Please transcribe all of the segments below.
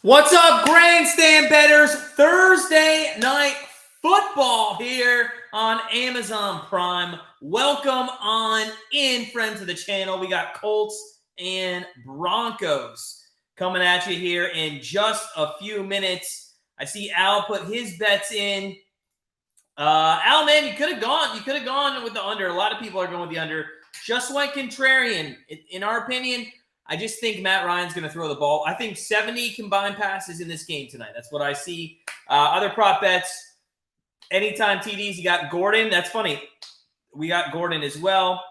What's up, Grandstand Bettors? Thursday night football here on Amazon Prime. Welcome on in, friends of the channel. We got Colts and Broncos coming at you here in just a few minutes. I see Al put his bets in. Al, man, you could have gone with the under. A lot of people are going with the under. Just like contrarian, in our opinion. I just think Matt Ryan's going to throw the ball. I think 70 combined passes in this game tonight. That's what I see. Other prop bets, anytime TDs, you got Gordon. That's funny. We got Gordon as well.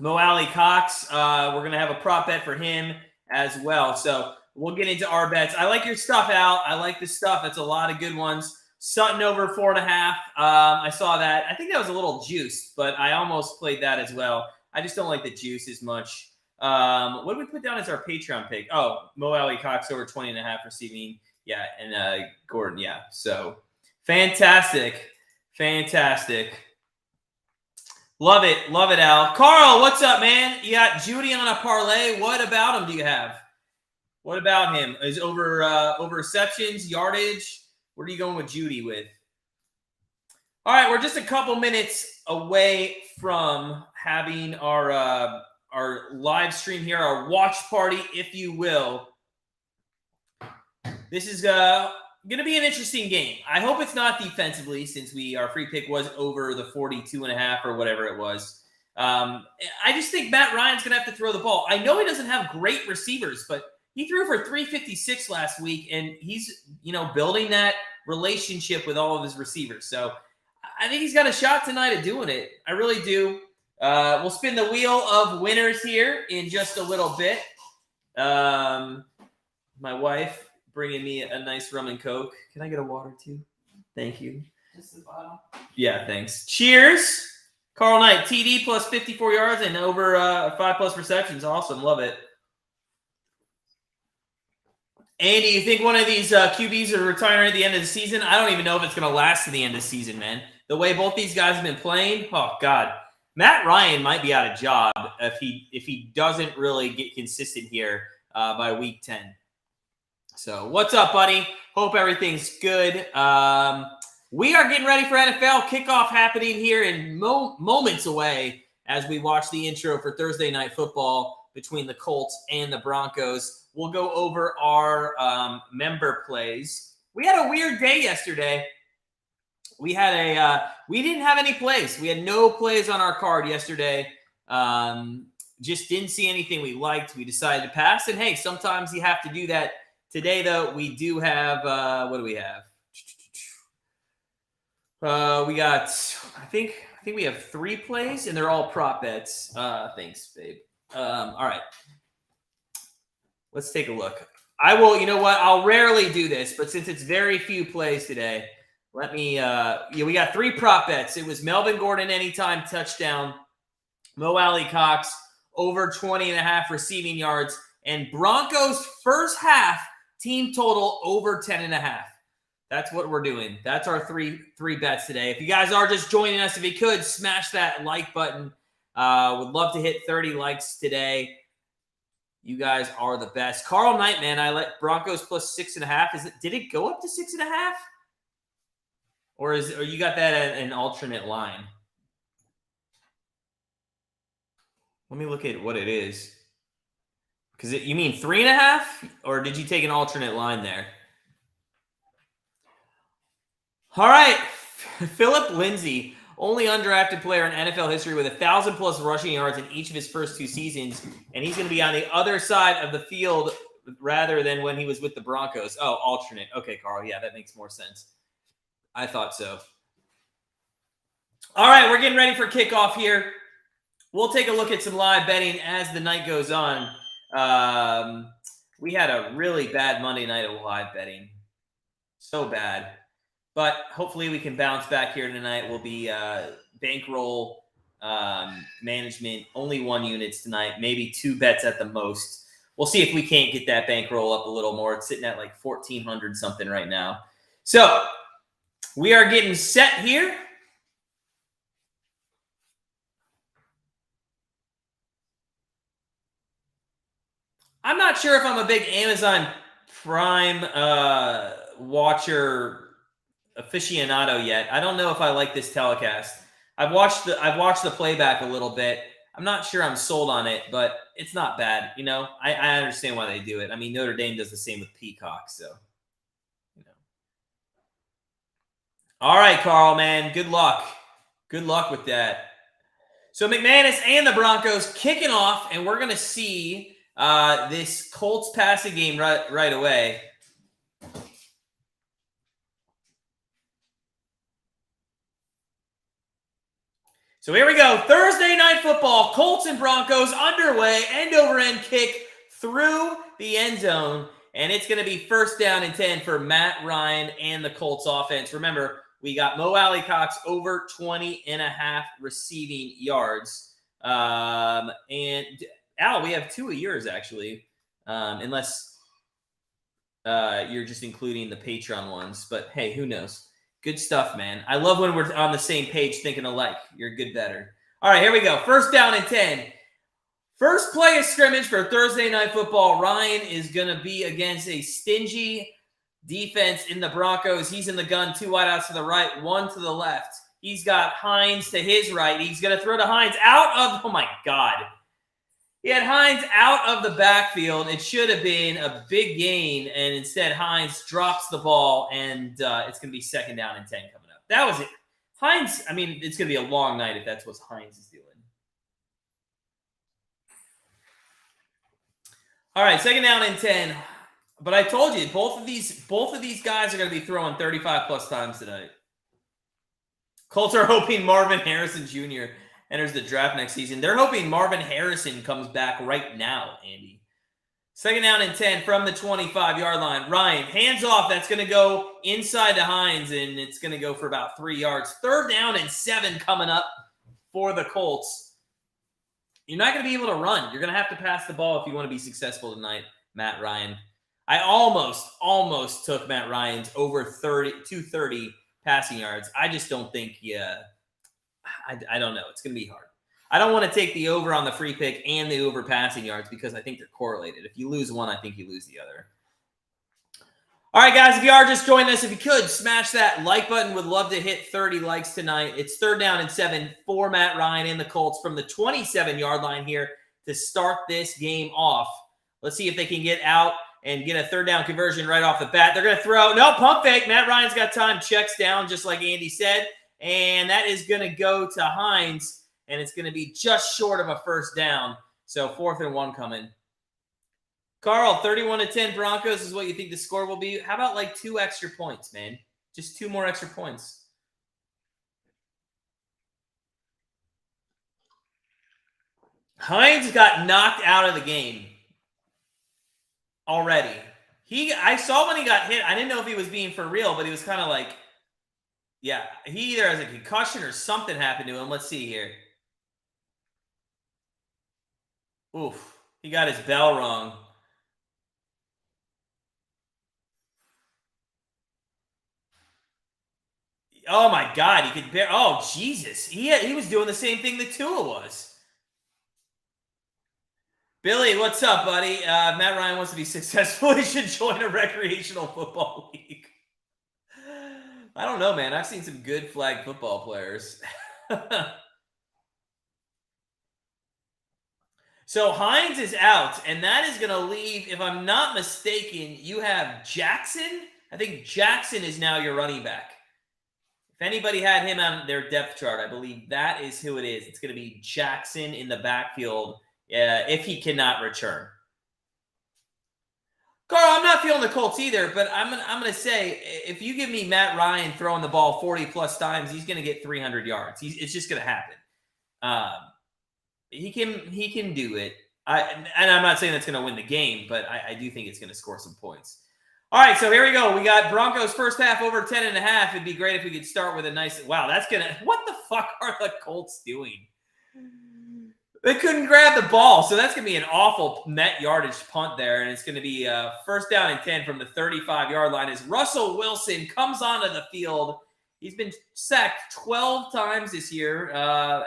Mo Alley Cox, we're going to have a prop bet for him as well. So we'll get into our bets. I like your stuff, Al. I like this stuff. That's a lot of good ones. Sutton over 4.5. I saw that. I think that was a little juiced, but I almost played that as well. I just don't like the juice as much. What did we put down as our Patreon pick? Oh, Mo Alley Cox over 20.5 receiving. Yeah, and Gordon, yeah. So fantastic. Love it, Al. Carl, what's up, man? You got Judy on a parlay. What about him do you have? What about him? Is over receptions, yardage? What are you going with Judy with? All right, we're just a couple minutes away from having our live stream here, our watch party, if you will. This is going to be an interesting game. I hope it's not defensively, since our free pick was over the 42.5 or whatever it was. I just think Matt Ryan's going to have to throw the ball. I know he doesn't have great receivers, but he threw for 356 last week, and he's building that relationship with all of his receivers. So I think he's got a shot tonight at doing it. I really do. We'll spin the wheel of winners here in just a little bit. My wife bringing me a nice rum and Coke. Can I get a water too? Thank you. Just the bottom. Yeah, thanks. Cheers. Carl Knight, TD plus 54 yards and over 5+ receptions. Awesome. Love it. Andy, you think one of these QBs are retiring at the end of the season? I don't even know if it's going to last to the end of the season, man. The way both these guys have been playing, oh, God. Matt Ryan might be out of job if he doesn't really get consistent here by week 10. So what's up, buddy? Hope everything's good. We are getting ready for NFL kickoff happening here in moments away as we watch the intro for Thursday Night Football between the Colts and the Broncos. We'll go over our member plays. We had a weird day yesterday. We didn't have any plays. We had no plays on our card yesterday. Just didn't see anything we liked. We decided to pass. And hey, sometimes you have to do that. Today, though, we do have, what do we have? We got, I think we have 3 plays, and they're all prop bets. Thanks, babe. All right. Let's take a look. I will, you know what? I'll rarely do this, but since it's very few plays today, let me, we got 3 prop bets. It was Melvin Gordon anytime touchdown, Mo Alley Cox over 20.5 receiving yards, and Broncos first half team total over 10.5. That's what we're doing. That's our three bets today. If you guys are just joining us, if you could, smash that like button. Would love to hit 30 likes today. You guys are the best. Carl Knight, man, I let Broncos plus 6.5. Did it go up to 6.5? Or you got that at an alternate line? Let me look at what it is. Because you mean 3.5? Or did you take an alternate line there? All right. Philip Lindsay, only undrafted player in NFL history with 1,000+ rushing yards in each of his first 2 seasons. And he's going to be on the other side of the field rather than when he was with the Broncos. Oh, alternate. Okay, Carl. Yeah, that makes more sense. I thought so. All right, we're getting ready for kickoff here. We'll take a look at some live betting as the night goes on. We had a really bad Monday night of live betting. So bad. But hopefully we can bounce back here tonight. We'll be bankroll management, only 1 units tonight, maybe 2 bets at the most. We'll see if we can't get that bankroll up a little more. It's sitting at like 1,400 something right now. So we are getting set here. I'm not sure if I'm a big Amazon Prime watcher aficionado yet. I don't know if I like this telecast. I've watched the playback a little bit. I'm not sure I'm sold on it, but it's not bad. You know, I understand why they do it. I mean, Notre Dame does the same with Peacock, so you know. All right, Carl, man. Good luck. Good luck with that. So McManus and the Broncos kicking off, and we're gonna see this Colts passing game right away. So here we go. Thursday Night Football. Colts and Broncos underway. End-over-end kick through the end zone. And it's going to be first down and 10 for Matt Ryan and the Colts offense. Remember, we got Mo Alley-Cox over 20.5 receiving yards. And Al, we have 2 of yours, actually. Unless you're just including the Patreon ones. But hey, who knows? Good stuff, man. I love when we're on the same page thinking alike. You're a good bettor. All right, here we go. First down and 10. First play of scrimmage for Thursday Night Football. Ryan is going to be against a stingy defense in the Broncos. He's in the gun, 2 wideouts to the right, 1 to the left. He's got Hines to his right. He's going to throw to Hines out of – oh, my God. He had Hines out of the backfield. It should have been a big gain, and instead Hines drops the ball, and it's going to be second down and 10 coming up. That was it. Hines, I mean, it's going to be a long night if that's what Hines is doing. All right, second down and 10. But I told you, both of these guys are going to be throwing 35-plus times tonight. Colts are hoping Marvin Harrison Jr. enters the draft next season. They're hoping Marvin Harrison comes back right now, Andy. Second down and 10 from the 25-yard line. Ryan, hands off. That's going to go inside to Hines, and it's going to go for about 3 yards. Third down and 7 coming up for the Colts. You're not going to be able to run. You're going to have to pass the ball if you want to be successful tonight, Matt Ryan. I almost took Matt Ryan's over 230 passing yards. I just don't think I don't know. It's going to be hard. I don't want to take the over on the free pick and the over passing yards because I think they're correlated. If you lose one, I think you lose the other. All right, guys, if you are just joining us, if you could, smash that like button. Would love to hit 30 likes tonight. It's third down and 7 for Matt Ryan and the Colts from the 27-yard line here to start this game off. Let's see if they can get out and get a third down conversion right off the bat. They're going to throw. No, pump fake. Matt Ryan's got time. Checks down just like Andy said. And that is going to go to Hines, and it's going to be just short of a first down. So 4th and 1 coming. Carl, 31-10 Broncos is what you think the score will be. How about like 2 extra points, man? Just 2 more extra points. Hines got knocked out of the game already. I saw when he got hit. I didn't know if he was being for real, but he was kind of like, yeah, he either has a concussion or something happened to him. Let's see here. Oof, he got his bell rung. Oh, my God. He could bear. Oh, Jesus. He was doing the same thing that Tua was. Billy, what's up, buddy? Matt Ryan wants to be successful. He should join a recreational football league. I don't know, man. I've seen some good flag football players. So Hines is out, and that is going to leave, if I'm not mistaken, you have Jackson. I think Jackson is now your running back. If anybody had him on their depth chart, I believe that is who it is. It's going to be Jackson in the backfield if he cannot return. Carl, I'm not feeling the Colts either, but I'm going to say if you give me Matt Ryan throwing the ball 40-plus times, he's going to get 300 yards. It's just going to happen. He can do it. And I'm not saying that's going to win the game, but I do think it's going to score some points. All right, so here we go. We got Broncos first half over 10.5. It'd be great if we could start with a nice – wow, that's going to – what the fuck are the Colts doing? They couldn't grab the ball, so that's going to be an awful net yardage punt there, and it's going to be first down and 10 from the 35-yard line as Russell Wilson comes onto the field. He's been sacked 12 times this year.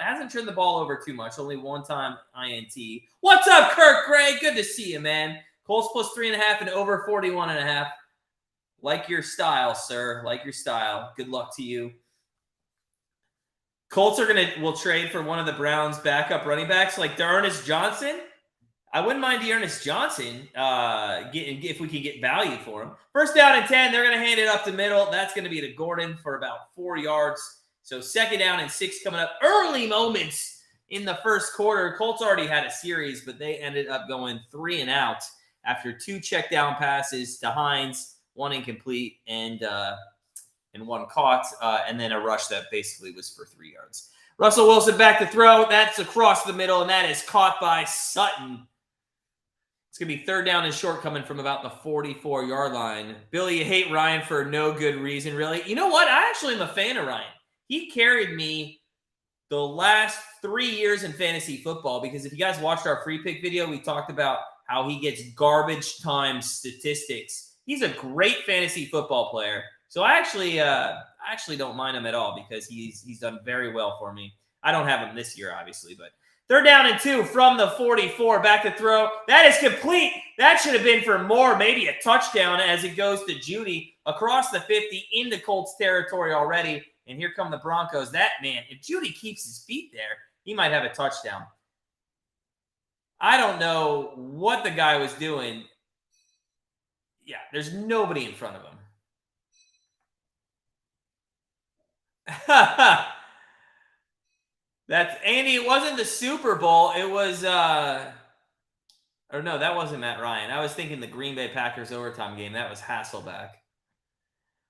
Hasn't turned the ball over too much, only 1 time INT. What's up, Kirk Gray? Good to see you, man. Colts plus 3.5 and over 41.5. Like your style, sir. Like your style. Good luck to you. Colts will trade for one of the Browns' backup running backs, like D'Ernest Johnson. I wouldn't mind D'Ernest Johnson if we could get value for him. First down and 10, they're going to hand it up the middle. That's going to be to Gordon for about 4 yards. So second down and 6 coming up. Early moments in the first quarter. Colts already had a series, but they ended up going 3 and out after 2 check down passes to Hines, 1 incomplete, and 1 caught, and then a rush that basically was for 3 yards. Russell Wilson back to throw. That's across the middle, and that is caught by Sutton. It's going to be third down and short coming from about the 44-yard line. Billy, you hate Ryan for no good reason, really. You know what? I actually am a fan of Ryan. He carried me the last 3 years in fantasy football because if you guys watched our free pick video, we talked about how he gets garbage time statistics. He's a great fantasy football player. So I actually don't mind him at all because he's done very well for me. I don't have him this year, obviously, but third down and 2 from the 44, back to throw. That is complete. That should have been for more, maybe a touchdown as it goes to Judy across the 50 into Colts territory already. And here come the Broncos. That man, if Judy keeps his feet there, he might have a touchdown. I don't know what the guy was doing. Yeah, there's nobody in front of him. That's Andy. It wasn't the Super Bowl. It was or no, that wasn't Matt Ryan. I was thinking the Green Bay Packers overtime game. That was Hasselbeck.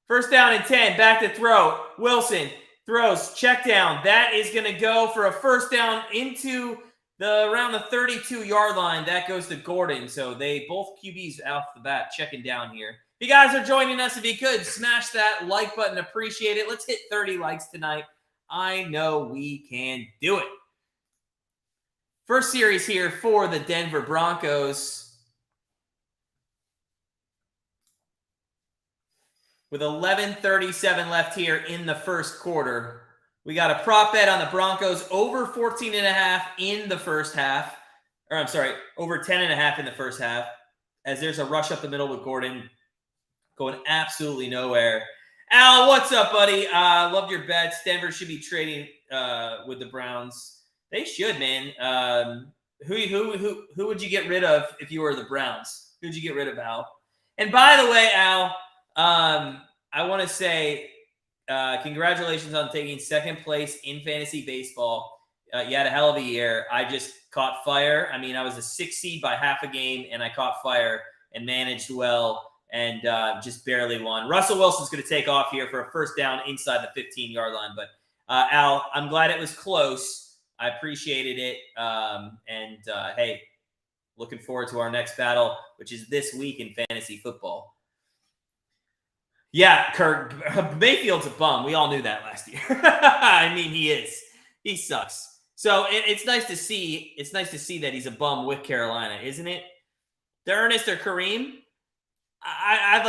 First down and 10, back to throw. Wilson throws, check down. That is going to go for a first down into around the 32-yard line. That goes to Gordon. So they both QBs off the bat checking down here. If you guys are joining us, if you could, smash that like button. Appreciate it. Let's hit 30 likes tonight. I know we can do it. First series here for the Denver Broncos. With 11:37 left here in the first quarter. We got a prop bet on the Broncos over 14.5 in the first half. Or I'm sorry, over 10.5 in the first half. As there's a rush up the middle with Gordon going absolutely nowhere. Al, what's up, buddy? Love your bets. Denver should be trading with the Browns. They should, man. Who would you get rid of if you were the Browns? Who'd you get rid of, Al? And by the way, Al, I want to say congratulations on taking second place in fantasy baseball. You had a hell of a year. I just caught fire. I mean, I was a 6 seed by half a game, and I caught fire and managed well and just barely won. Russell Wilson's going to take off here for a first down inside the 15-yard line. But, Al, I'm glad it was close. I appreciated it. Hey, looking forward to our next battle, which is this week in fantasy football. Yeah, Kirk, Mayfield's a bum. We all knew that last year. I mean, he is. He sucks. So it's nice to see. It's nice to see that he's a bum with Carolina, isn't it? D'Ernest or Kareem? I'd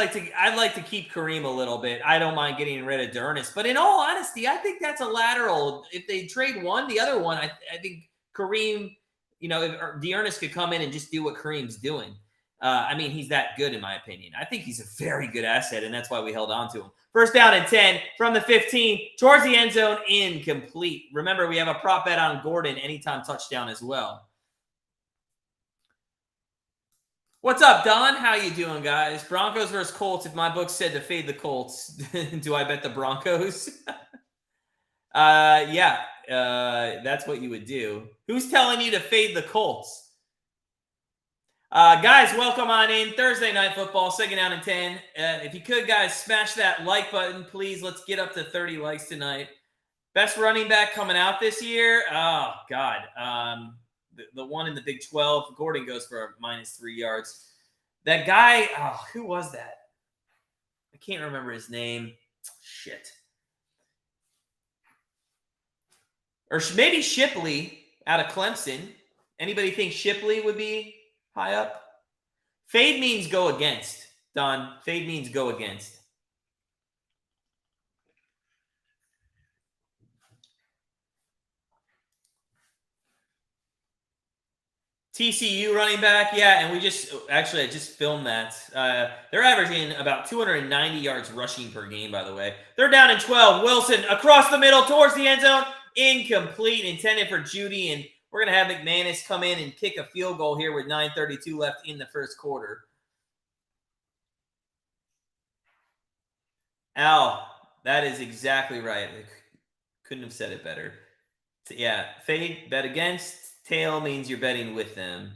like to keep Kareem a little bit. I don't mind getting rid of D'Ernest, but in all honesty, I think that's a lateral. If they trade one, the other one, I think Kareem, D'Ernest could come in and just do what Kareem's doing. I mean, he's that good in my opinion. I think he's a very good asset, and that's why we held on to him. First down and 10 from the 15 towards the end zone, incomplete. Remember, we have a prop bet on Gordon, anytime touchdown as well. What's up, Don? How you doing, guys? Broncos versus Colts. If my book said to fade the Colts, do I bet the Broncos? Yeah, that's what you would do. Who's telling you to fade the Colts? Guys, welcome on in. Thursday Night Football, second down and 10. If you could, guys, smash that like button, please. Let's get up to 30 likes tonight. Best running back coming out this year? Oh, God. The one in the Big 12, Gordon goes for -3 yards. That guy, who was that? I can't remember his name. Shit. Or maybe Shipley out of Clemson. Anybody think Shipley would be high up? Fade means go against, Don. Fade means go against. TCU running back, yeah, and I just filmed that. They're averaging about 290 yards rushing per game, by the way. They're down in 12. Wilson across the middle towards the end zone. Incomplete, intended for Judy, and we're going to have McManus come in and kick a field goal here with 9:32 left in the first quarter. Al, that is exactly right. I couldn't have said it better. Yeah, fade, bet against. Tail means you're betting with them.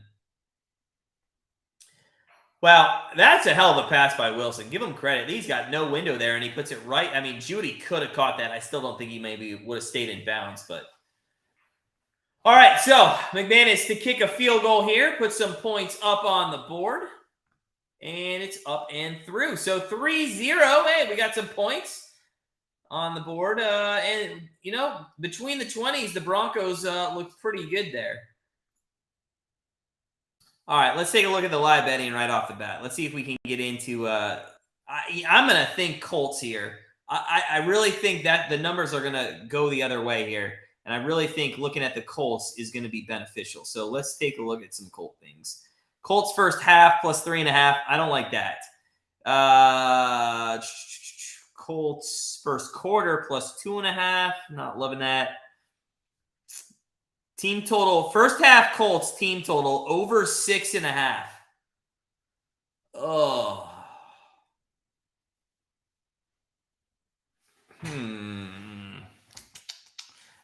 Well, that's a hell of a pass by Wilson. Give him credit. He's got no window there, and he puts it right. I mean, Judy could have caught that. I still don't think he maybe would have stayed in bounds, but. All right, so McManus to kick a field goal here, put some points up on the board, and it's up and through. So 3-0. Hey, we got some points on the board. And, between the 20s, the Broncos looked pretty good there. All right, let's take a look at the live betting right off the bat. Let's see if we can get into I'm going to think Colts here. I really think that the numbers are going to go the other way here. And I really think looking at the Colts is going to be beneficial. So let's take a look at some Colt things. Colts first half plus 3.5. I don't like that. Colts first quarter plus 2.5. Not loving that. Team total, first half Colts team total over 6.5. Oh.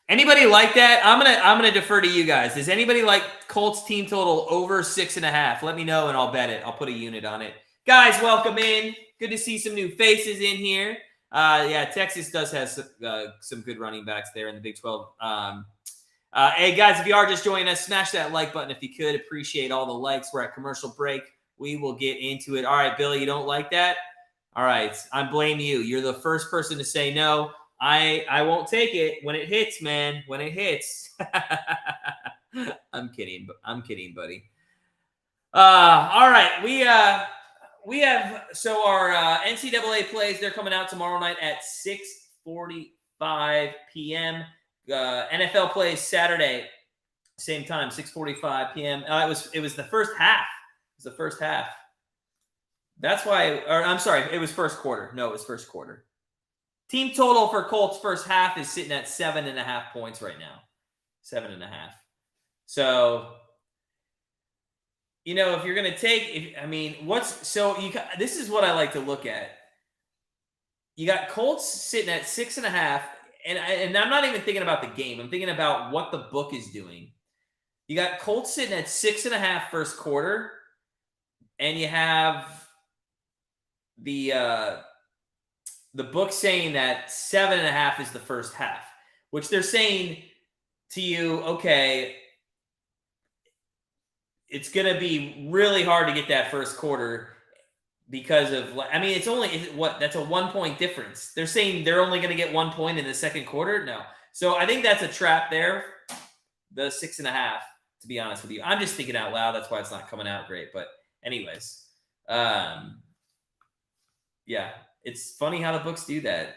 Anybody like that? I'm gonna defer to you guys. Does anybody like Colts team total over 6.5? Let me know and I'll bet it. I'll put a unit on it. Guys, welcome in. Good to see some new faces in here. Yeah, Texas does have some good running backs there in the Big 12. Hey, guys, if you are just joining us, smash that like button if you could. Appreciate all the likes. We're at commercial break. We will get into it. All right, Billy, you don't like that? All right, I blame you. You're the first person to say no. I won't take it when it hits, man. When it hits. I'm kidding, buddy. All right, we have our NCAA plays. They're coming out tomorrow night at 6:45 p.m. NFL plays Saturday, same time, 6:45 p.m. It was the first half. It was the first half. That's why, I'm sorry, it was first quarter. No, it was first quarter. Team total for Colts first half is sitting at 7.5 points right now. 7.5. So, if you're going to take, this is what I like to look at. You got Colts sitting at 6.5, and I'm not even thinking about the game. I'm thinking about what the book is doing. You got Colts sitting at 6.5 first quarter, and you have the book saying that 7.5 is the first half, which they're saying to you, okay, it's going to be really hard to get that first quarter because of, it's only, that's a 1 point difference. They're saying they're only going to get 1 point in the second quarter. No. So I think that's a trap there. The 6.5, to be honest with you. I'm just thinking out loud. That's why it's not coming out great. But anyways, yeah, it's funny how the books do that.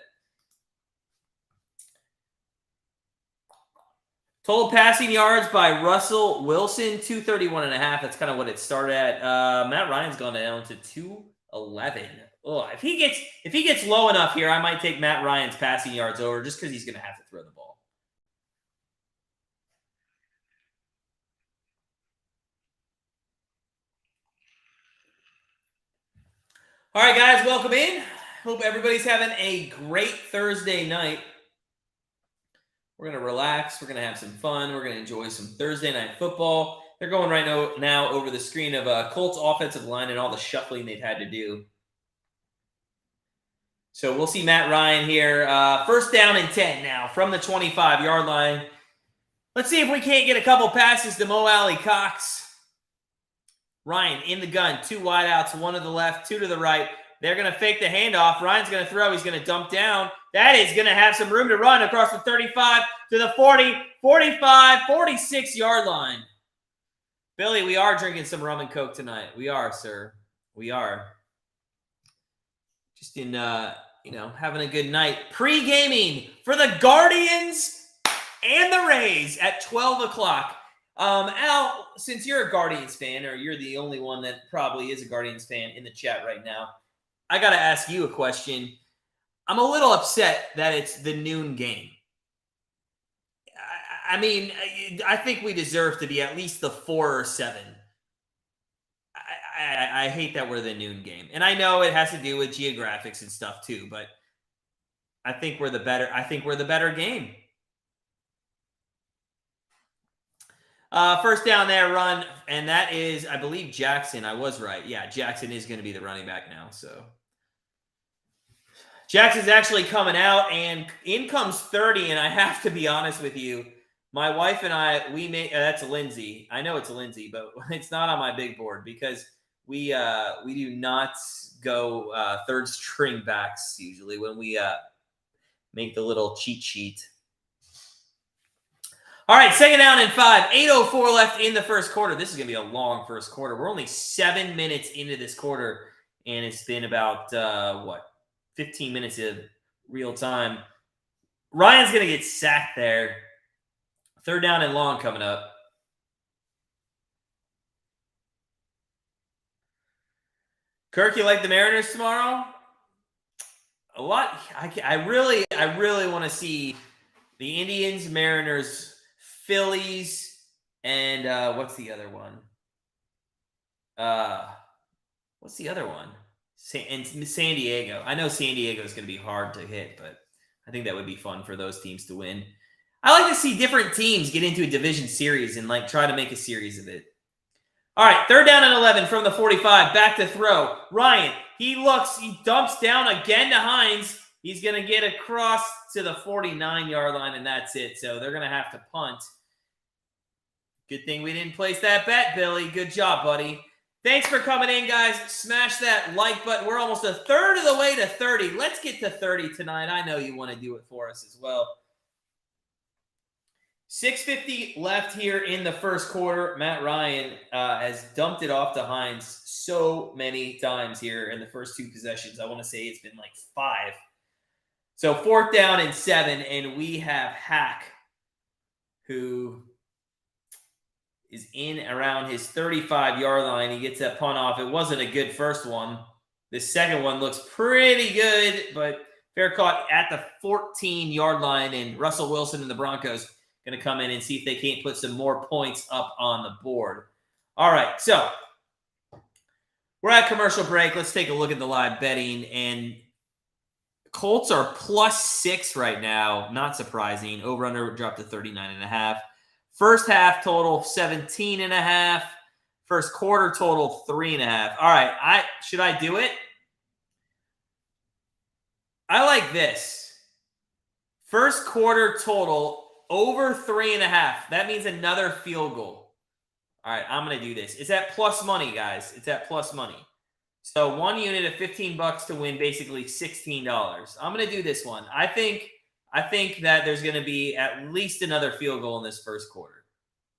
Total passing yards by Russell Wilson, 231.5. That's kind of what it started at. Matt Ryan's gone down to 211. Oh, if he gets low enough here, I might take Matt Ryan's passing yards over just because he's going to have to throw the ball. All right, guys, welcome in. Hope everybody's having a great Thursday night. We're going to relax. We're going to have some fun. We're going to enjoy some Thursday night football. They're going right now over the screen of Colts offensive line and all the shuffling they've had to do. So we'll see Matt Ryan here. First down and 10 now from the 25-yard line. Let's see if we can't get a couple passes to Mo Alley Cox. Ryan in the gun. 2 wideouts, 1 to the left, 2 to the right. They're going to fake the handoff. Ryan's going to throw. He's going to dump down. That is going to have some room to run across the 35 to the 40, 45, 46-yard line. Billy, we are drinking some rum and Coke tonight. We are, sir. We are. Just in, having a good night. Pre-gaming for the Guardians and the Rays at 12 o'clock. Al, since you're a Guardians fan, or you're the only one that probably is a Guardians fan in the chat right now, I got to ask you a question. I'm a little upset that it's the noon game. I mean, I think we deserve to be at least the 4 or 7. I hate that we're the noon game. And I know it has to do with geographics and stuff too, but I think we're the better game. First down there, run, and that is, I believe, Jackson. I was right. Yeah, Jackson is going to be the running back now. So Jackson's actually coming out, and in comes 30, and I have to be honest with you. My wife and I, we made that's Lindsay. I know it's Lindsay, but it's not on my big board because we do not go third string backs usually when we make the little cheat sheet. All right, second down and 5. 8:04 left in the first quarter. This is going to be a long first quarter. We're only 7 minutes into this quarter, and it's been about, 15 minutes of real time. Ryan's going to get sacked there. Third down and long coming up. Kirk, you like the Mariners tomorrow? A lot. I really want to see the Indians, Mariners, Phillies, and what's the other one? San Diego. I know San Diego is going to be hard to hit, but I think that would be fun for those teams to win. I like to see different teams get into a division series and try to make a series of it. All right, third down and 11 from the 45. Back to throw. Ryan, he dumps down again to Hines. He's going to get across to the 49-yard line, and that's it. So they're going to have to punt. Good thing we didn't place that bet, Billy. Good job, buddy. Thanks for coming in, guys. Smash that like button. We're almost a third of the way to 30. Let's get to 30 tonight. I know you want to do it for us as well. 6:50 left here in the first quarter. Matt Ryan has dumped it off to Hines so many times here in the first 2 possessions. I want to say it's been 5. So 4th down and 7, and we have Hack, who is in around his 35-yard line. He gets that punt off. It wasn't a good first one. The second one looks pretty good, but fair caught at the 14-yard line, and Russell Wilson and the Broncos going to come in and see if they can't put some more points up on the board. All right, so we're at commercial break. Let's take a look at the live betting, and Colts are +6 right now. Not surprising. Over-under dropped to 39.5. First half total 17.5. First quarter total 3.5. All right, should I do it? I like this. First quarter total over 3.5. That means another field goal. All right, I'm going to do this. It's at plus money, guys. It's at plus money. So 1 unit of $15 to win, basically $16. I'm going to do this one. I think that there's going to be at least another field goal in this first quarter.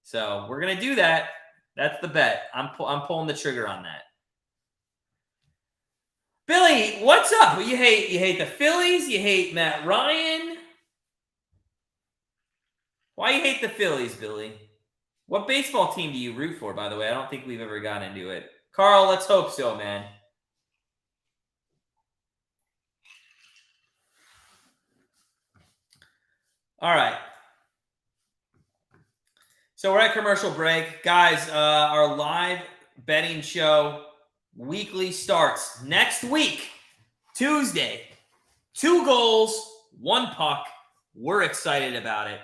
So we're going to do that. That's the bet. I'm pulling the trigger on that. Billy, what's up? You hate the Phillies? You hate Matt Ryan? Why you hate the Phillies, Billy? What baseball team do you root for, by the way? I don't think we've ever gotten into it. Carl, let's hope so, man. All right. So we're at commercial break. Guys, our live betting show weekly starts next week, Tuesday. 2 goals, 1 puck. We're excited about it.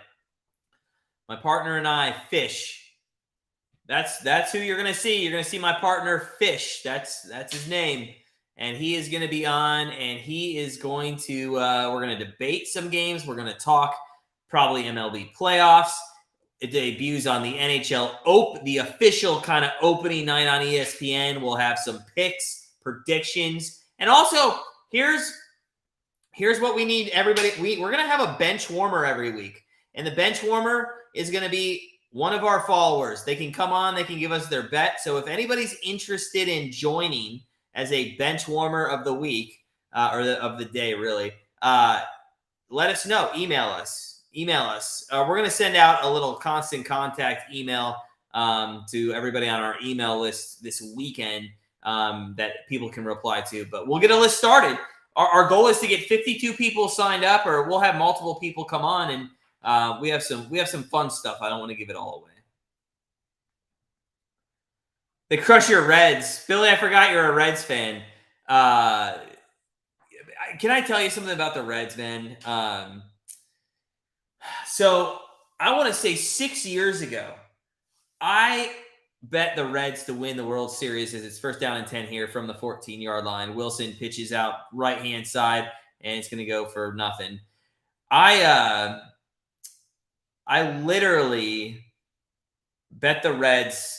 My partner and I fish. That's who you're going to see. You're going to see my partner Fish. That's his name. And he is going to be on, and he is going to we're going to debate some games. We're going to talk probably MLB playoffs. It debuts on the NHL the official kind of opening night on ESPN. We'll have some picks, predictions, and also here's what we need, everybody. We're going to have a bench warmer every week, and the bench warmer is going to be one of our followers. They can come on, they can give us their bet. So if anybody's interested in joining as a bench warmer of the week, of the day, really, let us know. Email us. Email us. We're going to send out a little constant contact email to everybody on our email list this weekend that people can reply to. But we'll get a list started. Our goal is to get 52 people signed up, or we'll have multiple people come on, and we have some fun stuff. I don't want to give it all away. They crush your Reds. Billy, I forgot you're a Reds fan. Can I tell you something about the Reds, man? So I want to say 6 years ago, I bet the Reds to win the World Series as it's first down and 10 here from the 14-yard line. Wilson pitches out right-hand side, and it's going to go for nothing. I literally bet the Reds,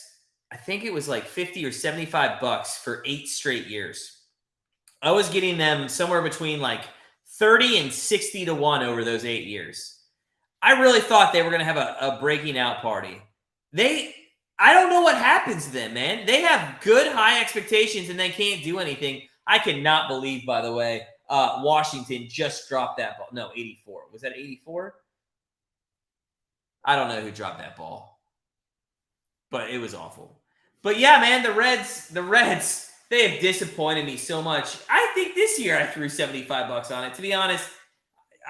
I think it was like 50 or $75 for 8 straight years. I was getting them somewhere between like 30 and 60 to 1 over those 8 years. I really thought they were going to have a breaking out party. I don't know what happens to them, man. They have good high expectations and they can't do anything. I cannot believe, by the way, Washington just dropped that ball. No, 84. Was that 84? I don't know who dropped that ball, but it was awful. But yeah, man, the Reds, they have disappointed me so much. I think this year I threw $75 on it. To be honest,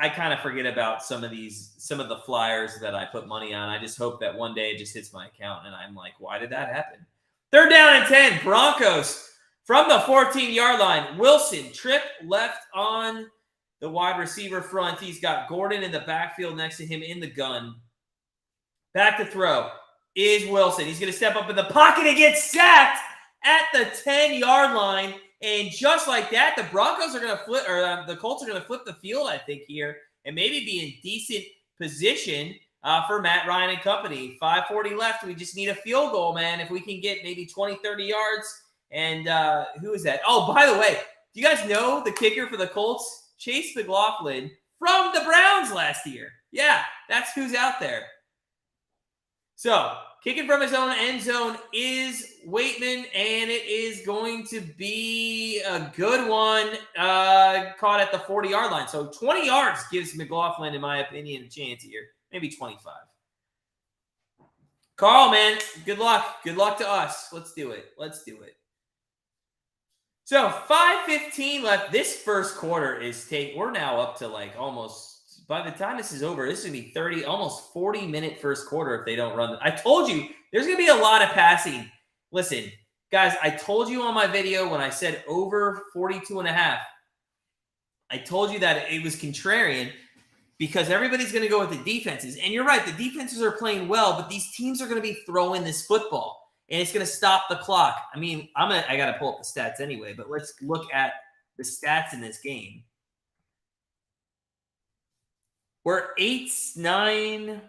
I kind of forget about some of the flyers that I put money on. I just hope that one day it just hits my account and I'm like, why did that happen? Third down and 10. Broncos from the 14-yard line. Wilson trip left on the wide receiver front. He's got Gordon in the backfield next to him in the gun. Back to throw is Wilson. He's going to step up in the pocket and get sacked at the 10-yard line. And just like that, the Broncos are going to flip, or the Colts are going to flip the field, I think, here, and maybe be in decent position for Matt Ryan and company. 5:40 left. We just need a field goal, man. If we can get maybe 20, 30 yards. And who is that? Oh, by the way, do you guys know the kicker for the Colts? Chase McLaughlin from the Browns last year. Yeah, that's who's out there. So, kicking from his own end zone is Waitman, and it is going to be a good one caught at the 40-yard line. So 20 yards gives McLaughlin, in my opinion, a chance here. Maybe 25. Carl, man, good luck. Good luck to us. Let's do it. So 5:15 left. This first quarter we're now up to like almost, by the time this is over, this is going to be 30, almost 40-minute first quarter if they don't run. I told you, there's going to be a lot of passing. Listen, guys, I told you on my video when I said over 42.5, I told you that it was contrarian because everybody's going to go with the defenses. And you're right, the defenses are playing well, but these teams are going to be throwing this football, and it's going to stop the clock. I mean, I got to pull up the stats anyway, but let's look at the stats in this game. We're 8, 9,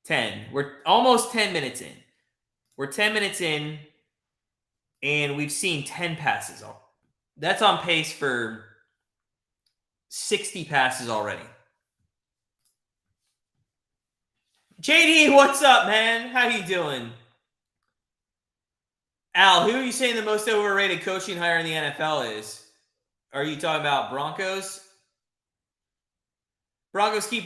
10. We're almost 10 minutes in. We're 10 minutes in, and we've seen 10 passes. That's on pace for 60 passes already. JD, what's up, man? How you doing? Al, who are you saying the most overrated coaching hire in the NFL is? Are you talking about Broncos? Broncos keep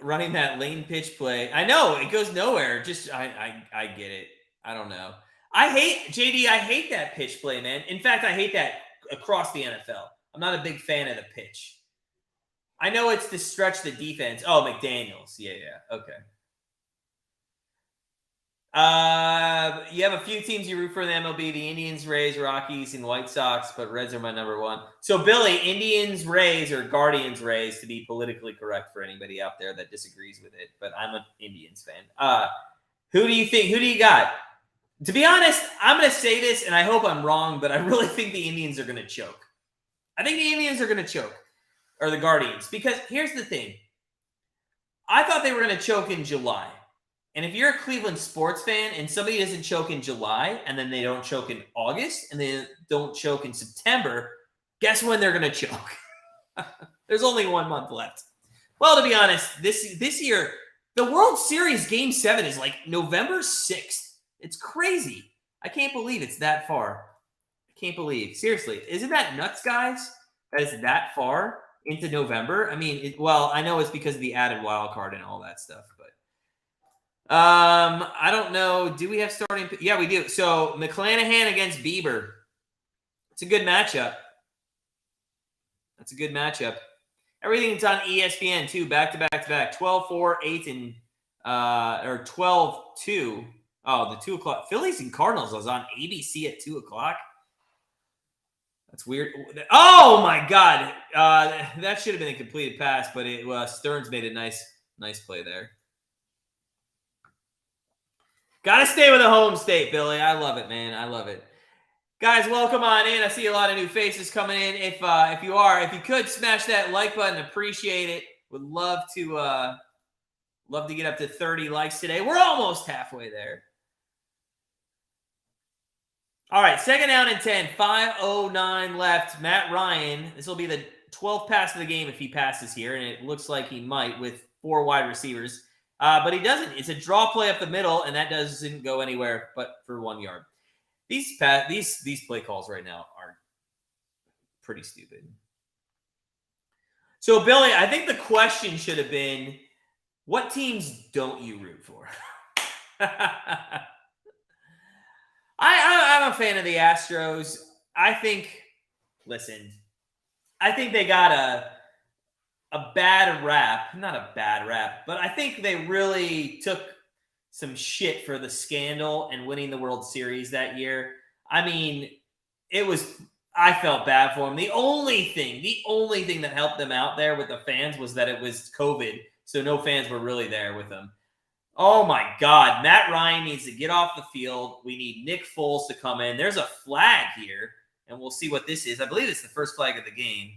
running that lane pitch play. I know, it goes nowhere. Just, I get it. I don't know. I hate that pitch play, man. In fact, I hate that across the NFL. I'm not a big fan of the pitch. I know it's to stretch the defense. Oh, McDaniels. Yeah, okay. You have a few teams you root for in the MLB, the Indians, Rays, Rockies, and White Sox, but Reds are my number one. So, Billy, Indians, Rays, or Guardians, Rays, to be politically correct for anybody out there that disagrees with it, but I'm an Indians fan. Who do you think? Who do you got? To be honest, I'm going to say this, and I hope I'm wrong, but I really think the Indians are going to choke. I think the Indians are going to choke, or the Guardians, because here's the thing. I thought they were going to choke in July. And if you're a Cleveland sports fan and somebody doesn't choke in July and then they don't choke in August and they don't choke in September, guess when they're going to choke? There's only 1 month left. Well, to be honest, this year, the World Series Game 7 is like November 6th. It's crazy. I can't believe it's that far. I can't believe. Seriously, isn't that nuts, guys? That is that far? into November. I mean, well, I know it's because of the added wild card and all that stuff, but I don't know. Do we have starting? Yeah, we do. So McClanahan against Bieber. It's a good matchup. That's a good matchup. Everything's on ESPN too, back to back to back. 12-4, 8 and or 12-2. Oh, the 2 o'clock. Phillies and Cardinals was on ABC at 2 o'clock. That's weird. Oh my God. That should have been a completed pass, but Stearns made a nice play there. Gotta stay with the home state, Billy. I love it, man. I love it. Guys, welcome on in. I see a lot of new faces coming in. If you could smash that like button, appreciate it. Would love to get up to 30 likes today. We're almost halfway there. All right, 2nd down and 10, 5:09 left. Matt Ryan, this will be the 12th pass of the game if he passes here, and it looks like he might with 4 wide receivers. But he doesn't. It's a draw play up the middle, and that doesn't go anywhere but for 1 yard. These play calls right now are pretty stupid. So, Billy, I think the question should have been, what teams don't you root for? I'm a fan of the Astros. I think they got a bad rap. Not a bad rap, but I think they really took some shit for the scandal and winning the World Series that year. I mean, I felt bad for them. The only thing that helped them out there with the fans was that it was COVID, so no fans were really there with them. Oh my God, Matt Ryan needs to get off the field. We need Nick Foles to come in. There's a flag here, and we'll see what this is. I believe it's the first flag of the game.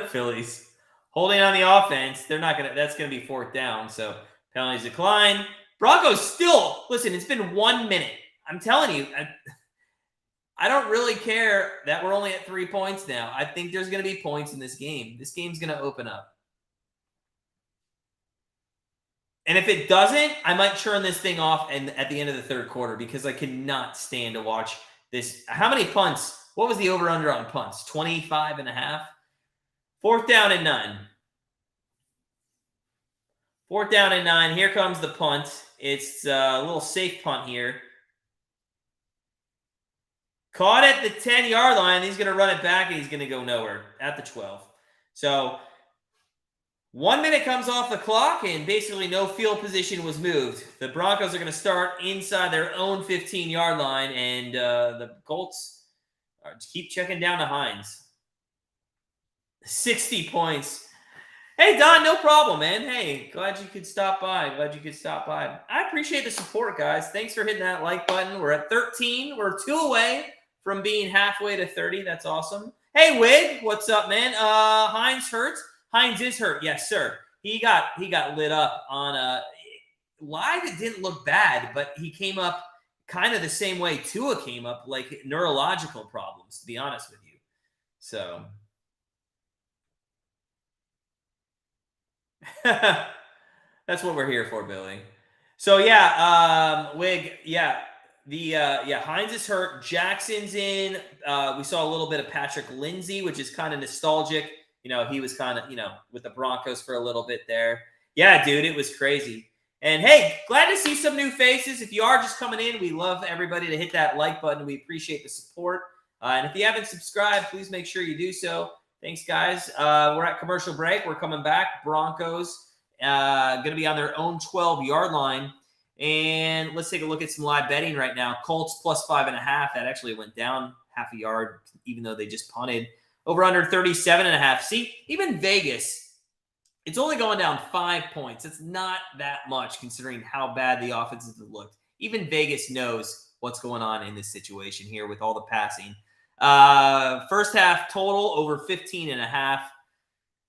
Phillies holding on the offense. That's gonna be 4th down. So penalties decline. Broncos still, listen, it's been 1 minute. I'm telling you, I don't really care that we're only at 3 points now. I think there's gonna be points in this game. This game's gonna open up. And if it doesn't, I might turn this thing off at the end of the 3rd quarter because I cannot stand to watch this. How many punts? What was the over-under on punts? 25.5? 4th down and 9. 4th down and 9. Here comes the punt. It's a little safe punt here. Caught at the 10-yard line. He's going to run it back, and he's going to go nowhere at the 12. So 1 minute comes off the clock, and basically no field position was moved. The Broncos are going to start inside their own 15-yard line, and the Colts keep checking down to Hines. 60 points. Hey, Don, no problem, man. Hey, glad you could stop by. I appreciate the support, guys. Thanks for hitting that like button. We're at 13. We're 2 away from being halfway to 30. That's awesome. Hey, Wig, what's up, man? Hines hurt. Hines is hurt. Yes, sir. He got lit up on live. It didn't look bad, but he came up kind of the same way Tua came up, like neurological problems, to be honest with you. So that's what we're here for, Billy. So yeah, Wig, yeah. Hines is hurt. Jackson's in. We saw a little bit of Patrick Lindsay, which is kind of nostalgic. He was kind of, with the Broncos for a little bit there. Yeah, dude, it was crazy. And hey, glad to see some new faces. If you are just coming in, we love everybody to hit that like button. We appreciate the support. And if you haven't subscribed, please make sure you do so. Thanks, guys. We're at commercial break. We're coming back. Broncos going to be on their own 12-yard line. And let's take a look at some live betting right now. Colts plus 5.5. That actually went down half a yard, even though they just punted. Over under 37.5. See, even Vegas, it's only going down 5 points. It's not that much considering how bad the offenses have looked. Even Vegas knows what's going on in this situation here with all the passing. First half total over 15.5.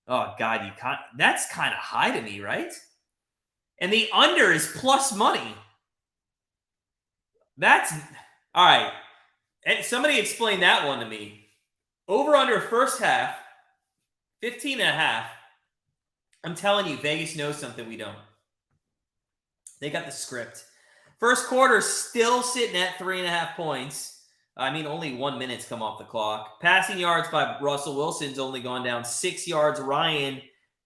Oh, God, that's kind of high to me, right? And the under is plus money. That's all right. And somebody explain that one to me. Over under first half, 15.5. I'm telling you, Vegas knows something we don't. They got the script. First quarter still sitting at 3.5 points. Only 1 minute's come off the clock. Passing yards by Russell Wilson's only gone down 6 yards. Ryan,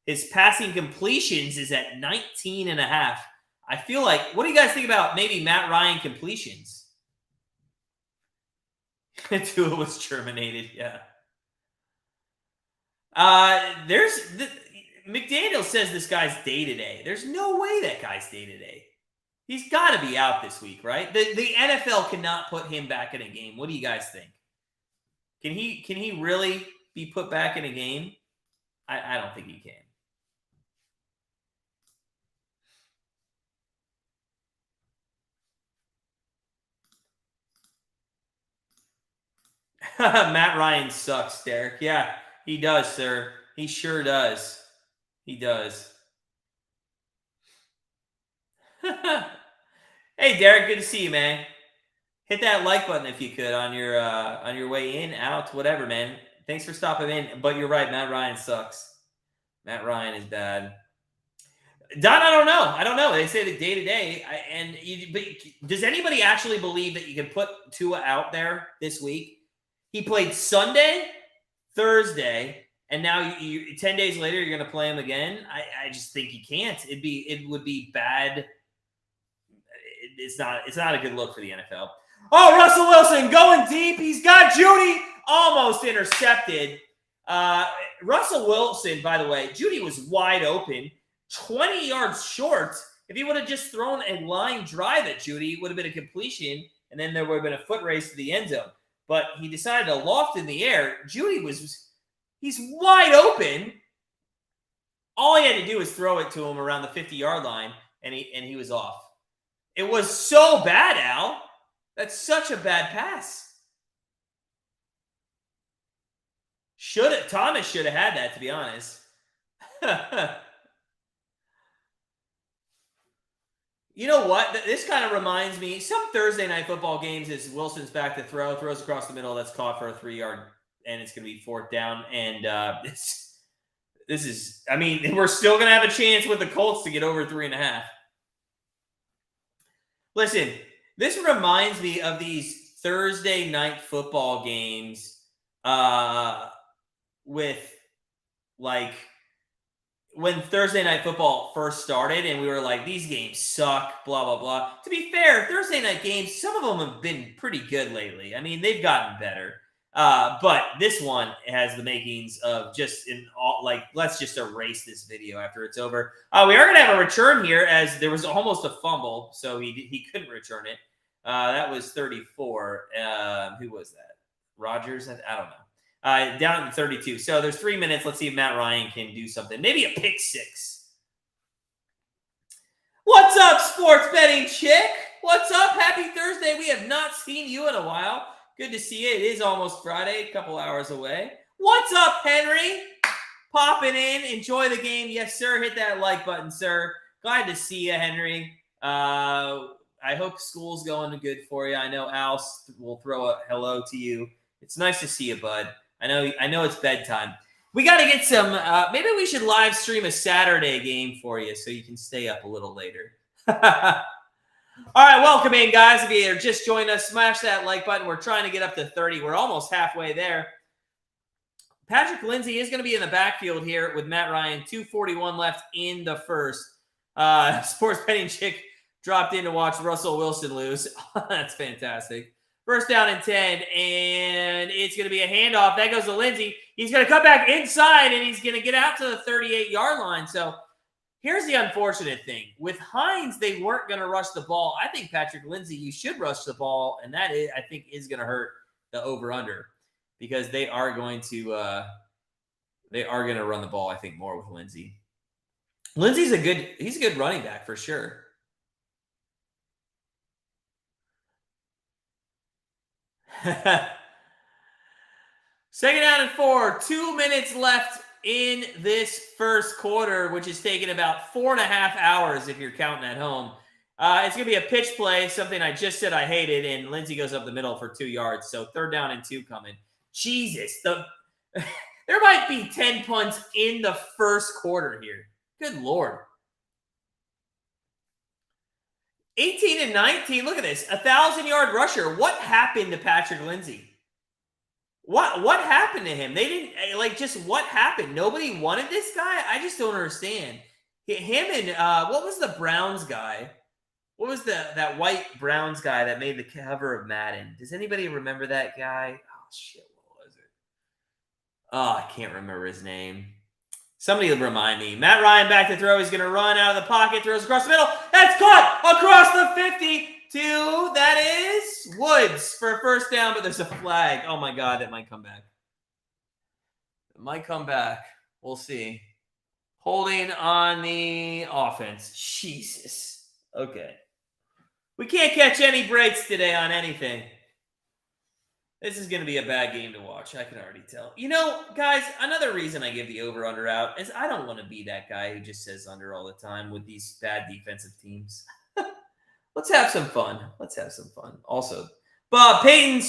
his passing completions is at 19 and a half. I feel like, what do you guys think about maybe Matt Ryan completions? Tua was terminated, yeah. McDaniel says this guy's day-to-day. There's no way that guy's day-to-day. He's got to be out this week, right? The NFL cannot put him back in a game. What do you guys think? Can he really be put back in a game? I don't think he can. Matt Ryan sucks, Derek. Yeah, he does, sir. He sure does. He does. Hey, Derek, good to see you, man. Hit that like button if you could on your way in, out, whatever, man. Thanks for stopping in. But you're right, Matt Ryan sucks. Matt Ryan is bad. Don, I don't know. They say the day to day, but does anybody actually believe that you can put Tua out there this week? He played Sunday, Thursday, and now 10 days later you're going to play him again. I just think you can't. It would be bad. It's not a good look for the NFL. Oh, Russell Wilson going deep. He's got Judy almost intercepted. Russell Wilson, by the way, Judy was wide open, 20 yards short. If he would have just thrown a line drive at Judy, it would have been a completion, and then there would have been a foot race to the end zone. But he decided to loft in the air. He's wide open. All he had to do was throw it to him around the 50-yard line, and he was off. It was so bad, Al. That's such a bad pass. Thomas should have had that, to be honest. You know what? This kind of reminds me, some Thursday night football games is Wilson's back to throws across the middle, that's caught for a 3-yard, and it's going to be 4th down. And this is, we're still going to have a chance with the Colts to get over 3.5. Listen, this reminds me of these Thursday night football games with, like, when Thursday night football first started and we were like, these games suck, blah, blah, blah. To be fair, Thursday night games, some of them have been pretty good lately. They've gotten better. But this one has the makings of let's just erase this video after it's over. We are going to have a return here, as there was almost a fumble, so he couldn't return it. That was 34. Who was that? Rodgers? I don't know. Down to 32. So there's 3 minutes. Let's see if Matt Ryan can do something. Maybe a pick six. What's up, sports betting chick? What's up? Happy Thursday. We have not seen you in a while. Good to see you. It is almost Friday, a couple hours away. What's up, Henry? Popping in. Enjoy the game. Yes, sir. Hit that like button, sir. Glad to see you, Henry. I hope school's going good for you. I know Al will throw a hello to you. It's nice to see you, bud. I know it's bedtime. We got to get some, maybe we should live stream a Saturday game for you so you can stay up a little later. All right, welcome in, guys. If you're just joining us, smash that like button. We're trying to get up to 30. We're almost halfway there. Patrick Lindsay is going to be in the backfield here with Matt Ryan. 2:41 left in the first. Sports betting chick dropped in to watch Russell Wilson lose. That's fantastic. First down and 10, and it's going to be a handoff. That goes to Lindsay. He's going to cut back inside, and he's going to get out to the 38-yard line. So here's the unfortunate thing. With Hines, they weren't going to rush the ball. I think, Patrick Lindsay, you should rush the ball, and that, I think, is going to hurt the over-under, because they are going to run the ball, I think, more with Lindsay. Lindsay's a good running back for sure. Second down and 4. 2 minutes left in this first quarter, which is taking about 4.5 hours if you're counting at home. It's going to be a pitch play, something I just said I hated, and Lindsay goes up the middle for 2 yards. So 3rd down and 2 coming. Jesus, there might be 10 punts in the first quarter here. Good Lord. 18 and 19. Look at this. 1,000-yard rusher. What happened to Patrick Lindsay? What happened to him? They didn't, like, just what happened? Nobody wanted this guy? I just don't understand. Him and, what was the Browns guy? What was that white Browns guy that made the cover of Madden? Does anybody remember that guy? Oh, shit. What was it? Oh, I can't remember his name. Somebody will remind me. Matt Ryan back to throw. He's going to run out of the pocket. Throws across the middle. That's caught across the 50 to, that is, Woods for a first down, but there's a flag. Oh, my God. That might come back. It might come back. We'll see. Holding on the offense. Jesus. Okay. We can't catch any breaks today on anything. This is going to be a bad game to watch. I can already tell. You know, guys, another reason I give the over-under out is I don't want to be that guy who just says under all the time with these bad defensive teams. Let's have some fun. Let's have some fun. Also, Peyton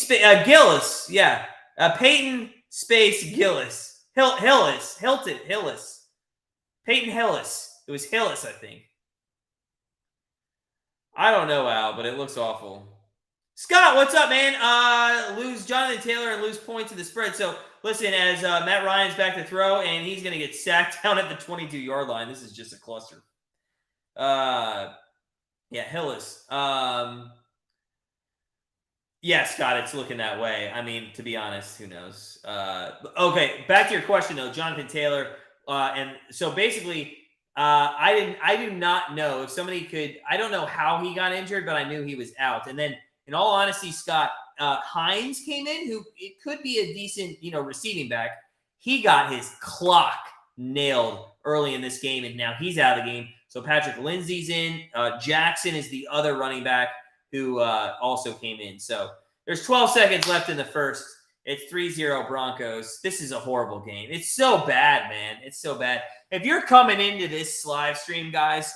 Gillis. Yeah. Peyton space Gillis. Hillis. Peyton Hillis. It was Hillis, I think. I don't know, Al, but it looks awful. Scott, what's up, man? Lose Jonathan Taylor and lose points in the spread. So, listen, as Matt Ryan's back to throw, and he's going to get sacked down at the 22-yard line. This is just a cluster. Yeah, Hillis. Yeah, Scott, it's looking that way. I mean, to be honest, who knows? Okay, back to your question, though. Jonathan Taylor. And so, basically, I do not know if somebody could – I don't know how he got injured, but I knew he was out. And then, in all honesty, Scott, Hines came in, who it could be a decent, receiving back. He got his clock nailed early in this game, and now he's out of the game. So Patrick Lindsay's in. Jackson is the other running back who also came in. So there's 12 seconds left in the first. It's 3-0 Broncos. This is a horrible game. It's so bad, man. It's so bad. If you're coming into this live stream, guys,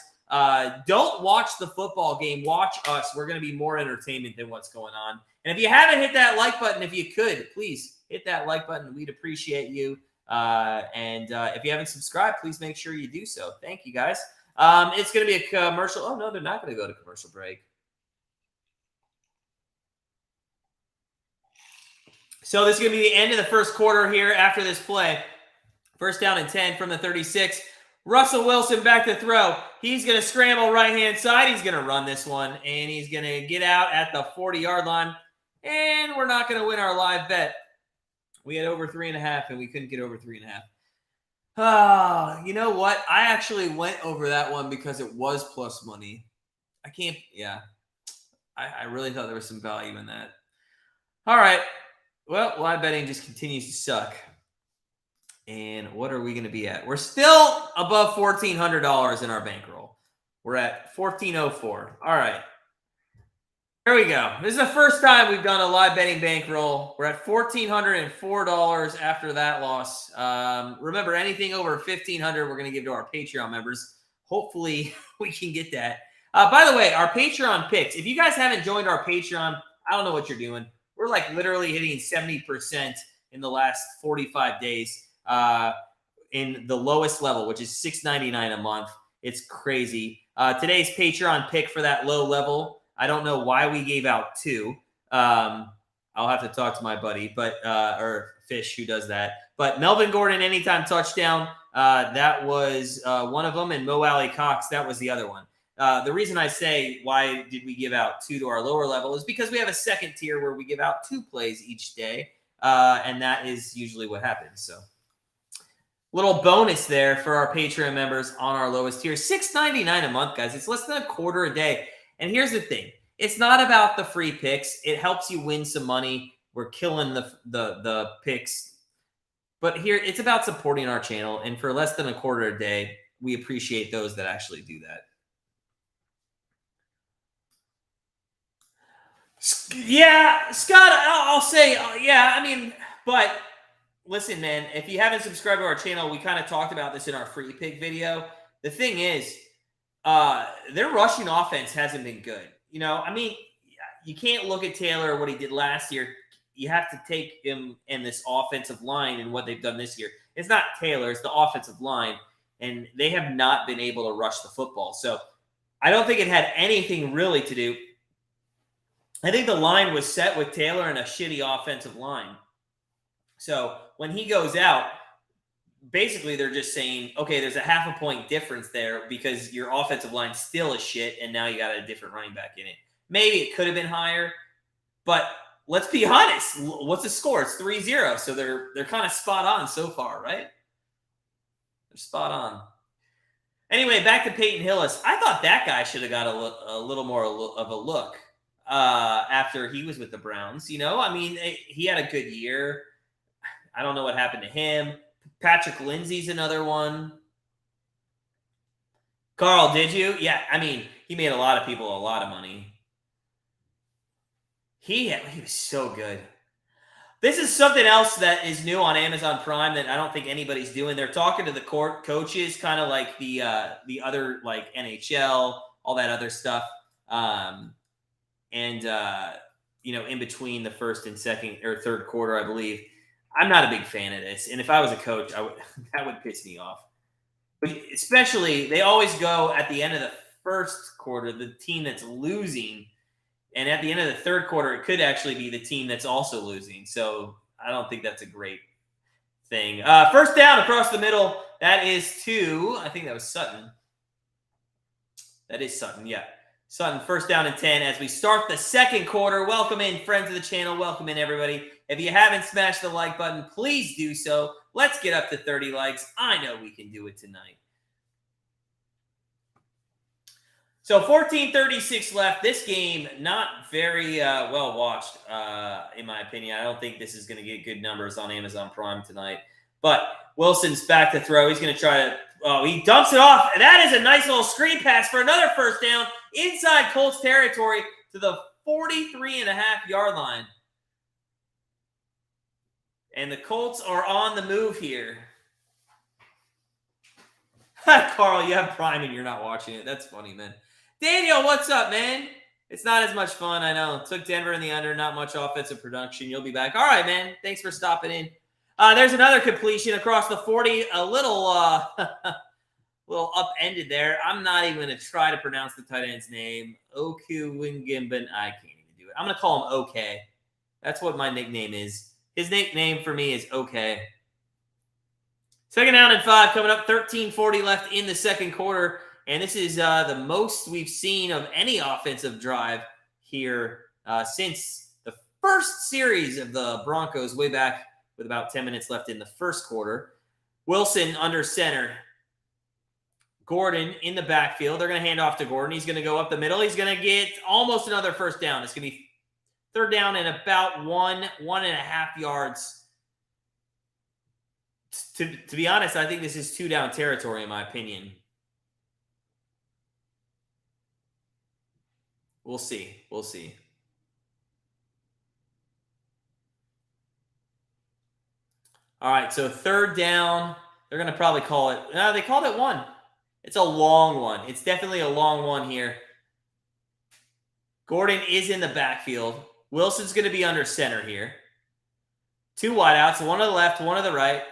don't watch the football game. Watch us. We're going to be more entertainment than what's going on. And if you haven't hit that like button, if you could, please hit that like button. We'd appreciate you. And if you haven't subscribed, please make sure you do so. Thank you, guys. It's going to be a commercial. Oh, no, they're not going to go to commercial break. So this is going to be the end of the first quarter here after this play. First down and 10 from the 36. Russell Wilson back to throw. He's going to scramble right-hand side. He's going to run this one, and he's going to get out at the 40-yard line. And we're not going to win our live bet. We had over 3.5, and we couldn't get over 3.5. You know what? I actually went over that one because it was plus money. I can't – yeah. I really thought there was some value in that. All right. Well, live betting just continues to suck. And what are we going to be at? We're still above $1,400 in our bankroll. We're at $1,404. All right. There we go. This is the first time we've done a live betting bankroll. We're at $1,404 after that loss. Remember, anything over $1,500, we're going to give to our Patreon members. Hopefully, we can get that. By the way, our Patreon picks. If you guys haven't joined our Patreon, I don't know what you're doing. We're like literally hitting 70% in the last 45 days in the lowest level, which is $6.99 a month. It's crazy. Today's Patreon pick for that low level, I don't know why we gave out 2. I'll have to talk to my buddy, but or Fish who does that. But Melvin Gordon anytime touchdown, that was one of them, and Mo Alley Cox, that was the other one. The reason I say why did we give out 2 to our lower level is because we have a second tier where we give out 2 plays each day, and that is usually what happens. So, little bonus there for our Patreon members on our lowest tier. $6.99 a month, guys. It's less than a quarter a day. And here's the thing. It's not about the free picks. It helps you win some money. We're killing the picks. But here, it's about supporting our channel. And for less than a quarter a day, we appreciate those that actually do that. Yeah, Scott, I'll say, yeah, I mean, but listen, man, if you haven't subscribed to our channel, we kind of talked about this in our free pick video. The thing is, their rushing offense hasn't been good. I mean, you can't look at Taylor, what he did last year. You have to take him and this offensive line and what they've done this year. It's not Taylor, it's the offensive line, and they have not been able to rush the football. So I don't think it had anything really to do. I think the line was set with Taylor and a shitty offensive line. So when he goes out, basically they're just saying, okay, there's a half a point difference there because your offensive line still is shit, and now you got a different running back in it. Maybe it could have been higher, but let's be honest. What's the score? It's 3-0, so they're kind of spot on so far, right? They're spot on. Anyway, back to Peyton Hillis. I thought that guy should have got a little more of a look after he was with the Browns. You know, I mean, he had a good year. I don't know what happened to him. Patrick Lindsay's another one. Carl, did you? Yeah, I mean, he made a lot of people a lot of money. He was so good. This is something else that is new on Amazon Prime that I don't think anybody's doing. They're talking to the coaches, kind of like the other, like NHL, all that other stuff. In between the first and second or third quarter, I believe. I'm not a big fan of this. And if I was a coach, that would piss me off. But especially, they always go at the end of the first quarter, the team that's losing. And at the end of the third quarter, it could actually be the team that's also losing. So I don't think that's a great thing. First down across the middle. That is to, I think that was Sutton. That is Sutton, yeah. Sutton, first down and 10 as we start the second quarter. Welcome in, friends of the channel. Welcome in, everybody. If you haven't smashed the like button, please do so. Let's get up to 30 likes. I know we can do it tonight. So 14:36 left. This game, not very well watched, in my opinion. I don't think this is going to get good numbers on Amazon Prime tonight. But Wilson's back to throw. He's going to try to he dumps it off. And that is a nice little screen pass for another first down inside Colts territory to the 43.5-yard line. And the Colts are on the move here. Carl, you have Prime and you're not watching it. That's funny, man. Daniel, what's up, man? It's not as much fun, I know. Took Denver in the under, not much offensive production. You'll be back. All right, man. Thanks for stopping in. There's another completion across the 40. A little upended there. I'm not even going to try to pronounce the tight end's name. Oku Wingimben. I can't even do it. I'm going to call him OK. That's what my nickname is. His nickname for me is OK. Second down and 5 coming up. 13:40 left in the second quarter. And this is the most we've seen of any offensive drive here since the first series of the Broncos way back with about 10 minutes left in the first quarter. Wilson under center. Gordon in the backfield. They're going to hand off to Gordon. He's going to go up the middle. He's going to get almost another first down. It's going to be third down and about 1.5 yards. To be honest, I think this is 2-down territory in my opinion. We'll see. We'll see. All right, so third down. They're going to probably call it. No, they called it 1. It's a long one. It's definitely a long one here. Gordon is in the backfield. Wilson's going to be under center here. 2 wideouts, one to the left, one to the right.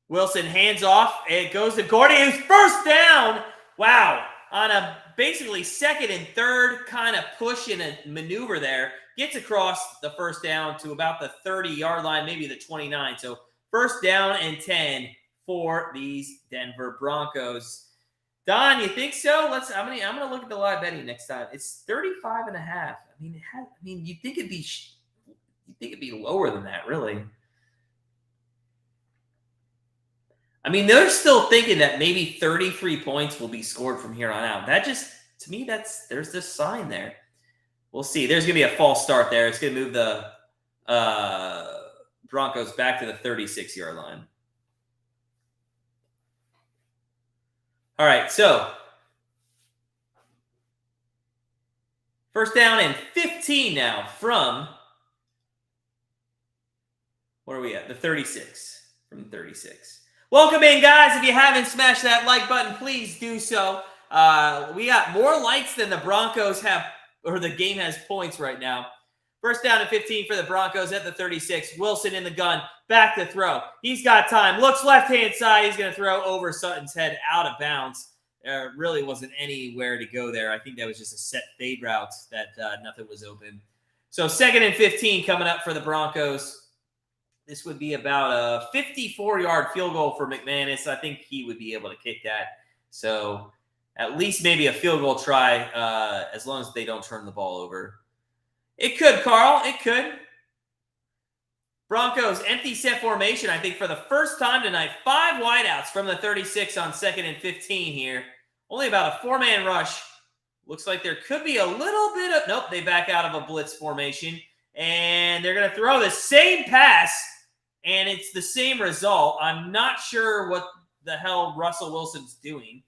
Wilson hands off. It goes to Gordon. It's first down. Wow. On a basically second and third kind of push and a maneuver there. Gets across the first down to about the 30-yard line, maybe the 29. So first down and 10 for these Denver Broncos. Don, you think so? I'm gonna look at the live betting next time. It's 35.5. I mean, you'd think it'd be lower than that, really. I mean, they're still thinking that maybe 33 points will be scored from here on out. That just, to me, there's this sign there. We'll see. There's going to be a false start there. It's going to move the Broncos back to the 36-yard line. All right, so first down and 15 now from, where are we at? The 36, from 36. Welcome in, guys. If you haven't smashed that like button, please do so. We got more likes than the Broncos have, or the game has points right now. First down and 15 for the Broncos at the 36. Wilson in the gun, back to throw. He's got time. Looks left-hand side. He's going to throw over Sutton's head out of bounds. There really wasn't anywhere to go there. I think that was just a set fade route that nothing was open. So 2nd and 15 coming up for the Broncos. This would be about a 54-yard field goal for McManus. I think he would be able to kick that. So at least maybe a field goal try, as long as they don't turn the ball over. It could, Carl. It could. Broncos empty set formation, I think, for the first time tonight. 5 wideouts from the 36 on 2nd and 15 here. Only about a 4-man rush. Looks like there could be a little bit of... Nope, they back out of a blitz formation. And they're going to throw the same pass, and it's the same result. I'm not sure what the hell Russell Wilson's doing.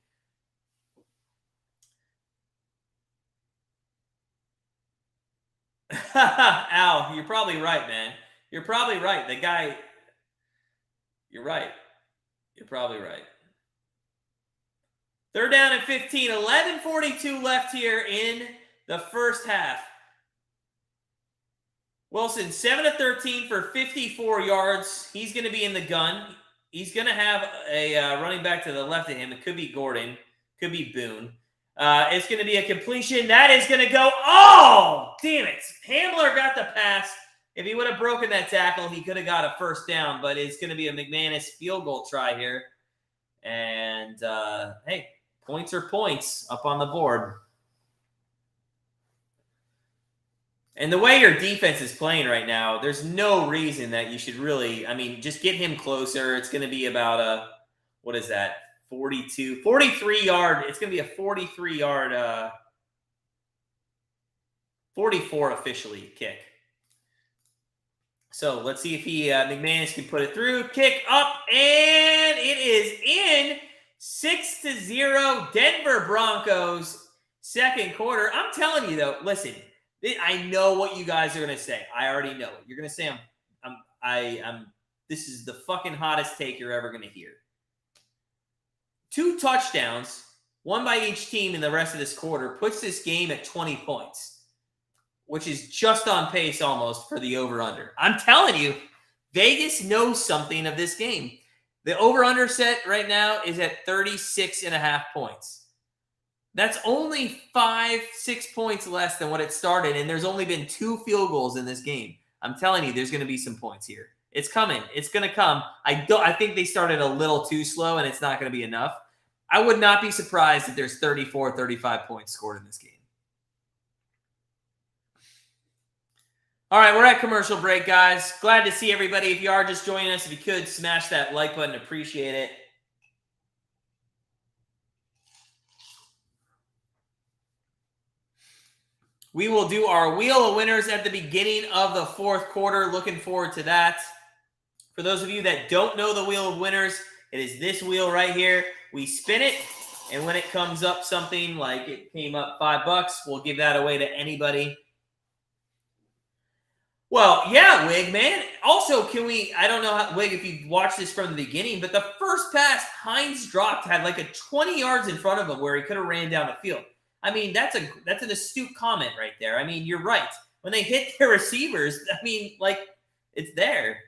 Al, you're probably right, man. You're probably right. The guy, you're right. You're probably right. 3rd down and 15, 11:42 left here in the first half. Wilson, 7 of 13 for 54 yards. He's going to be in the gun. He's going to have a running back to the left of him. It could be Gordon. Could be Boone. It's going to be a completion. That is going to go. Oh, damn it. Hamler got the pass. If he would have broken that tackle, he could have got a first down, but it's going to be a McManus field goal try here. And, hey, points are points up on the board. And the way your defense is playing right now, there's no reason that you should really, I mean, just get him closer. It's going to be about a, what is that, 43-yard. It's going to be a 43-yard, 44 officially kick. So let's see if he McManus can put it through. Kick up, and it is in. 6-0 Denver Broncos, second quarter. I'm telling you, though, listen, I know what you guys are going to say. I already know it. You're going to say this is the fucking hottest take you're ever going to hear. 2 touchdowns, one by each team in the rest of this quarter, puts this game at 20 points, which is just on pace almost for the over-under. I'm telling you, Vegas knows something of this game. The over-under set right now is at 36.5 points. That's only 5-6 points less than what it started, and there's only been 2 field goals in this game. I'm telling you, there's going to be some points here. It's coming. It's going to come. I think they started a little too slow, and it's not going to be enough. I would not be surprised if there's 34, 35 points scored in this game. All right, we're at commercial break, guys. Glad to see everybody. If you are just joining us, if you could, smash that like button. Appreciate it. We will do our Wheel of Winners at the beginning of the fourth quarter. Looking forward to that. For those of you that don't know the Wheel of Winners, it is this wheel right here. We spin it, and when it comes up something like it came up $5, we'll give that away to anybody. Well, yeah, Wig, man. Also, can we, I don't know, how, Wig, if you watched this from the beginning, but the first pass Hines dropped had like a 20 yards in front of him where he could have ran down the field. I mean, that's an astute comment right there. I mean, you're right. When they hit their receivers, I mean, like, it's there.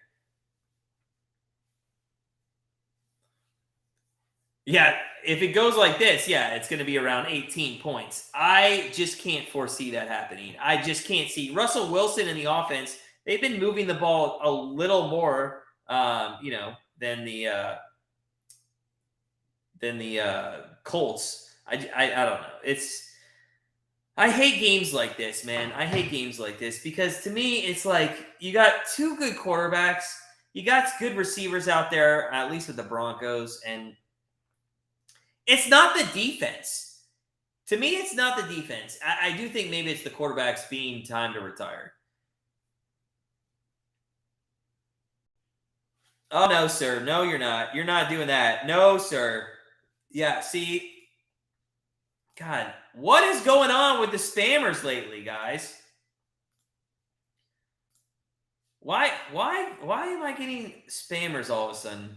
Yeah, if it goes like this, yeah, it's going to be around 18 points. I just can't foresee that happening. I just can't see. Russell Wilson in the offense, they've been moving the ball a little more, than the Colts. I don't know. I hate games like this, man. I hate games like this because to me, it's like you got 2 good quarterbacks. You got good receivers out there, at least with the Broncos, and it's not the defense. To me, it's not the defense. I do think maybe it's the quarterbacks being time to retire. Oh, no, sir. No, you're not. You're not doing that. No, sir. Yeah, see, God, what is going on with the spammers lately, guys? Why am I getting spammers all of a sudden?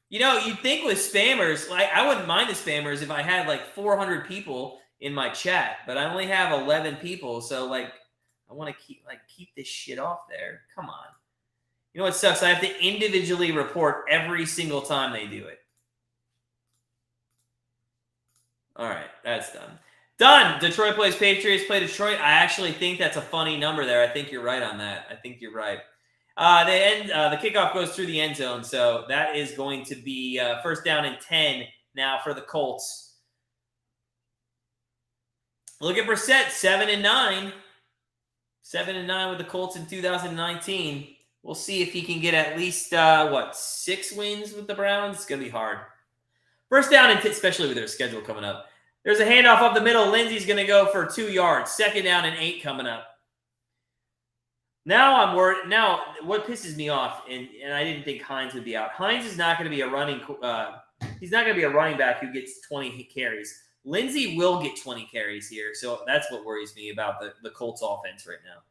You know, you'd think with spammers, like I wouldn't mind the spammers if I had like 400 people in my chat, but I only have 11 people, so like I want to keep this shit off there. Come on. You know what sucks? I have to individually report every single time they do it. All right, that's done. Done. Detroit plays Patriots, play Detroit. I actually think that's a funny number there. I think you're right on that. I think you're right. The kickoff goes through the end zone, so that is going to be first down and 10 now for the Colts. Look at Brissett, 7-9. 7-9 with the Colts in 2019. We'll see if he can get at least, 6 wins with the Browns? It's going to be hard. First down, and especially with their schedule coming up. There's a handoff up the middle. Lindsay's going to go for 2 yards. Second down and 8 coming up. Now I'm worried. Now, what pisses me off, and I didn't think Hines would be out. Hines is not going to be a running he's not going to be a running back who gets 20 carries. Lindsay will get 20 carries here, so that's what worries me about the Colts offense right now.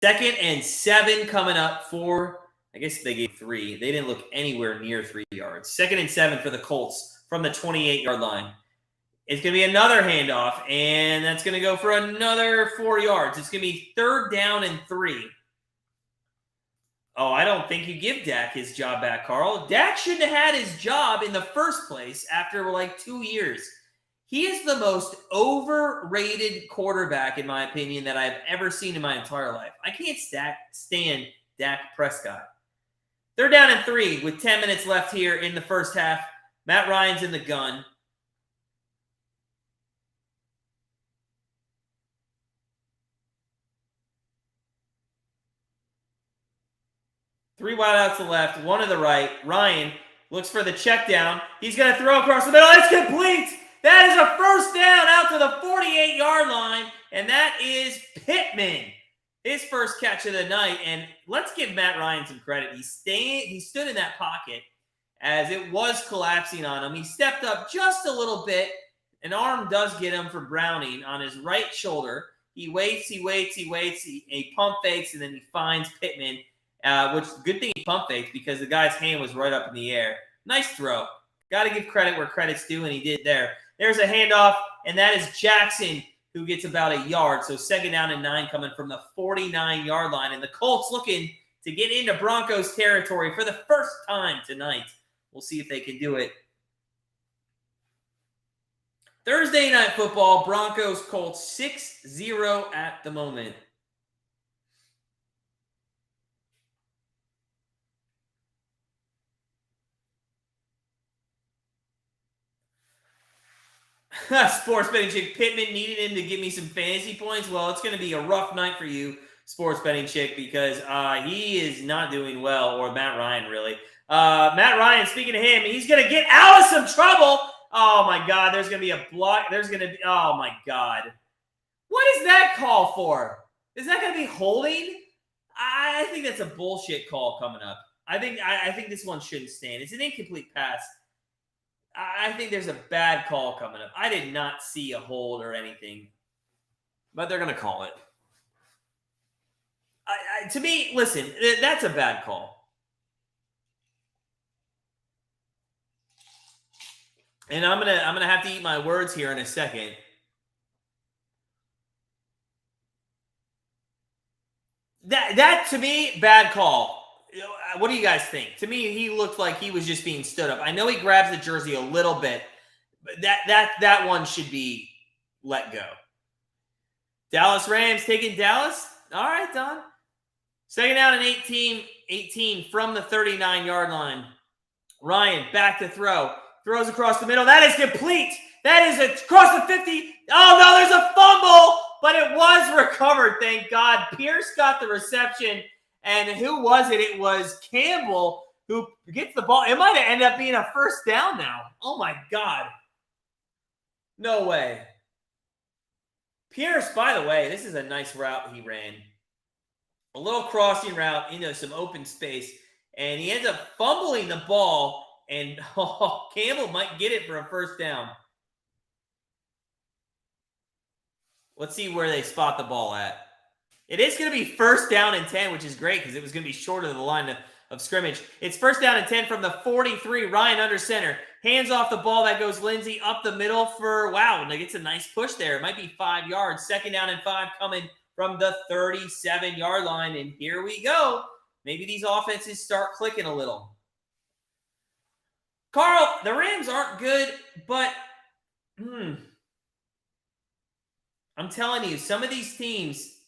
Second and 7 coming up for, I guess they gave 3. They didn't look anywhere near 3 yards. Second and 7 for the Colts from the 28-yard line. It's going to be another handoff, and that's going to go for another 4 yards. It's going to be third down and 3. Oh, I don't think you give Dak his job back, Carl. Dak shouldn't have had his job in the first place after like 2 years. He is the most overrated quarterback, in my opinion, that I've ever seen in my entire life. I can't stand Dak Prescott. They're down and 3 with 10 minutes left here in the first half. Matt Ryan's in the gun. Three wideouts to the left, 1 to the right. Ryan looks for the check down. He's going to throw across the middle. It's complete. That is a first down out to the 48-yard line, and that is Pittman. His first catch of the night, and let's give Matt Ryan some credit. He stood in that pocket as it was collapsing on him. He stepped up just a little bit. An arm does get him for Browning on his right shoulder. He waits, he pump fakes, and then he finds Pittman. Which good thing he pump faked because the guy's hand was right up in the air. Nice throw. Got to give credit where credit's due, and he did there. There's a handoff, and that is Jackson who gets about a yard. So second down and 9 coming from the 49-yard line. And the Colts looking to get into Broncos territory for the first time tonight. We'll see if they can do it. Thursday Night Football, Broncos Colts 6-0 at the moment. Sports betting chick Pittman needed him to give me some fantasy points. Well, it's going to be a rough night for you, sports betting chick, because he is not doing well, or Matt Ryan, really. Matt Ryan, speaking of him, he's going to get out of some trouble. Oh, my God. There's going to be a block. There's going to be – oh, my God. What is that call for? Is that going to be holding? I think that's a bullshit call coming up. I think this one shouldn't stand. It's an incomplete pass. I think there's a bad call coming up. I did not see a hold or anything, but they're going to call it. To me, listen, that's a bad call. And I'm gonna have to eat my words here in a second. That to me, bad call. What do you guys think? To me, he looked like he was just being stood up. I know he grabs the jersey a little bit, but that one should be let go. Dallas Rams taking Dallas. All right, Don. Second down and 18 from the 39-yard line. Ryan back to throw. Throws across the middle. That is complete. That is across the 50. Oh, no, there's a fumble, but it was recovered, thank God. Pierce got the reception. And who was it? It was Campbell who gets the ball. It might have ended up being a first down now. Oh, my God. No way. Pierce, by the way, this is a nice route he ran. A little crossing route into some open space. And he ends up fumbling the ball. And Campbell might get it for a first down. Let's see where they spot the ball at. It is going to be first down and 10, which is great because it was going to be shorter than the line of scrimmage. It's first down and 10 from the 43. Ryan under center. Hands off the ball. That goes Lindsay up the middle for, wow, like it's a nice push there. It might be 5 yards. Second down and 5 coming from the 37-yard line. And here we go. Maybe these offenses start clicking a little. Carl, the Rams aren't good, but I'm telling you, some of these teams,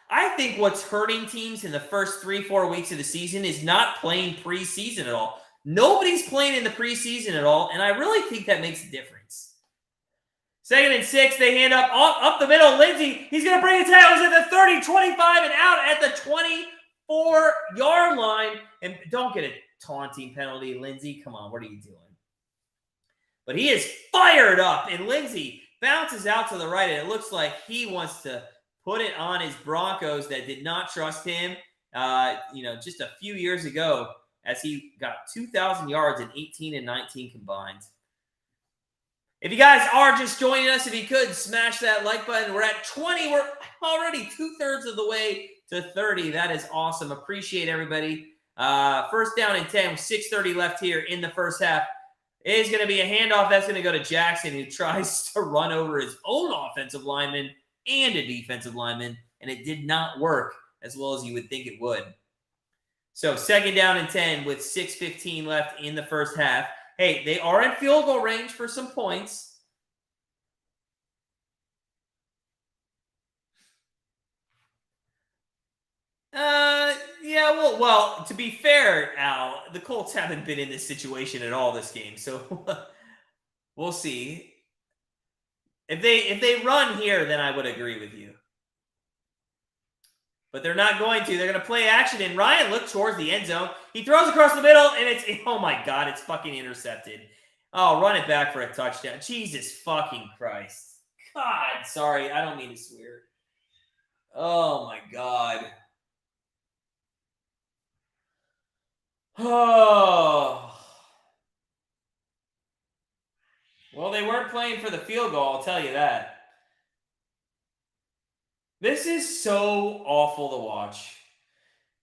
I think what's hurting teams in the first 3-4 weeks of the season is not playing preseason at all. Nobody's playing in the preseason at all, and I really think that makes a difference. 2nd and 6, they hand up the middle. Lindsay, he's going to bring it down. He's at the 30, 25, and out at the 24-yard line. And don't get a taunting penalty, Lindsay. Come on, what are you doing? But he is fired up, and Lindsay bounces out to the right, and it looks like he wants to put it on his Broncos that did not trust him, just a few years ago as he got 2,000 yards in 18 and 19 combined. If you guys are just joining us, if you could, smash that like button. We're at 20. We're already 2/3 of the way to 30. That is awesome. Appreciate everybody. First down and 10 with 6:30 left here in the first half. It is going to be a handoff that's going to go to Jackson, who tries to run over his own offensive lineman and a defensive lineman, and it did not work as well as you would think it would. So 2nd down and 10 with 6:15 left in the first half. Hey, they are in field goal range for some points. Well, to be fair, Al, the Colts haven't been in this situation at all this game, so we'll see. If they run here, then I would agree with you. But they're not going to. They're going to play action, and Ryan looked towards the end zone. He throws across the middle, and oh my God, it's fucking intercepted. Oh, run it back for a touchdown. Jesus fucking Christ. God, sorry, I don't mean to swear. Oh my God. Oh. Well, they weren't playing for the field goal, I'll tell you that. This is so awful to watch.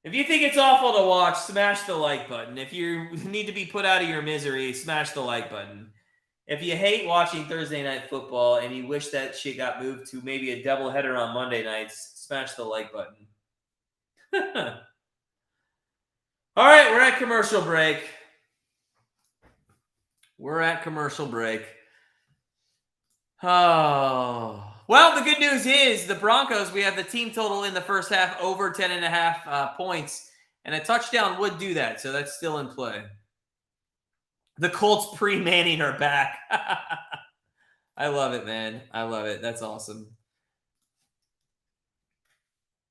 If you think it's awful to watch, smash the like button. If you need to be put out of your misery, smash the like button. If you hate watching Thursday Night Football and you wish that shit got moved to maybe a doubleheader on Monday nights, smash the like button. All right, we're at commercial break. Oh. Well, the good news is the Broncos, we have the team total in the first half over 10.5 points, and a touchdown would do that, so that's still in play. The Colts pre-Manning are back. I love it, man. I love it. That's awesome.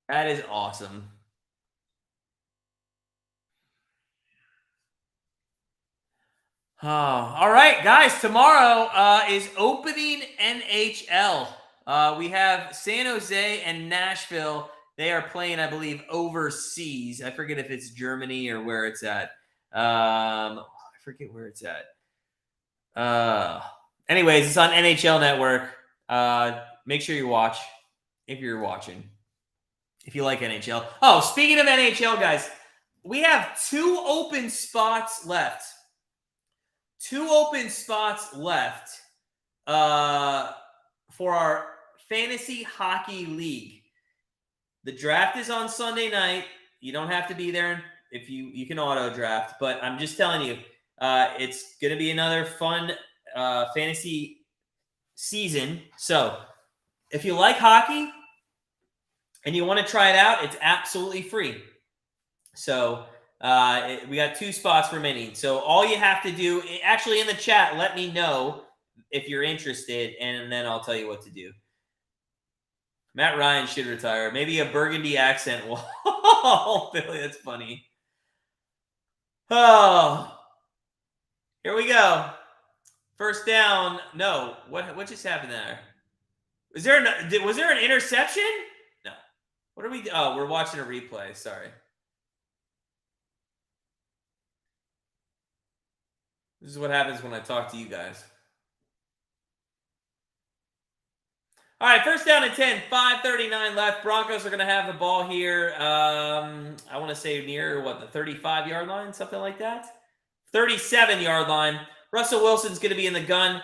That is awesome. All right, guys. Tomorrow is opening NHL. We have San Jose and Nashville. They are playing, I believe, overseas. I forget if it's Germany or where it's at. I forget where it's at. Anyways, it's on NHL Network. Make sure you watch if you're watching. If you like NHL. Oh, speaking of NHL, guys, we have 2 open spots left. 2 open spots left for our fantasy hockey league. The draft is on Sunday night. You don't have to be there if you can auto draft, but I'm just telling you, it's going to be another fun fantasy season. So if you like hockey and you want to try it out, it's absolutely free. So we got 2 spots remaining. So all you have to do, actually in the chat, let me know if you're interested, and then I'll tell you what to do. Matt Ryan should retire. Maybe a burgundy accent will. Oh, Billy, that's funny. Oh, here we go. First down. No, what just happened there? Was there an interception? No. What are we? Oh, we're watching a replay. Sorry. This is what happens when I talk to you guys. All right, first down and 10, 5:39 left. Broncos are going to have the ball here. I want to say near, the 35-yard line, something like that? 37-yard line. Russell Wilson's going to be in the gun.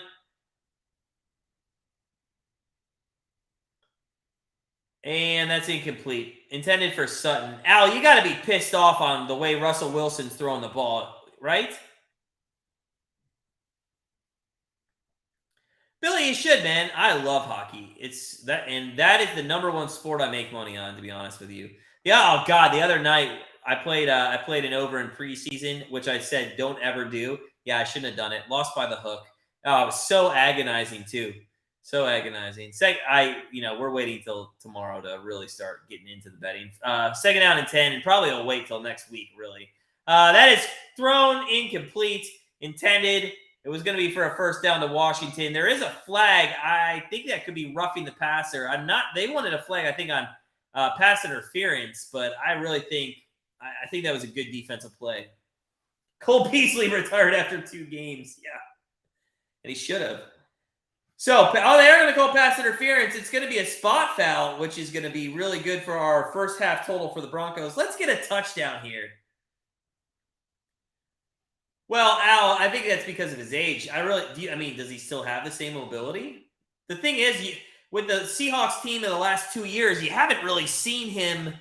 And that's incomplete. Intended for Sutton. Al, you got to be pissed off on the way Russell Wilson's throwing the ball. right? Billy, you should, man. I love hockey. That is the number one sport I make money on, to be honest with you. Yeah, oh god, the other night I played an over in preseason, which I said don't ever do. Yeah, I shouldn't have done it. Lost by the hook. Oh, it was so agonizing too. So agonizing. We're waiting till tomorrow to really start getting into the betting. Second down and 10, and probably will wait till next week, really. That is thrown incomplete, intended. It was going to be for a first down to Washington. There is a flag. I think that could be roughing the passer. They wanted a flag, I think, on pass interference, but I really think that was a good defensive play. Cole Beasley retired after 2 games. Yeah. And he should have. So, they are going to call pass interference. It's going to be a spot foul, which is going to be really good for our first half total for the Broncos. Let's get a touchdown here. Well, Al, I think that's because of his age. Does he still have the same mobility? The thing is, with the Seahawks team in the last 2 years, you haven't really seen him,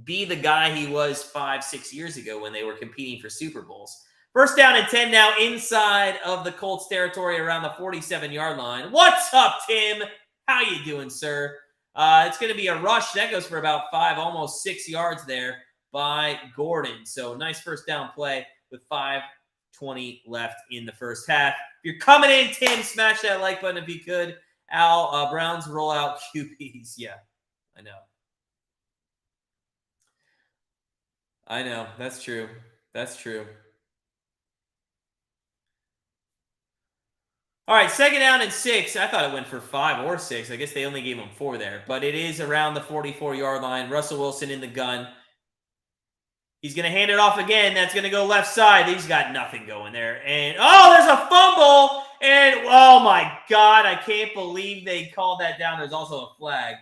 be the guy he was 5-6 years ago when they were competing for Super Bowls. First down and 10 now inside of the Colts territory around the 47-yard line. What's up, Tim? How you doing, sir? It's going to be a rush. That goes for about 5, almost 6 yards there by Gordon. So nice first down play with 5:20 left in the first half. If you're coming in, Tim, smash that like button if you could. Al, Browns roll out QBs. Yeah, I know. That's true. All right, second down and 6. I thought it went for 5 or 6. I guess they only gave him 4 there. But it is around the 44-yard line. Russell Wilson in the gun. He's going to hand it off again. That's going to go left side. He's got nothing going there. And, there's a fumble. And, oh, my God. I can't believe they called that down. There's also a flag.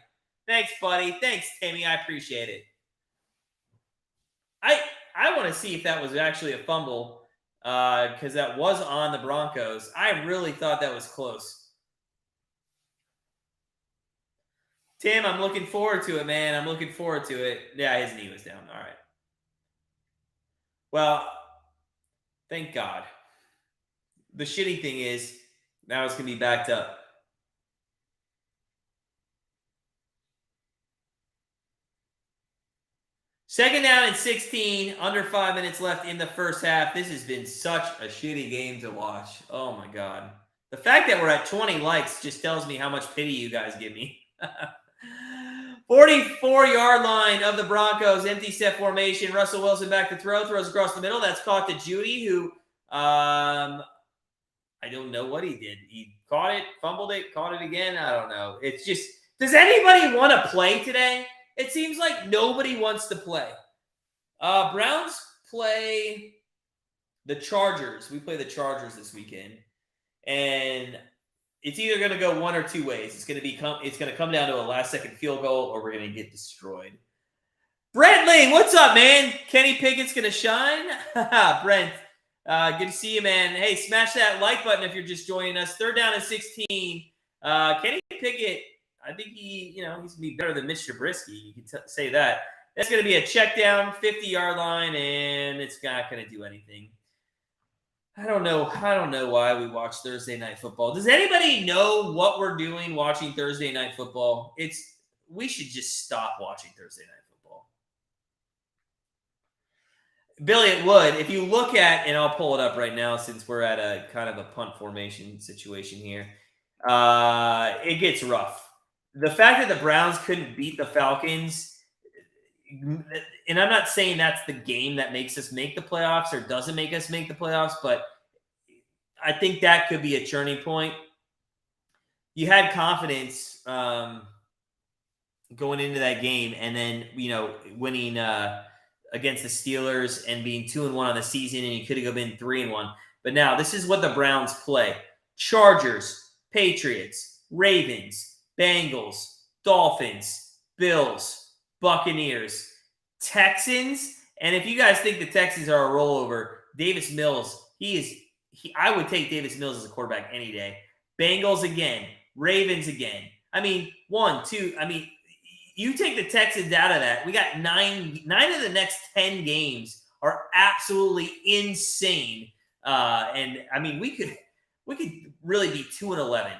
Thanks, buddy. Thanks, Timmy. I appreciate it. I want to see if that was actually a fumble because that was on the Broncos. I really thought that was close. Tim, I'm looking forward to it, man. I'm looking forward to it. Yeah, his knee was down. All right. Well, thank God. The shitty thing is now it's going to be backed up. Second down and 16, under 5 minutes left in the first half. This has been such a shitty game to watch. Oh, my God. The fact that we're at 20 likes just tells me how much pity you guys give me. 44-yard line of the Broncos, empty set formation. Russell Wilson back to throw, throws across the middle. That's caught to Judy, who I don't know what he did. He caught it, fumbled it, caught it again. I don't know. It's just, does anybody want to play today? It seems like nobody wants to play. Browns play the Chargers. We play the Chargers this weekend. And it's either going to go one or two ways. It's going to come down to a last-second field goal, or we're going to get destroyed. Brent Ling, what's up, man? Kenny Pickett's going to shine? Brent, good to see you, man. Hey, smash that like button if you're just joining us. Third down and 16. Kenny Pickett, I think he's going to be better than Mitch Trubisky. You can say that. That's going to be a check down, 50-yard line, and it's not going to do anything. I don't know why we watch Thursday Night Football. Does anybody know what we're doing watching Thursday Night Football? We should just stop watching Thursday Night Football. Billy, it would. If you look at, and I'll pull it up right now since we're at a kind of a punt formation situation here, it gets rough. The fact that the Browns couldn't beat the Falcons, and I'm not saying that's the game that makes us make the playoffs or doesn't make us make the playoffs, but I think that could be a turning point. You had confidence going into that game, and then winning against the Steelers and being 2-1 on the season, and you could have been 3-1. But now this is what the Browns play: Chargers, Patriots, Ravens, Bengals, Dolphins, Bills, Buccaneers, Texans. And if you guys think the Texans are a rollover, Davis Mills, I would take Davis Mills as a quarterback any day. Bengals again, Ravens again. I mean, 1, 2. I mean, you take the Texans out of that. We got 9 of the next 10 games are absolutely insane. And I mean, we could really be 2-11.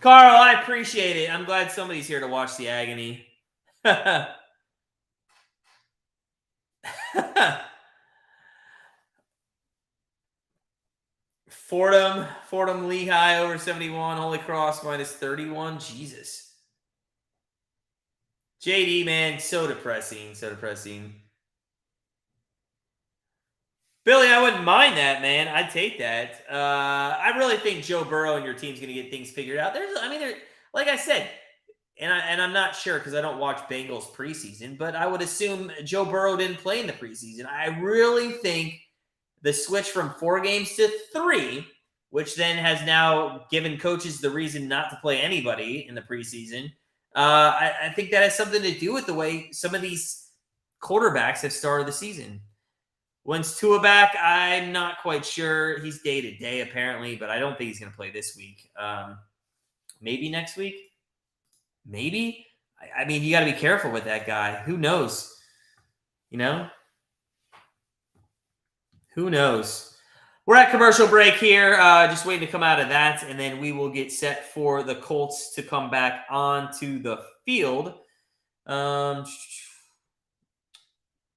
Carl, I appreciate it. I'm glad somebody's here to watch the agony. Fordham Lehigh over 71, Holy Cross minus 31. Jesus. JD, man, so depressing. Billy, I wouldn't mind that, man. I'd take that. I really think Joe Burrow and your team's going to get things figured out. Like I said, and I'm not sure because I don't watch Bengals preseason, but I would assume Joe Burrow didn't play in the preseason. I really think the switch from 4 games to 3, which then has now given coaches the reason not to play anybody in the preseason. I think that has something to do with the way some of these quarterbacks have started the season. When's Tua back? I'm not quite sure. He's day-to-day, apparently, but I don't think he's going to play this week. Maybe next week? Maybe? I mean, you got to be careful with that guy. Who knows? You know? Who knows? We're at commercial break here. Just waiting to come out of that, and then we will get set for the Colts to come back onto the field.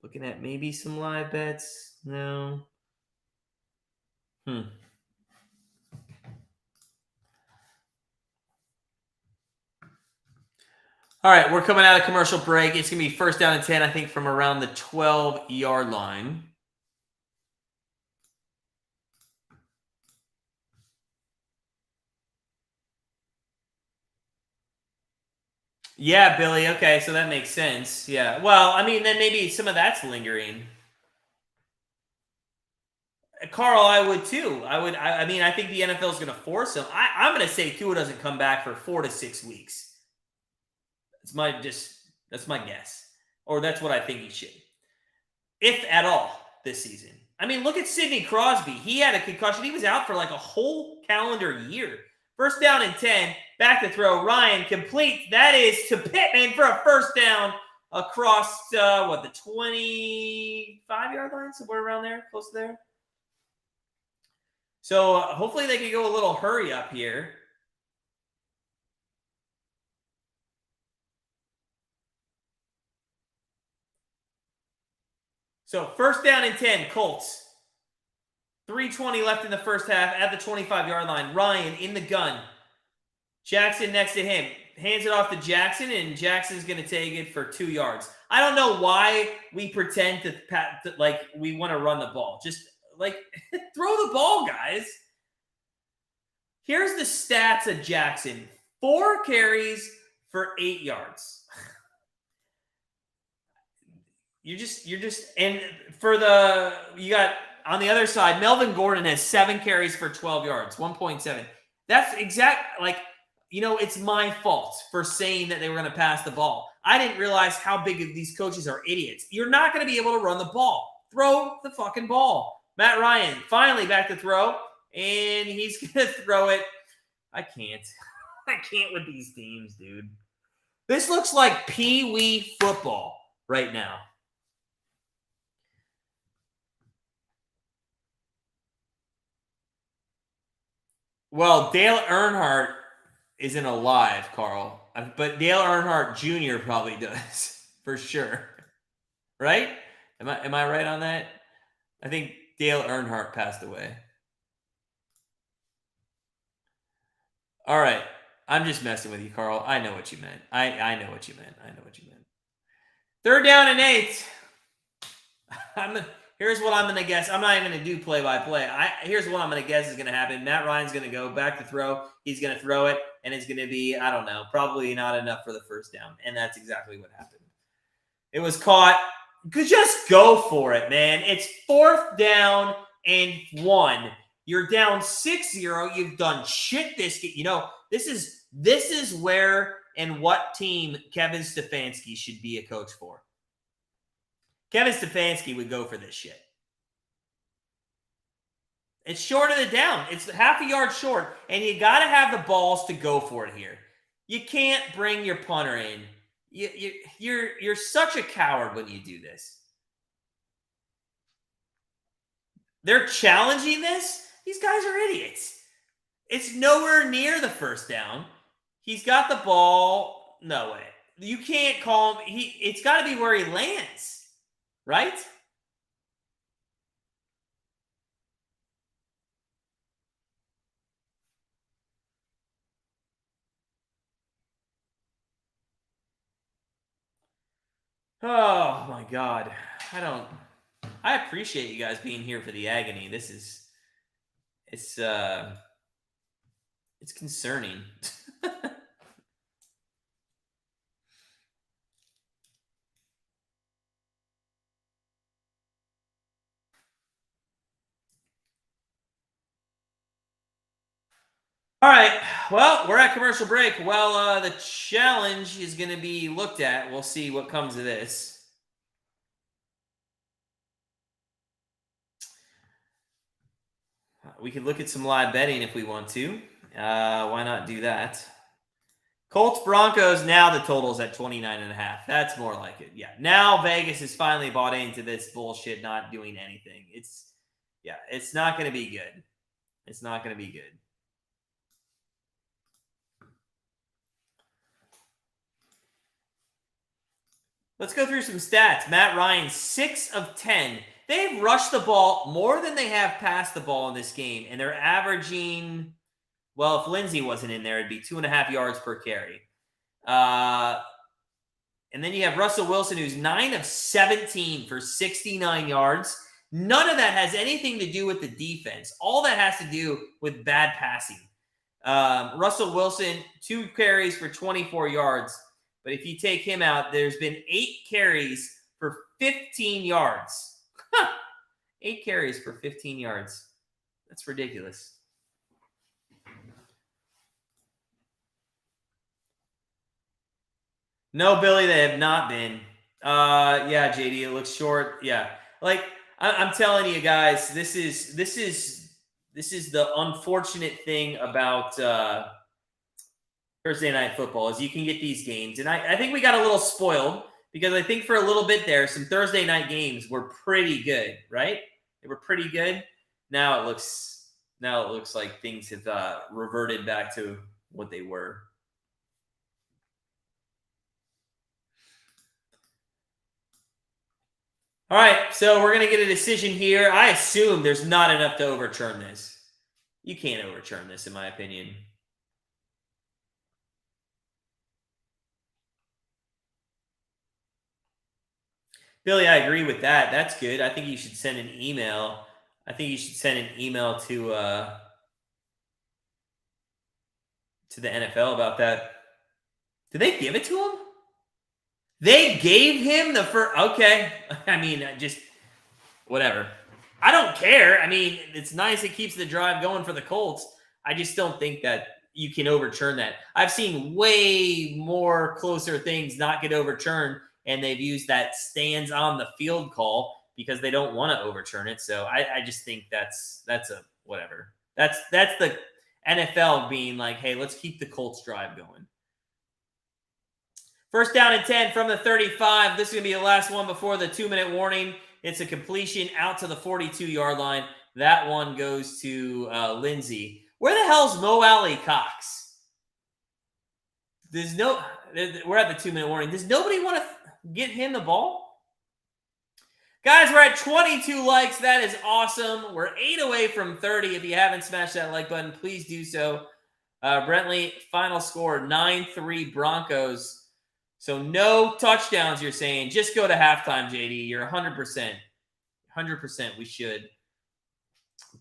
Looking at maybe some live bets. No. All right, we're coming out of commercial break. It's going to be first down and 10, I think, from around the 12-yard line. Yeah, Billy. Okay, so that makes sense. Yeah. Well, I mean, then maybe some of that's lingering. Carl, I would too. I mean, I think the NFL is going to force him. I'm going to say Tua doesn't come back for 4 to 6 weeks. That's my guess, or that's what I think he should, if at all, this season. I mean, look at Sidney Crosby. He had a concussion. He was out for like a whole calendar year. First down and 10. Back to throw. Ryan complete. That is to Pittman for a first down across, the 25-yard line? Somewhere around there, close to there. So hopefully they can go a little hurry up here. So first down and 10, Colts. 3:20 left in the first half at the 25-yard line. Ryan in the gun. Jackson next to him. Hands it off to Jackson, and Jackson's going to take it for 2 yards. I don't know why we pretend to like we want to run the ball. Just like throw the ball, guys. Here's the stats of Jackson. 4 carries for 8 yards. You're just and for you got on the other side, Melvin Gordon has 7 carries for 12 yards, 1.7. That's it's my fault for saying that they were going to pass the ball. I didn't realize how big of these coaches are idiots. You're not going to be able to run the ball. Throw the fucking ball. Matt Ryan finally back to throw, and he's going to throw it. I can't with these teams, dude. This looks like pee-wee football right now. Well, Dale Earnhardt isn't alive, Carl. But Dale Earnhardt Jr. probably does, for sure. Right? Am I right on that? I think Dale Earnhardt passed away. All right. I'm just messing with you, Carl. I know what you meant. I know what you meant. Third down and 8. Here's what I'm going to guess. I'm not even going to do play-by-play. Here's what I'm going to guess is going to happen. Matt Ryan's going to go back to throw. He's going to throw it, and it's going to be, I don't know, probably not enough for the first down. And that's exactly what happened. It was caught. Just go for it, man. It's 4th down and 1. You're down 6-0. You've done shit this game. This is where and what team Kevin Stefanski should be a coach for. Kevin Stefanski would go for this shit. It's short of the down. It's half a yard short, and you got to have the balls to go for it here. You can't bring your punter in. You're such a coward when you do this. They're challenging this. These guys are idiots. It's nowhere near the first down. He's got the ball. No way. You can't call him. It's got to be where he lands, right? Oh my God. I appreciate you guys being here for the agony. It's concerning. All right. Well, we're at commercial break. Well, the challenge is going to be looked at. We'll see what comes of this. We could look at some live betting if we want to. Why not do that? Colts Broncos, now the total's at 29.5. That's more like it. Yeah. Now Vegas has finally bought into this bullshit not doing anything. It's not going to be good. It's not going to be good. Let's go through some stats. Matt Ryan, 6 of 10. They've rushed the ball more than they have passed the ball in this game, and they're averaging, well, if Lindsay wasn't in there, it'd be 2.5 yards per carry. And then you have Russell Wilson, who's 9 of 17 for 69 yards. None of that has anything to do with the defense. All that has to do with bad passing. Russell Wilson, 2 carries for 24 yards. But if you take him out, there's been 8 carries for 15 yards. 8 carries for 15 yards. That's ridiculous. No, Billy, they have not been. Yeah, JD, it looks short. Yeah, like I'm telling you guys, this is the unfortunate thing about Thursday Night Football is you can get these games, and I think we got a little spoiled because I think for a little bit there, some Thursday night games were pretty good, right? They were pretty good. Now it looks like things have reverted back to what they were. All right, so we're going to get a decision here. I assume there's not enough to overturn this. You can't overturn this, in my opinion. Billy, I agree with that. That's good. I think you should send an email. I think you should send an email to the NFL about that. Did they give it to him? They gave him the first. Okay. I mean, just whatever. I don't care. I mean, it's nice. It keeps the drive going for the Colts. I just don't think that you can overturn that. I've seen way more closer things not get overturned, and they've used that stands on the field call because they don't want to overturn it. So I just think that's a whatever. That's the NFL being like, hey, let's keep the Colts drive going. First down and 10 from the 35. This is going to be the last one before the 2-minute warning. It's a completion out to the 42-yard line. That one goes to Lindsay. Where the hell's Mo Alley Cox? We're at the 2-minute warning. Does nobody want to get him the ball? Guys, we're at 22 likes. That is awesome. We're 8 away from 30. If you haven't smashed that like button, please do so. Brentley, final score, 9-3 Broncos. So no touchdowns, you're saying. Just go to halftime, JD. You're 100%. 100% we should.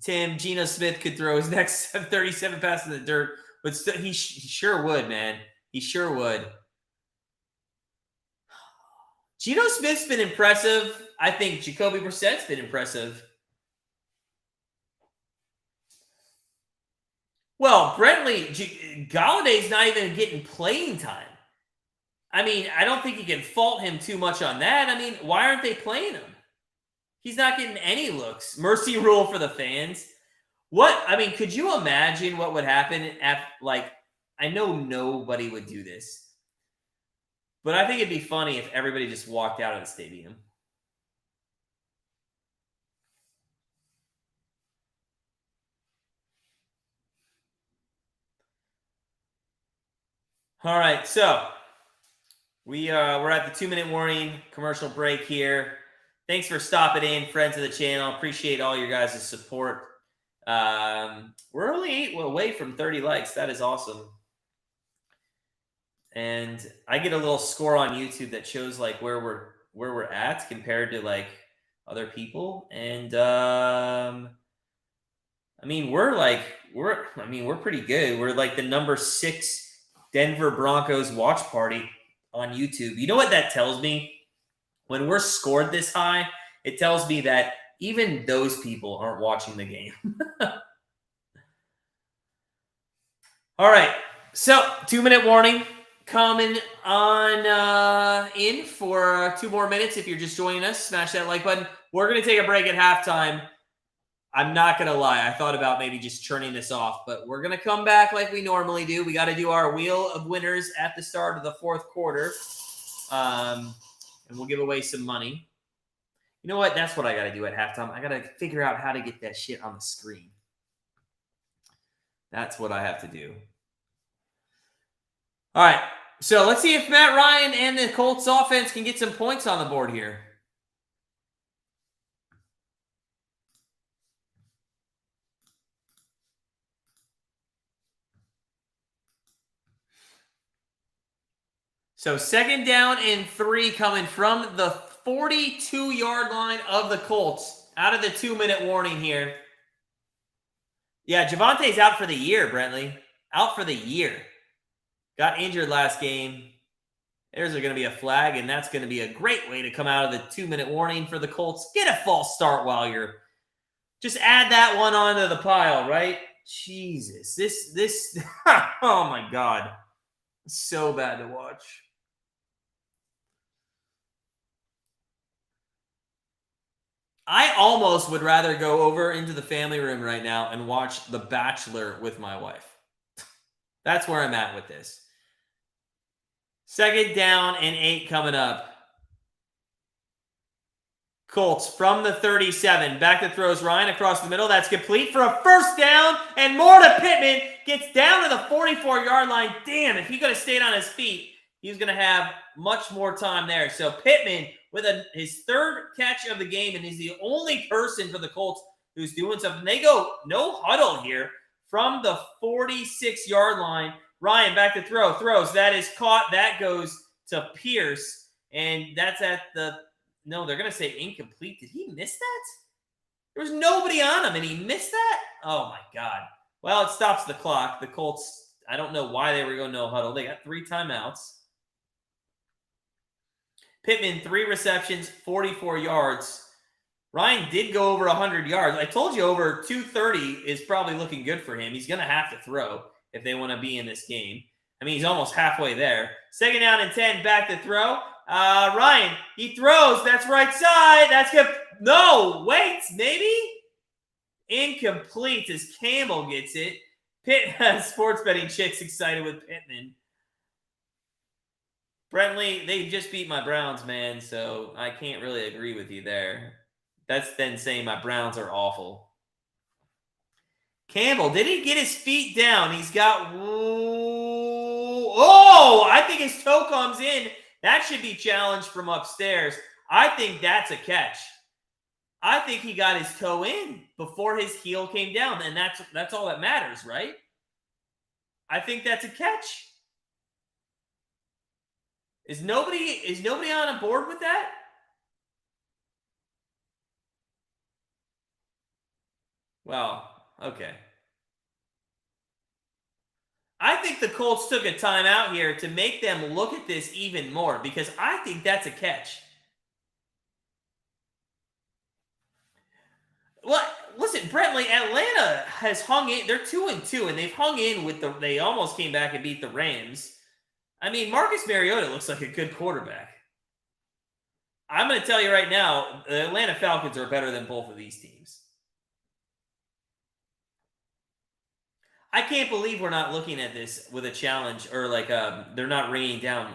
Tim, Geno Smith could throw his next 37 passes in the dirt, but he sure would, man. He sure would. Geno Smith's been impressive. I think Jacoby Brissett's been impressive. Well, Brentley, Galladay's not even getting playing time. I mean, I don't think you can fault him too much on that. I mean, why aren't they playing him? He's not getting any looks. Mercy rule for the fans. Could you imagine what would happen I know nobody would do this, But I think it'd be funny if everybody just walked out of the stadium. All right, so we're at the 2-minute warning commercial break here. Thanks for stopping in, friends of the channel. Appreciate all your guys' support. We're only away from 30 likes. That is awesome. And I get a little score on YouTube that shows like where we're at compared to like other people. And I mean, we're pretty good. We're like the number 6 Denver Broncos Watch Party on YouTube. You know what that tells me? When we're scored this high, it tells me that even those people aren't watching the game. All right. So 2-minute warning coming on in for 2 more minutes. If you're just joining us, smash that like button. We're going to take a break at halftime. I'm not going to lie. I thought about maybe just turning this off, but we're going to come back like we normally do. We got to do our wheel of winners at the start of the 4th quarter. And we'll give away some money. You know what? That's what I got to do at halftime. I got to figure out how to get that shit on the screen. That's what I have to do. All right. So let's see if Matt Ryan and the Colts offense can get some points on the board here. So 2nd down and 3 coming from the 42-yard line of the Colts. Out of the 2-minute warning here. Yeah, Javante's out for the year, Brentley. Out for the year. Got injured last game. There's going to be a flag, and that's going to be a great way to come out of the 2-minute warning for the Colts. Get a false start while you're... Just add that one onto the pile, right? Jesus. This oh, my God. So bad to watch. I almost would rather go over into the family room right now and watch The Bachelor with my wife. That's where I'm at with this. 2nd down and 8 coming up. Colts from the 37. Back to throws Ryan across the middle. That's complete for a 1st down. And more to Pittman. Gets down to the 44-yard line. Damn, if he could have stayed on his feet, he was going to have much more time there. So Pittman with his 3rd catch of the game, and he's the only person for the Colts who's doing something. They go no huddle here from the 46-yard line. Ryan back to throw. Throws. That is caught. That goes to Pierce. And that's at the... No, they're going to say incomplete. Did he miss that? There was nobody on him, and he missed that? Oh, my God. Well, it stops the clock. The Colts, I don't know why they were going no huddle. They got 3 timeouts. Pittman, 3 receptions, 44 yards. Ryan did go over 100 yards. I told you over 230 is probably looking good for him. He's going to have to throw if they want to be in this game. I mean, he's almost halfway there. 2nd down and 10, back to throw. Ryan, he throws. That's right side. That's good. No, wait, maybe? Incomplete as Campbell gets it. Sports betting chicks excited with Pittman. Brentley, they just beat my Browns, man, so I can't really agree with you there. That's then saying my Browns are awful. Campbell, did he get his feet down? He's got... Oh, I think his toe comes in. That should be challenged from upstairs. I think that's a catch. I think he got his toe in before his heel came down, and that's all that matters, right? I think that's a catch. Is nobody on board with that? Well, okay. I think the Colts took a timeout here to make them look at this even more because I think that's a catch. Well, listen, Brentley, Atlanta has hung in. They're 2-2, and they've hung in with they almost came back and beat the Rams. I mean, Marcus Mariota looks like a good quarterback. I'm going to tell you right now, the Atlanta Falcons are better than both of these teams. I can't believe we're not looking at this with a challenge or like they're not raining down.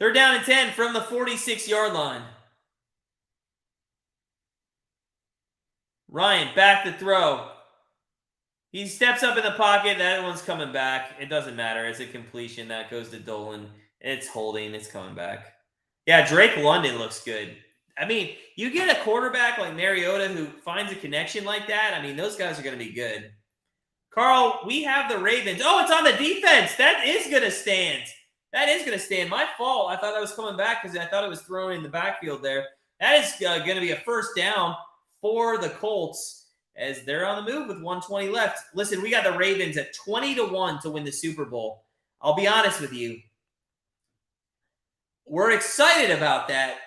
Third down and 10 from the 46-yard line. Ryan back to throw. He steps up in the pocket. That one's coming back. It doesn't matter. It's a completion. That goes to Dolan. It's holding. It's coming back. Yeah, Drake London looks good. I mean, you get a quarterback like Mariota who finds a connection like that. I mean, those guys are going to be good. Carl, we have the Ravens. Oh, it's on the defense. That is going to stand. That is going to stand. My fault. I thought I was coming back because I thought it was thrown in the backfield there. That is going to be a first down for the Colts as they're on the move with 120 left. Listen, we got the Ravens at 20-1 to win the Super Bowl. I'll be honest with you. We're excited about that,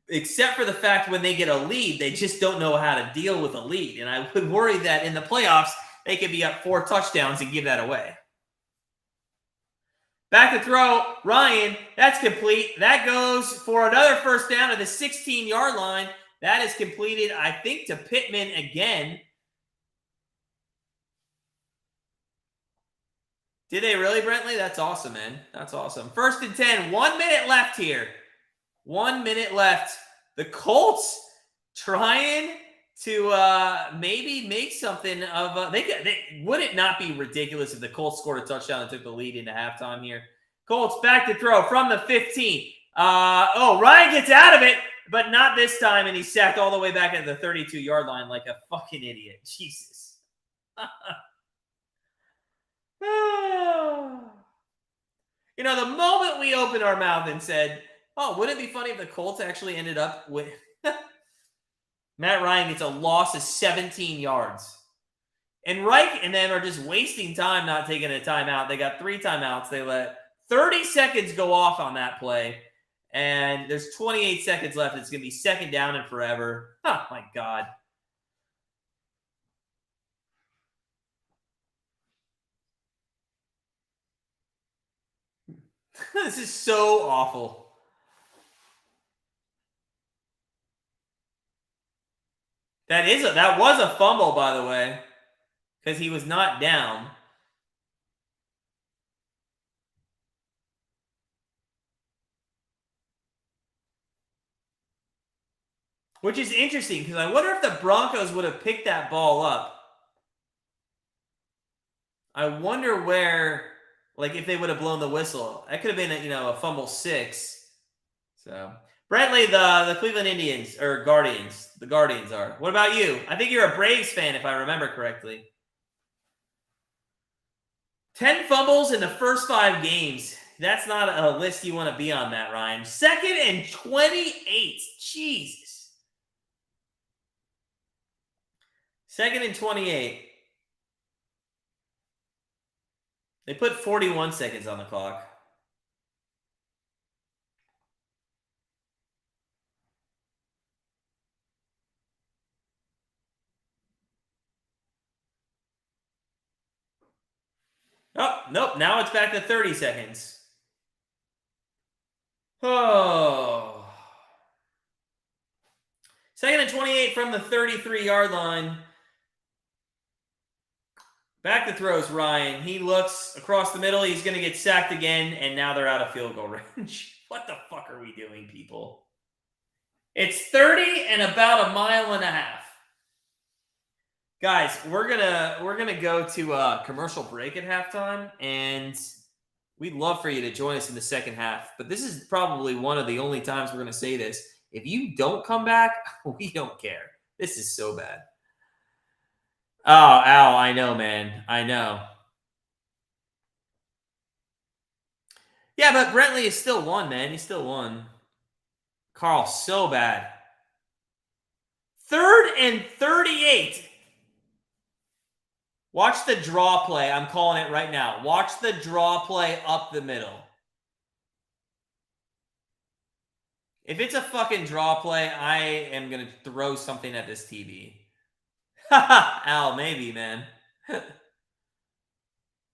except for the fact when they get a lead, they just don't know how to deal with a lead. And I would worry that in the playoffs, they could be up 4 touchdowns and give that away. Back to throw, Ryan, that's complete. That goes for another first down at the 16-yard line. That is completed, I think, to Pittman again. Did they really, Brentley? That's awesome, man. That's awesome. First and 10, 1 minute left here. 1 minute left. The Colts trying to maybe make something of would it not be ridiculous if the Colts scored a touchdown and took the lead into halftime here? Colts back to throw from the 15. Ryan gets out of it, but not this time, and he's sacked all the way back at the 32-yard line like a fucking idiot. Jesus. You know, the moment we opened our mouth and said, oh, wouldn't it be funny if the Colts actually ended up with Matt Ryan gets a loss of 17 yards. And Reich and them are just wasting time not taking a timeout. They got 3 timeouts. They let 30 seconds go off on that play. And there's 28 seconds left. It's going to be second down and forever. Oh, my God. This is so awful. That was a fumble, by the way, because he was not down. Which is interesting, because I wonder if the Broncos would have picked that ball up. I wonder where, like, if they would have blown the whistle. That could have been, a fumble 6. So, Brentley, the Cleveland Indians, or Guardians. The Guardians are. What about you? I think you're a Braves fan, if I remember correctly. 10 fumbles in the first 5 games. That's not a list you want to be on, Matt Ryan. 2nd and 28. Jesus. 2nd and 28. They put 41 seconds on the clock. Oh, nope. Now it's back to 30 seconds. Oh. 2nd and 28 from the 33-yard line. Back to throws, Ryan. He looks across the middle. He's going to get sacked again, and now they're out of field goal range. What the fuck are we doing, people? It's 30 and about a mile and a half. Guys, we're gonna go to a commercial break at halftime, and we'd love for you to join us in the second half. But this is probably one of the only times we're gonna say this. If you don't come back, we don't care. This is so bad. Oh, Al, I know, man. I know. Yeah, but Brentley is still won, man. He still won. Carl, so bad. 3rd and 38. Watch the draw play. I'm calling it right now. Watch the draw play up the middle. If it's a fucking draw play, I am going to throw something at this TV. Al, maybe, man.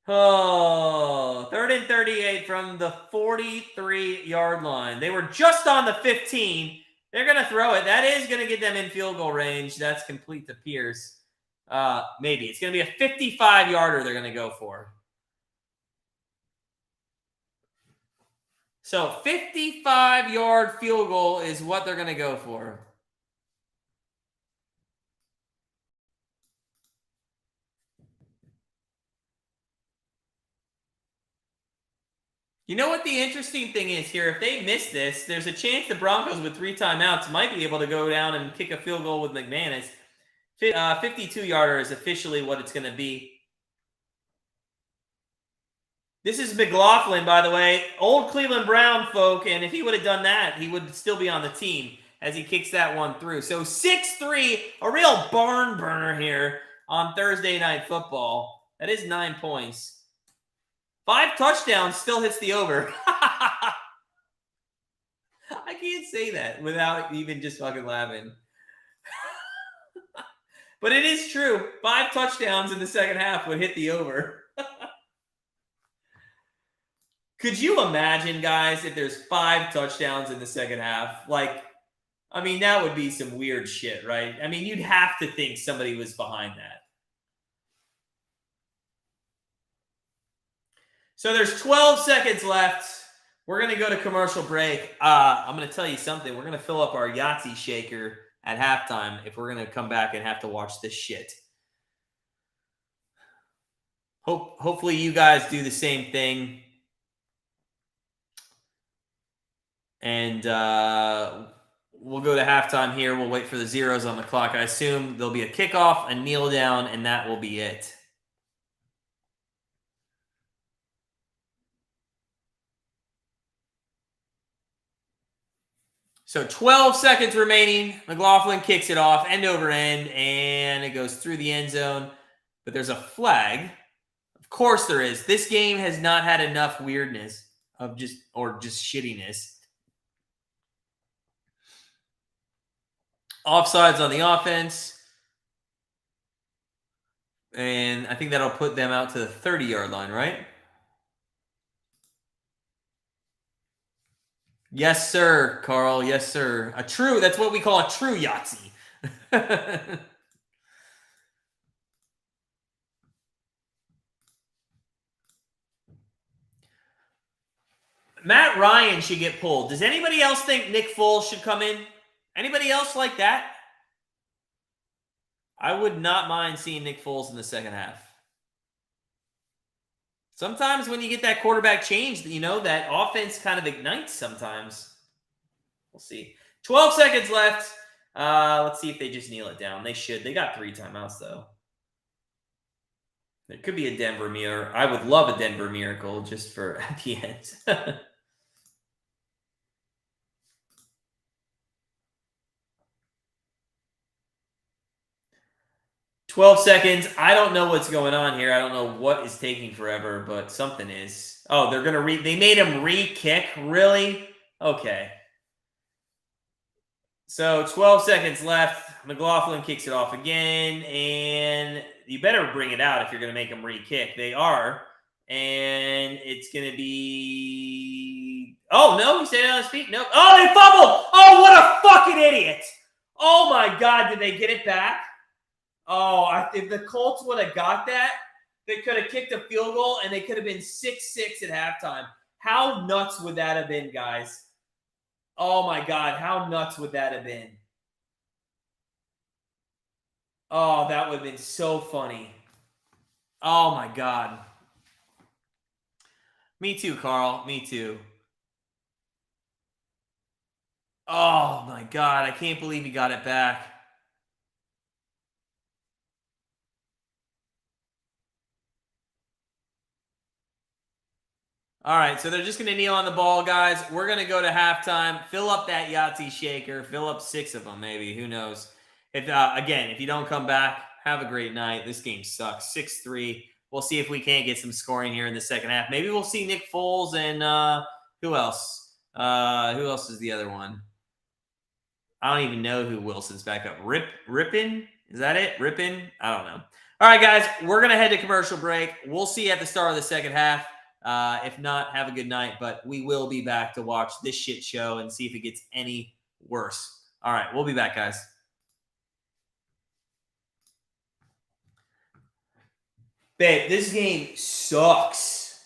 Oh, 3rd and 38 from the 43-yard line. They were just on the 15. They're going to throw it. That is going to get them in field goal range. That's complete to Pierce. Maybe. It's going to be a 55-yarder they're going to go for. So 55-yard field goal is what they're going to go for. You know what the interesting thing is here? If they miss this, there's a chance the Broncos with 3 timeouts might be able to go down and kick a field goal with McManus. 52-yarder is officially what it's going to be. This is McLaughlin, by the way, old Cleveland Brown folk, and if he would have done that, he would still be on the team as he kicks that one through. So 6-3, a real barn burner here on Thursday Night Football. That is 9 points. 5 touchdowns still hits the over. I can't say that without even just fucking laughing. But it is true. 5 touchdowns in the second half would hit the over. Could you imagine, guys, if there's 5 touchdowns in the second half? Like, I mean, that would be some weird shit, right? I mean, you'd have to think somebody was behind that. So there's 12 seconds left. We're going to go to commercial break. I'm going to tell you something. We're going to fill up our Yahtzee shaker at halftime if we're going to come back and have to watch this shit. Hopefully you guys do the same thing. And we'll go to halftime here. We'll wait for the zeros on the clock. I assume there'll be a kickoff, a kneel down, and that will be it. So 12 seconds remaining. McLaughlin kicks it off end over end, and it goes through the end zone. But there's a flag. Of course there is. This game has not had enough weirdness of just shittiness. Offsides on the offense. And I think that'll put them out to the 30-yard line, right? Yes, sir, Carl. Yes, sir. That's what we call a true Yahtzee. Matt Ryan should get pulled. Does anybody else think Nick Foles should come in? Anybody else like that? I would not mind seeing Nick Foles in the second half. Sometimes when you get that quarterback change, that offense kind of ignites sometimes. We'll see. 12 seconds left. Let's see if they just kneel it down. They should. They got 3 timeouts, though. There could be a Denver miracle. I would love a Denver miracle just for at the end. 12 seconds. I don't know what's going on here. I don't know what is taking forever, but something is. Oh, they're going to they made him re-kick? Really? Okay. So 12 seconds left. McLaughlin kicks it off again, and you better bring it out if you're going to make him re-kick. They are, and it's going to be... Oh, no, he stayed on his feet. No. Oh, they fumbled! Oh, what a fucking idiot! Oh, my God, did they get it back? Oh, if the Colts would have got that, they could have kicked a field goal, and they could have been 6-6 at halftime. How nuts would that have been, guys? Oh, my God. How nuts would that have been? Oh, that would have been so funny. Oh, my God. Me too, Carl. Me too. Oh, my God. I can't believe he got it back. All right, so they're just going to kneel on the ball, guys. We're going to go to halftime. Fill up that Yahtzee shaker. Fill up 6 of them, maybe. Who knows? Again, if you don't come back, have a great night. This game sucks. 6-3. We'll see if we can't get some scoring here in the second half. Maybe we'll see Nick Foles and who else? Who else is the other one? I don't even know who Wilson's back up. Rippin? Is that it? Rippin? I don't know. All right, guys, we're going to head to commercial break. We'll see you at the start of the second half. If not, have a good night. But we will be back to watch this shit show and see if it gets any worse. All right, we'll be back, guys. Babe, this game sucks.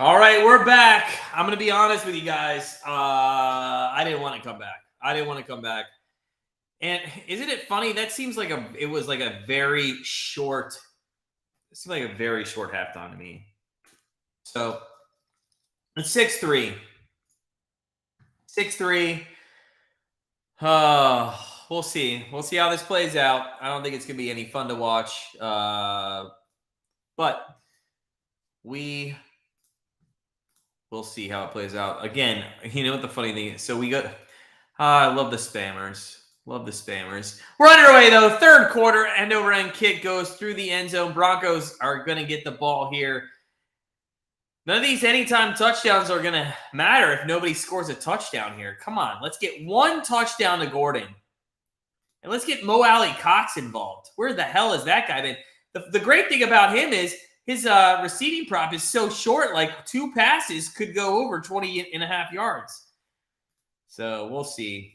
All right, we're back. I'm going to be honest with you guys. I didn't want to come back. And isn't it funny? That seems like it was like a very short, it seemed like a very short halftime to me. So it's 6-3. 6-3. We'll see. We'll see how this plays out. I don't think it's going to be any fun to watch. But we'll see how it plays out. Again, you know what the funny thing is? So we got, I love the spammers. Love the spammers. We're underway, though. Third quarter, end-over-end kick goes through the end zone. Broncos are going to get the ball here. None of these anytime touchdowns are going to matter if nobody scores a touchdown here. Come on. Let's get one touchdown to Gordon. And let's get Mo Alley Cox involved. Where the hell is that guy been? The great thing about him is his receiving prop is so short, like 2 passes could go over 20.5 yards. So we'll see.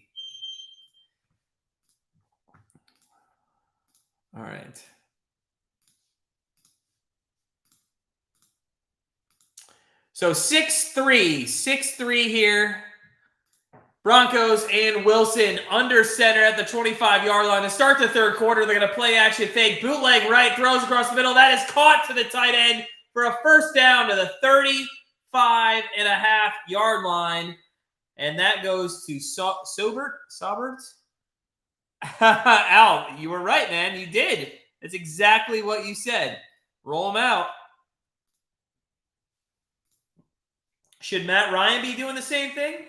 All right. So 6-3 here. Broncos and Wilson under center at the 25-yard line to start the third quarter. They're going to play action fake. Bootleg right, throws across the middle. That is caught to the tight end for a first down to the 35.5-yard line. And that goes to Sobert? Al, you were right, man. You did. That's exactly what you said. Roll them out. Should Matt Ryan be doing the same thing?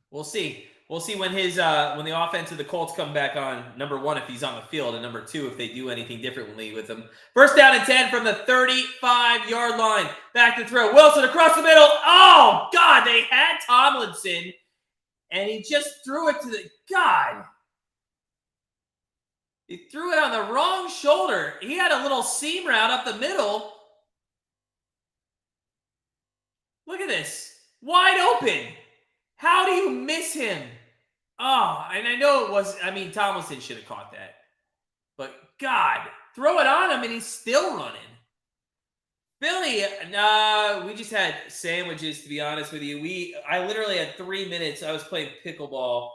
We'll see. We'll see when when the offense of the Colts come back on. Number 1, if he's on the field, and number 2, if they do anything differently with him. First down and 10 from the 35-yard line. Back to throw. Wilson across the middle. Oh, God, they had Tomlinson, and he just threw it to the God. He threw it on the wrong shoulder. He had a little seam route up the middle. Look at this. Wide open. How do you miss him? Oh, and I know it was, Tomlinson should have caught that. But, God, throw it on him, and he's still running. Billy, we just had sandwiches, to be honest with you. I literally had 3 minutes. I was playing pickleball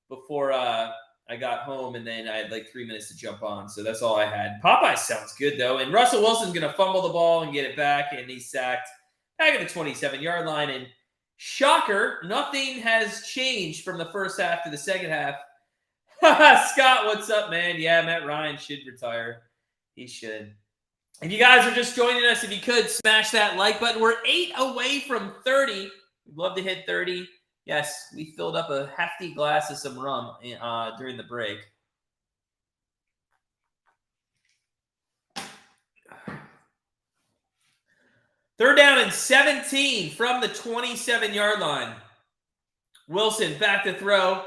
before I got home, and then I had like 3 minutes to jump on. So that's all I had. Popeye sounds good, though. And Russell Wilson's going to fumble the ball and get it back, and he's sacked back at the 27-yard line. And shocker, nothing has changed from the first half to the second half. Scott, what's up, man? Yeah, Matt Ryan should retire. He should. If you guys are just joining us, if you could, smash that like button. We're 8 away from 30. We'd love to hit 30. Yes, we filled up a hefty glass of some rum during the break. Third down and 17 from the 27-yard line. Wilson back to throw.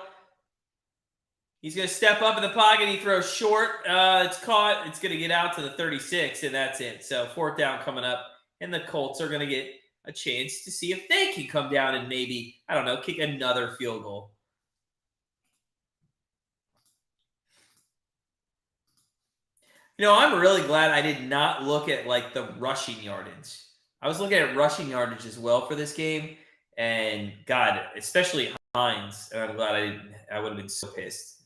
He's going to step up in the pocket. He throws short. It's caught. It's going to get out to the 36, and that's it. So fourth down coming up, and the Colts are going to get a chance to see if they can come down and maybe, I don't know, kick another field goal. You know, I'm really glad I did not look at, like, the rushing yardage. I was looking at rushing yardage as well for this game, and, God, especially Hines, and I'm glad I didn't. I would have been so pissed.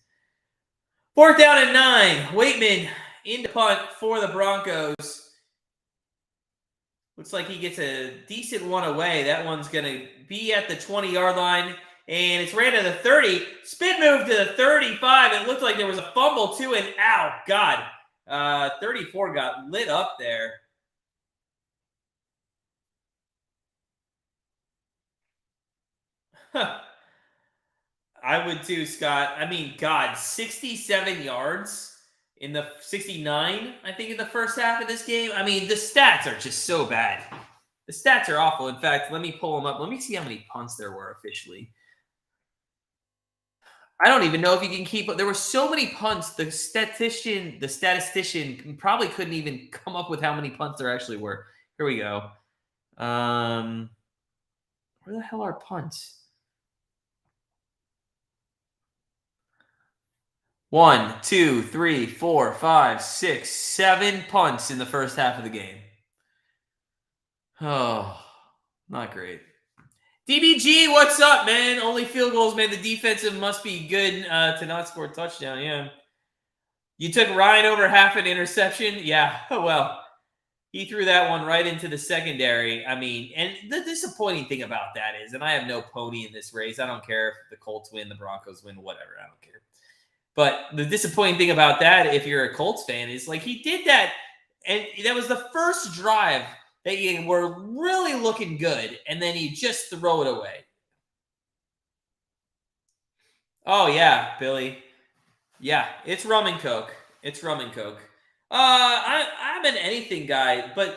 Fourth down and 9. Waitman into punt for the Broncos. Looks like he gets a decent one away. That one's going to be at the 20-yard line, and it's ran to the 30. Spin move to the 35. It looked like there was a fumble, too, and ow, God. 34 got lit up there. I would too, Scott. I mean, God, 67 yards in the 69, I think, in the first half of this game. I mean, the stats are just so bad. The stats are awful. In fact, let me pull them up. Let me see how many punts there were officially. I don't even know if you can keep up. There were so many punts. The statistician probably couldn't even come up with how many punts there actually were. Here we go. Where the hell are punts? 1, 2, 3, 4, 5, 6, 7 punts in the first half of the game. Oh, not great. DBG, what's up, man? Only field goals, man. The defensive must be good to not score a touchdown. Yeah. You took Ryan over half an interception? Yeah. Well, he threw that one right into the secondary. I mean, and the disappointing thing about that is, and I have no pony in this race. I don't care if the Colts win, the Broncos win, whatever. I don't care. But the disappointing thing about that, if you're a Colts fan, is like he did that, and that was the first drive that you were really looking good, and then you just throw it away. Oh, yeah, Billy. Yeah, it's rum and Coke. It's rum and Coke. I'm an anything guy, but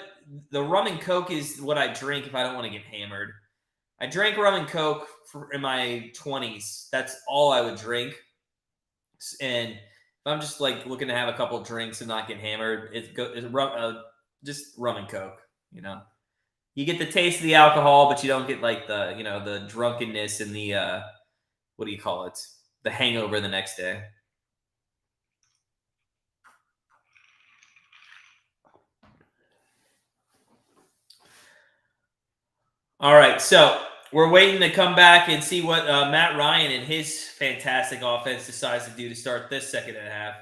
the rum and Coke is what I drink if I don't want to get hammered. I drank rum and Coke in my 20s. That's all I would drink. And if I'm just like looking to have a couple drinks and not get hammered, it's just rum and Coke. You know, you get the taste of the alcohol, but you don't get like the drunkenness and the what do you call it? The hangover the next day. All right, so we're waiting to come back and see what Matt Ryan and his fantastic offense decides to do to start this second and a half.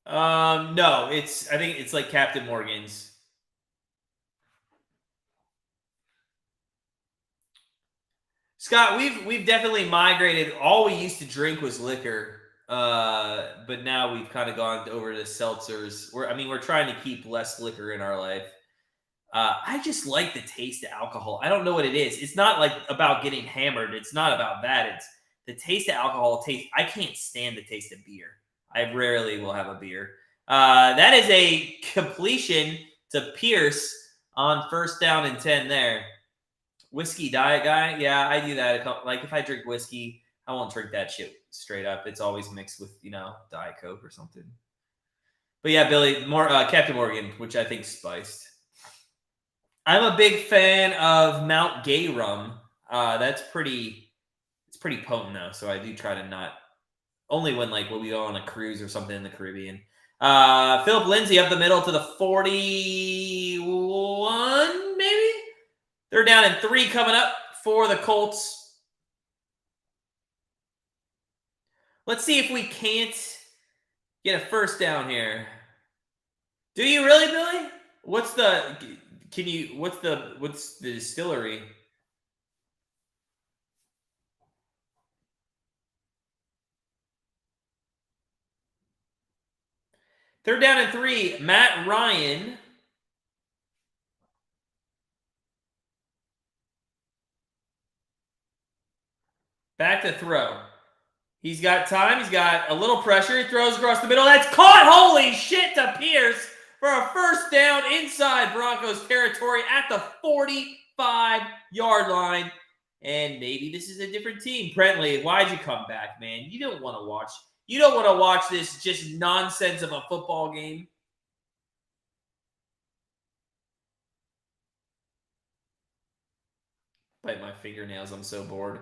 No, I think it's like Captain Morgan's. Scott, we've definitely migrated. All we used to drink was liquor, but now we've kind of gone over to seltzers. We're trying to keep less liquor in our life. I just like the taste of alcohol. I don't know what it is. It's not like about getting hammered. It's not about that. It's the taste of alcohol. I can't stand the taste of beer. I rarely will have a beer. That is a completion to Pierce on first down and 10 there. Whiskey diet guy. Yeah, I do that. Like if I drink whiskey, I won't drink that shit straight up. It's always mixed with, Diet Coke or something. But yeah, Billy, more Captain Morgan, which I think spiced. I'm a big fan of Mount Gay rum. It's pretty potent though. So I do try to not, only when we go on a cruise or something in the Caribbean. Philip Lindsay up the middle to the 41, maybe? They're down in 3 coming up for the Colts. Let's see if we can't get a first down here. Do you really, Billy? What's the distillery? Third down and 3. Matt Ryan. Back to throw. He's got time. He's got a little pressure. He throws across the middle. That's caught. Holy shit to Pierce for a first down inside Broncos territory at the 45-yard line. And maybe this is a different team. Brentley, why'd you come back, man? You don't want to watch this just nonsense of a football game. Bite my fingernails. I'm so bored.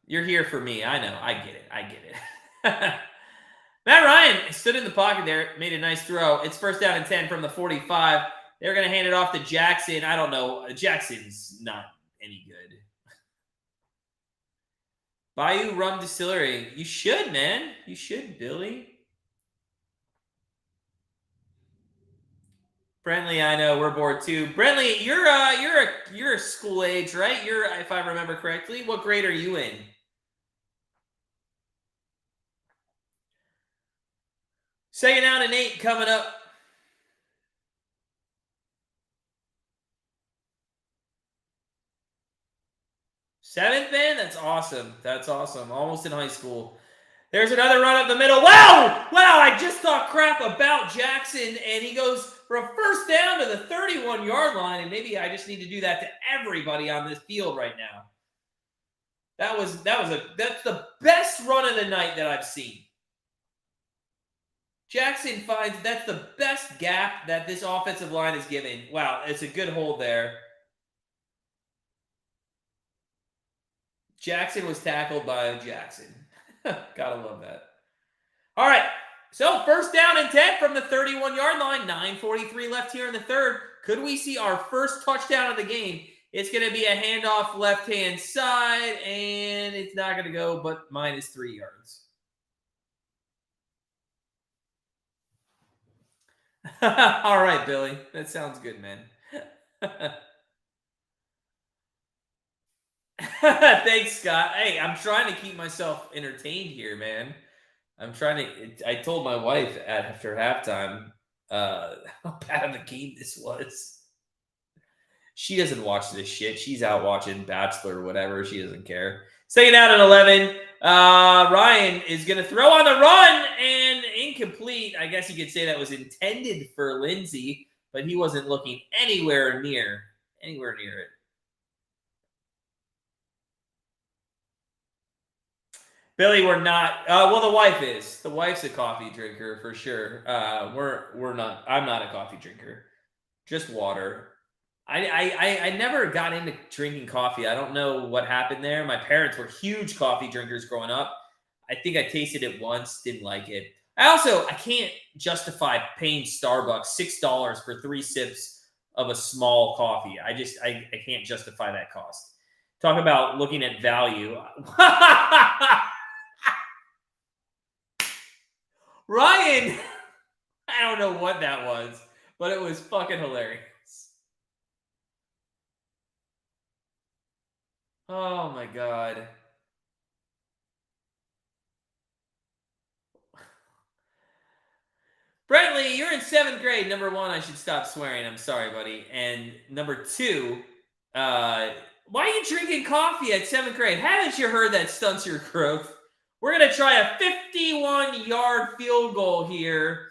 You're here for me. I know. I get it. Matt Ryan stood in the pocket there, made a nice throw. It's first down and 10 from the 45. They're going to hand it off to Jackson. I don't know. Jackson's not any good. Bayou Rum Distillery. You should, man. You should, Billy. Brentley, I know we're bored too. Brentley, you're a school age, right? You're, if I remember correctly. What grade are you in? Second down and 8 coming up. Seventh, man? That's awesome. Almost in high school. There's another run up the middle. Wow! I just talked crap about Jackson, and he goes for a first down to the 31-yard line, and maybe I just need to do that to everybody on this field right now. That's the best run of the night that I've seen. Jackson finds that's the best gap that this offensive line is giving. Wow, it's a good hold there. Jackson was tackled by Jackson. Gotta love that. All right. So first down and 10 from the 31-yard line. 9:43 left here in the third. Could we see our first touchdown of the game? It's going to be a handoff left-hand side, and it's not going to go, but minus 3 yards. All right, Billy. That sounds good, man. Thanks, Scott. Hey, I'm trying to keep myself entertained here, man. I'm trying to. I told my wife after halftime how bad of a game this was. She doesn't watch this shit. She's out watching Bachelor or whatever. She doesn't care. Second out at 11. Ryan is going to throw on the run and incomplete. I guess you could say that was intended for Lindsay, but he wasn't looking anywhere near it. Billy, we're not. Well, the wife is. The wife's a coffee drinker for sure. We're not. I'm not a coffee drinker. Just water. I never got into drinking coffee. I don't know what happened there. My parents were huge coffee drinkers growing up. I think I tasted it once, didn't like it. I can't justify paying Starbucks $6 for 3 sips of a small coffee. I can't justify that cost. Talk about looking at value. Ryan, I don't know what that was, but it was fucking hilarious. Oh my God. Brentley, you're in 7th grade. Number 1, I should stop swearing. I'm sorry, buddy. And number 2, why are you drinking coffee at 7th grade? Haven't you heard that stunts your growth? We're going to try a 51-yard field goal here.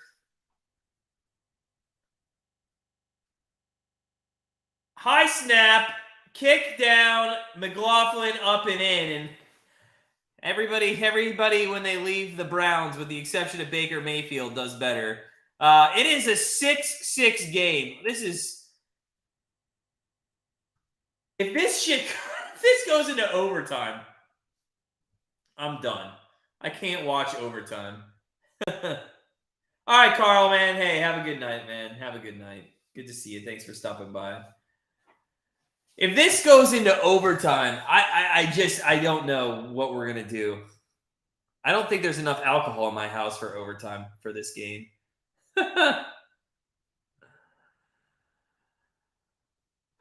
High snap, kick down, McLaughlin up and in. And everybody when they leave the Browns, with the exception of Baker Mayfield, does better. It is a 6-6 game. If this goes into overtime, I'm done. I can't watch overtime. All right, Carl, man. Hey, have a good night, man. Have a good night. Good to see you. Thanks for stopping by. If this goes into overtime, I don't know what we're going to do. I don't think there's enough alcohol in my house for overtime for this game.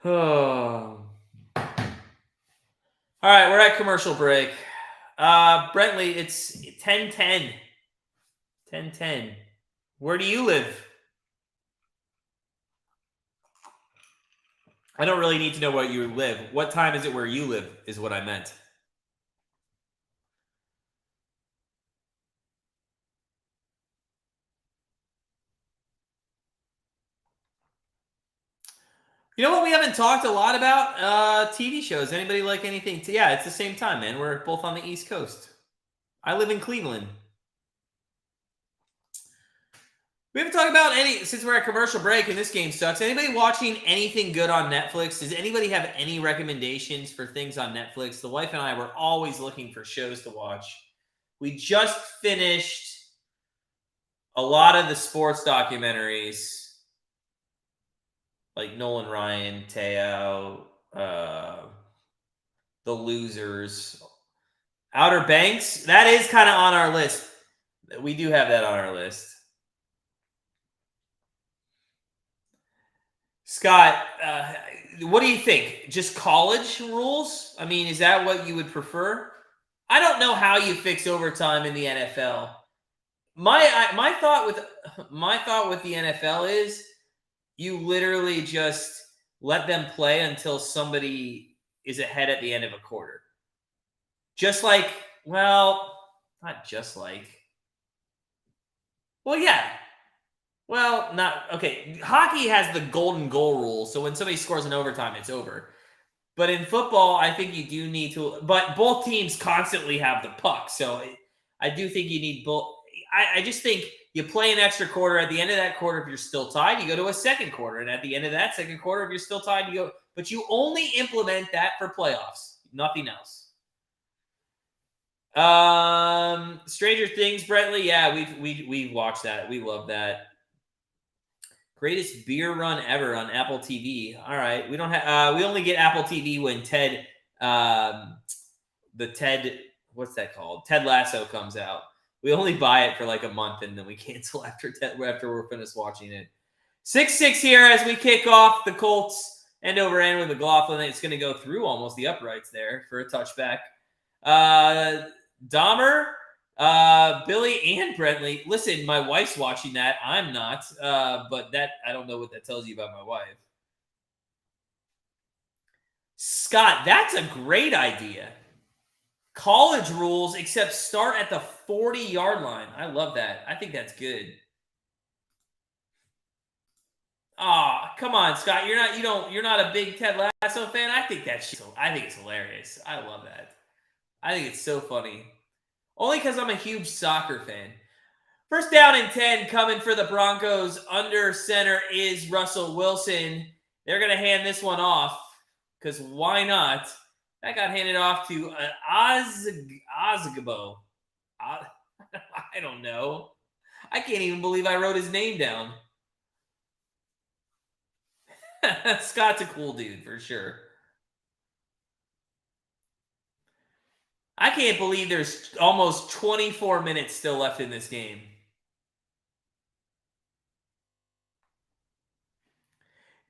Oh. All right, we're at commercial break. Brentley, it's 10:10. 10:10. Where do you live? I don't really need to know where you live. What time is it where you live is what I meant. You know what we haven't talked a lot about? TV shows. Anybody like anything? Yeah, it's the same time, man. We're both on the East Coast. I live in Cleveland. We haven't talked about since we're at commercial break and this game sucks. Anybody watching anything good on Netflix? Does anybody have any recommendations for things on Netflix? The wife and I were always looking for shows to watch. We just finished a lot of the sports documentaries, like Nolan Ryan, Teo, The Losers, Outer Banks. That is kind of on our list. We do have that on our list. Scott, what do you think? Just college rules? I mean, is that what you would prefer? I don't know how you fix overtime in the NFL. My thought with the NFL is you literally just let them play until somebody is ahead at the end of a quarter. Just like, well, not just like. Well, yeah. Well, not okay. Hockey has the golden goal rule, so when somebody scores in overtime, it's over. But in football, I think you do need to. But both teams constantly have the puck, so I do think you need both. I just think You play an extra quarter. At the end of that quarter, if you're still tied, you go to a second quarter. And at the end of that second quarter, if you're still tied, you go. But you only implement that for playoffs. Nothing else. Stranger Things, Brentley. Yeah, we've watched that. We love that. Greatest beer run ever on Apple TV. All right, we don't have. We only get Apple TV when Ted, what's that called? Ted Lasso comes out. We only buy it for like a month and then we cancel after we're finished watching it. 6-6 here as we kick off the Colts end over end with McLaughlin. It's going to go through almost the uprights there for a touchback. Dahmer, Billy, and Brentley. Listen, my wife's watching that. I'm not, but that I don't know what that tells you about my wife. Scott, that's a great idea. College rules, except start at the 40-yard line. I love that. I think that's good. Oh, come on, Scott. You're not a big Ted Lasso fan. I think it's hilarious. I love that. I think it's so funny. Only because I'm a huge soccer fan. First down and 10 coming for the Broncos. Under center is Russell Wilson. They're going to hand this one off because why not? That got handed off to Ozigbo. I don't know. I can't even believe I wrote his name down. Scott's a cool dude for sure. I can't believe there's almost 24 minutes still left in this game.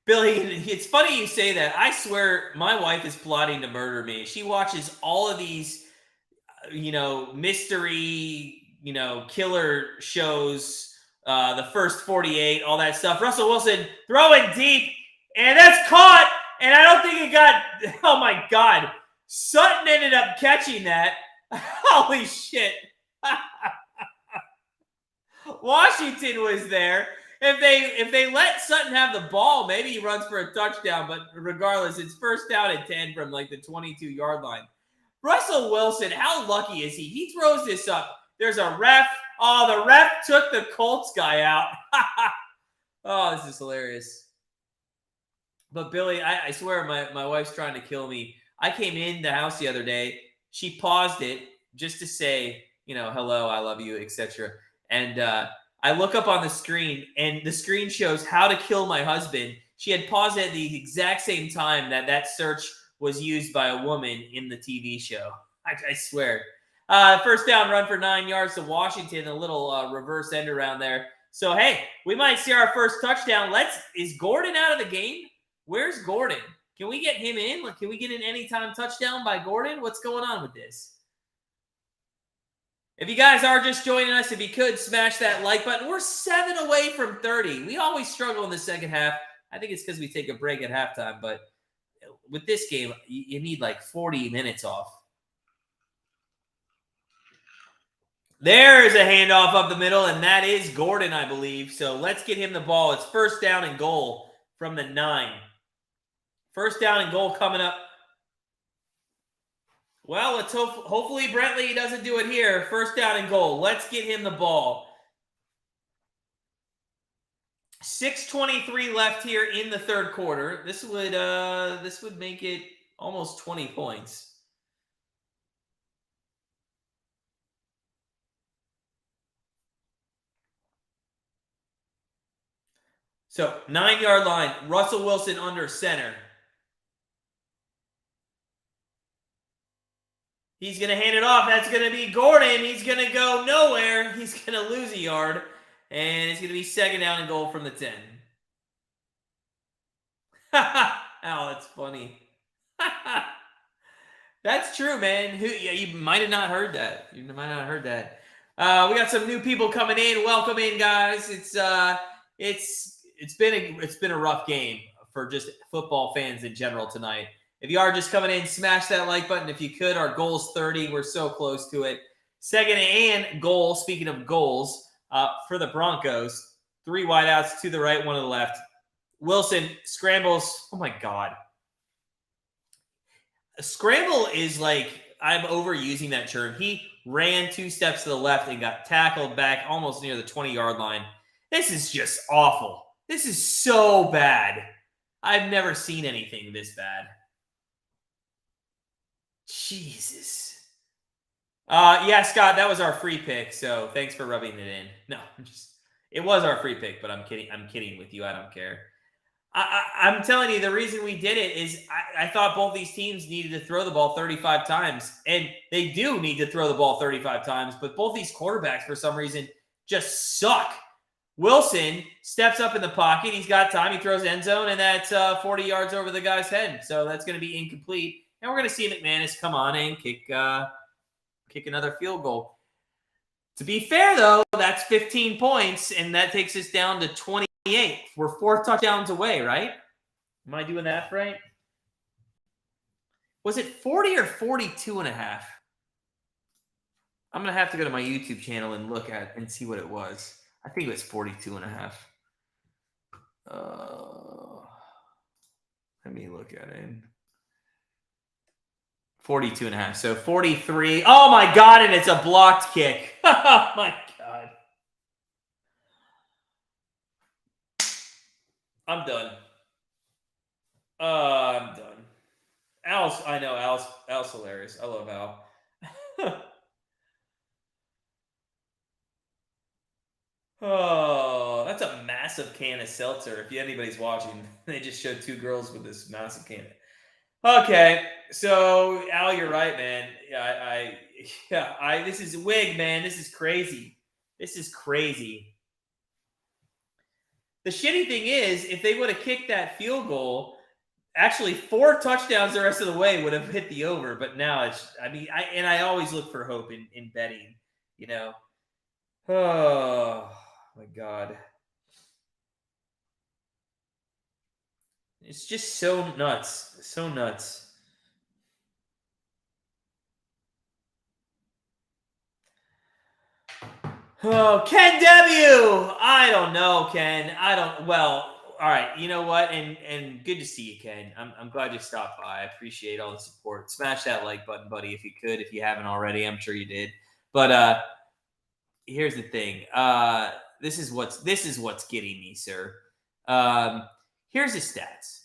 Billy, it's funny you say that. I swear my wife is plotting to murder me. She watches all of these, mystery, killer shows, the first 48, all that stuff. Russell Wilson throwing deep, and that's caught, and I don't think it got, oh my God. Sutton ended up catching that. Holy shit. Washington was there. If they let Sutton have the ball, maybe he runs for a touchdown. But regardless, it's first down and 10 from like the 22-yard line. Russell Wilson, how lucky is he? He throws this up. There's a ref. Oh, the ref took the Colts guy out. Oh, this is hilarious. But Billy, I swear my wife's trying to kill me. I came in the house the other day. She paused it just to say, hello, I love you, etc. And I look up on the screen, and the screen shows how to kill my husband. She had paused it at the exact same time that search was used by a woman in the TV show. I swear. First down run for 9 yards to Washington, a little reverse end around there. So, hey, we might see our first touchdown. Is Gordon out of the game? Where's Gordon? Can we get him in? Can we get an anytime touchdown by Gordon? What's going on with this? If you guys are just joining us, if you could smash that like button. We're 7 away from 30. We always struggle in the second half. I think it's because we take a break at halftime. But with this game, you need like 40 minutes off. There's a handoff up the middle, and that is Gordon, I believe. So let's get him the ball. It's first down and goal from the 9. First down and goal coming up. Well, let's hopefully Brentley doesn't do it here. First down and goal. Let's get him the ball. 6:23 left here in the third quarter. This would make it almost 20 points. So 9-yard line. Russell Wilson under center. He's going to hand it off. That's going to be Gordon. He's going to go nowhere. He's going to lose a yard. And it's going to be second down and goal from the 10. Oh, that's funny. That's true, man. You might have not heard that. We got some new people coming in. Welcome in, guys. It's been a rough game for just football fans in general tonight. If you are just coming in, smash that like button. If you could, our goal's 30. We're so close to it. Second and goal, speaking of goals, for the Broncos. 3 wideouts to the right, 1 to the left. Wilson scrambles. Oh, my God. A scramble is like, I'm overusing that term. He ran 2 steps to the left and got tackled back almost near the 20-yard line. This is just awful. This is so bad. I've never seen anything this bad. Jesus. Yeah, Scott, that was our free pick, so thanks for rubbing it in. No, it was our free pick, but I'm kidding. I'm kidding with you. I don't care. I'm telling you, the reason we did it is I thought both these teams needed to throw the ball 35 times, and they do need to throw the ball 35 times, but both these quarterbacks, for some reason, just suck. Wilson steps up in the pocket. He's got time. He throws end zone, and that's 40 yards over the guy's head, so that's going to be incomplete. And we're going to see McManus come on and kick another field goal. To be fair, though, that's 15 points, and that takes us down to 28. We're 4 touchdowns away, right? Am I doing that right? Was it 40 or 42 and a half? I'm going to have to go to my YouTube channel and look at and see what it was. I think it was 42 and a half. Let me look at it. 42 and a half. So 43. Oh, my God, and it's a blocked kick. Oh, my God. I'm done. I'm done. Al's hilarious. I love Al. Oh, that's a massive can of seltzer. If anybody's watching, they just showed 2 girls with this massive can. Okay, so Al, you're right, man. This is wig, man. This is crazy. This is crazy. The shitty thing is, if they would have kicked that field goal, actually 4 touchdowns the rest of the way would have hit the over. But now I always look for hope in betting, you know. Oh my God. It's just so nuts. So nuts. Oh, Ken W. I don't know, Ken. Well, all right. You know what? And good to see you, Ken. I'm glad you stopped by. I appreciate all the support. Smash that like button, buddy, if you could. If you haven't already, I'm sure you did. But here's the thing. This is what's getting me, sir. Here's his stats.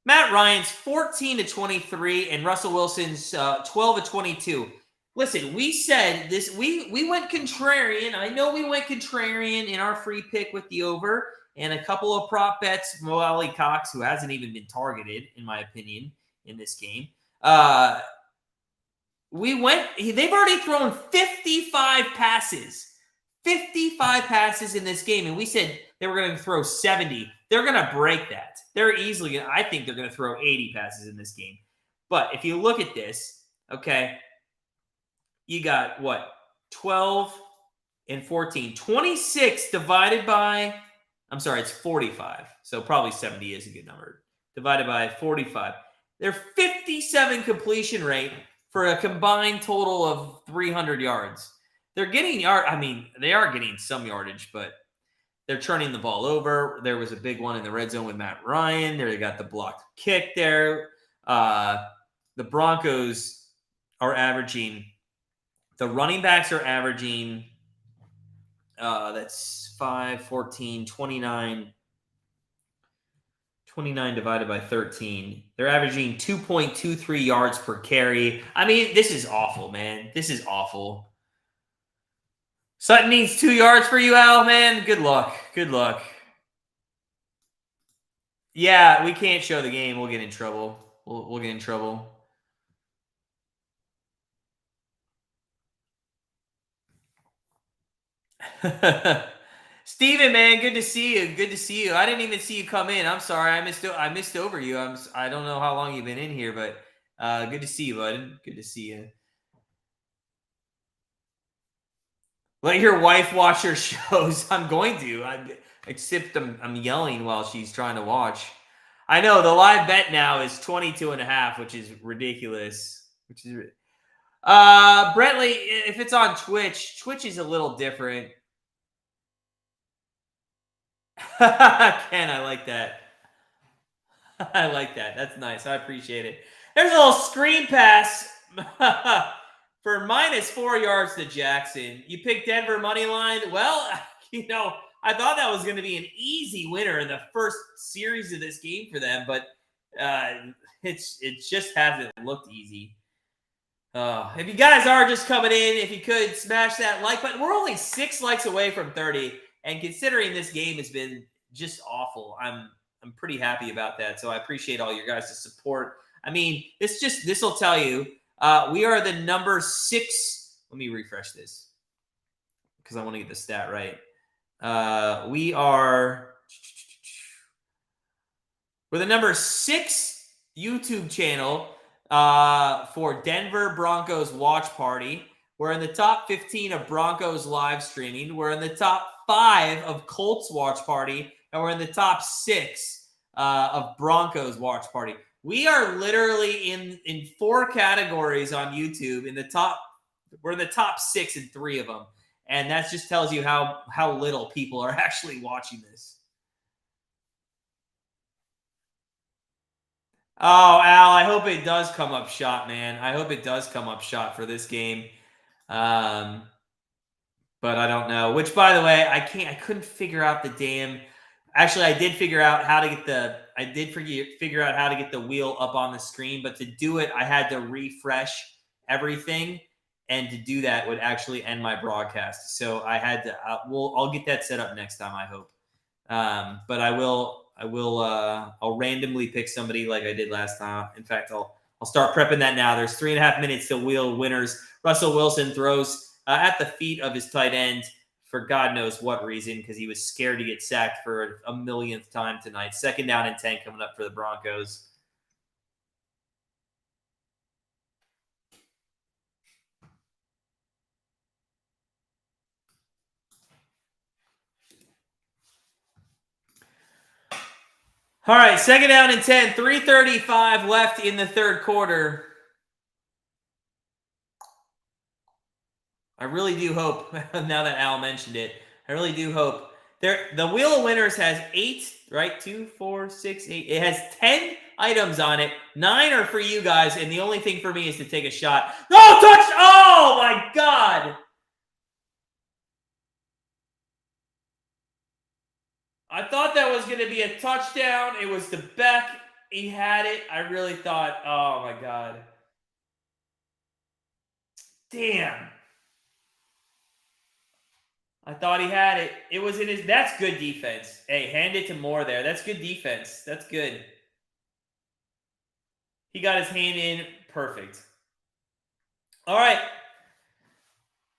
Matt Ryan's 14-23 and Russell Wilson's 12-22. Listen, we said this. We went contrarian. I know we went contrarian in our free pick with the over and a couple of prop bets. Mo Ali Cox, who hasn't even been targeted, in my opinion, in this game. They've already thrown 55 passes. 55 passes in this game, and we said they were going to throw 70. They're going to break that. I think they're going to throw 80 passes in this game. But if you look at this, okay, you got what? 12 and 14. 26 divided by, I'm sorry, it's 45. So probably 70 is a good number. Divided by 45. Their 57 completion rate for a combined total of 300 yards. They're getting they are getting some yardage, but they're turning the ball over. There was a big one in the red zone with Matt Ryan. They got the blocked kick there. The Broncos are averaging, the running backs are averaging, that's 5, 14, 29. 29 divided by 13. They're averaging 2.23 yards per carry. I mean, this is awful, man. This is awful. Sutton needs 2 yards for you, Al, man. Good luck. Good luck. Yeah, we can't show the game. We'll get in trouble. We'll get in trouble. Steven, man, good to see you. Good to see you. I didn't even see you come in. I'm sorry. I missed over you. I don't know how long you've been in here, but good to see you, bud. Good to see you. Let your wife watch your shows. I'm going to. Except I'm yelling while she's trying to watch. I know the live bet now is 22.5, which is ridiculous. Brentley, if it's on Twitch is a little different. Ken, I like that. I like that. That's nice. I appreciate it. There's a little screen pass for -4 yards to Jackson. You picked Denver money line. Well, I thought that was going to be an easy winner in the first series of this game for them, but it just hasn't looked easy. If you guys are just coming in, if you could smash that like button. We're only 6 likes away from 30, and considering this game has been just awful, I'm pretty happy about that. So I appreciate all your guys' support. I mean, this will tell you we are the number 6. Let me refresh this because I want to get the stat right. We're the number 6 YouTube channel for Denver Broncos Watch Party. We're in the top 15 of Broncos live streaming. We're in the top 5 of Colts Watch Party, and we're in the top 6 of Broncos Watch Party. We are literally in 4 categories on YouTube. We're in the top 6 in 3 of them, and that just tells you how little people are actually watching this. Oh, Al, I hope it does come up shot, man. I hope it does come up shot for this game. But I don't know. Which, by the way, I couldn't figure out the damn. Actually, I did figure out how to get figure out how to get the wheel up on the screen, but to do it, I had to refresh everything, and to do that would actually end my broadcast. So I had to. I'll get that set up next time, I hope. But I'll randomly pick somebody like I did last time. In fact, I'll start prepping that now. There's 3.5 minutes to wheel winners. Russell Wilson throws at the feet of his tight end for God knows what reason, because he was scared to get sacked for a millionth time tonight. 2nd down and 10 coming up for the Broncos. All right, 2nd down and 10, 3:35 left in the 3rd quarter. I really do hope, now that Al mentioned it, I really do hope. The Wheel of Winners has 8, right? 2, 4, 6, 8. It has 10 items on it. 9 are for you guys, and the only thing for me is to take a shot. Oh, touch! Oh, my God! I thought that was going to be a touchdown. It was to Beck. He had it. I really thought, oh, my God. Damn. I thought he had it. It was in his. That's good defense. Hey, hand it to Moore there. That's good defense. That's good. He got his hand in. Perfect. All right.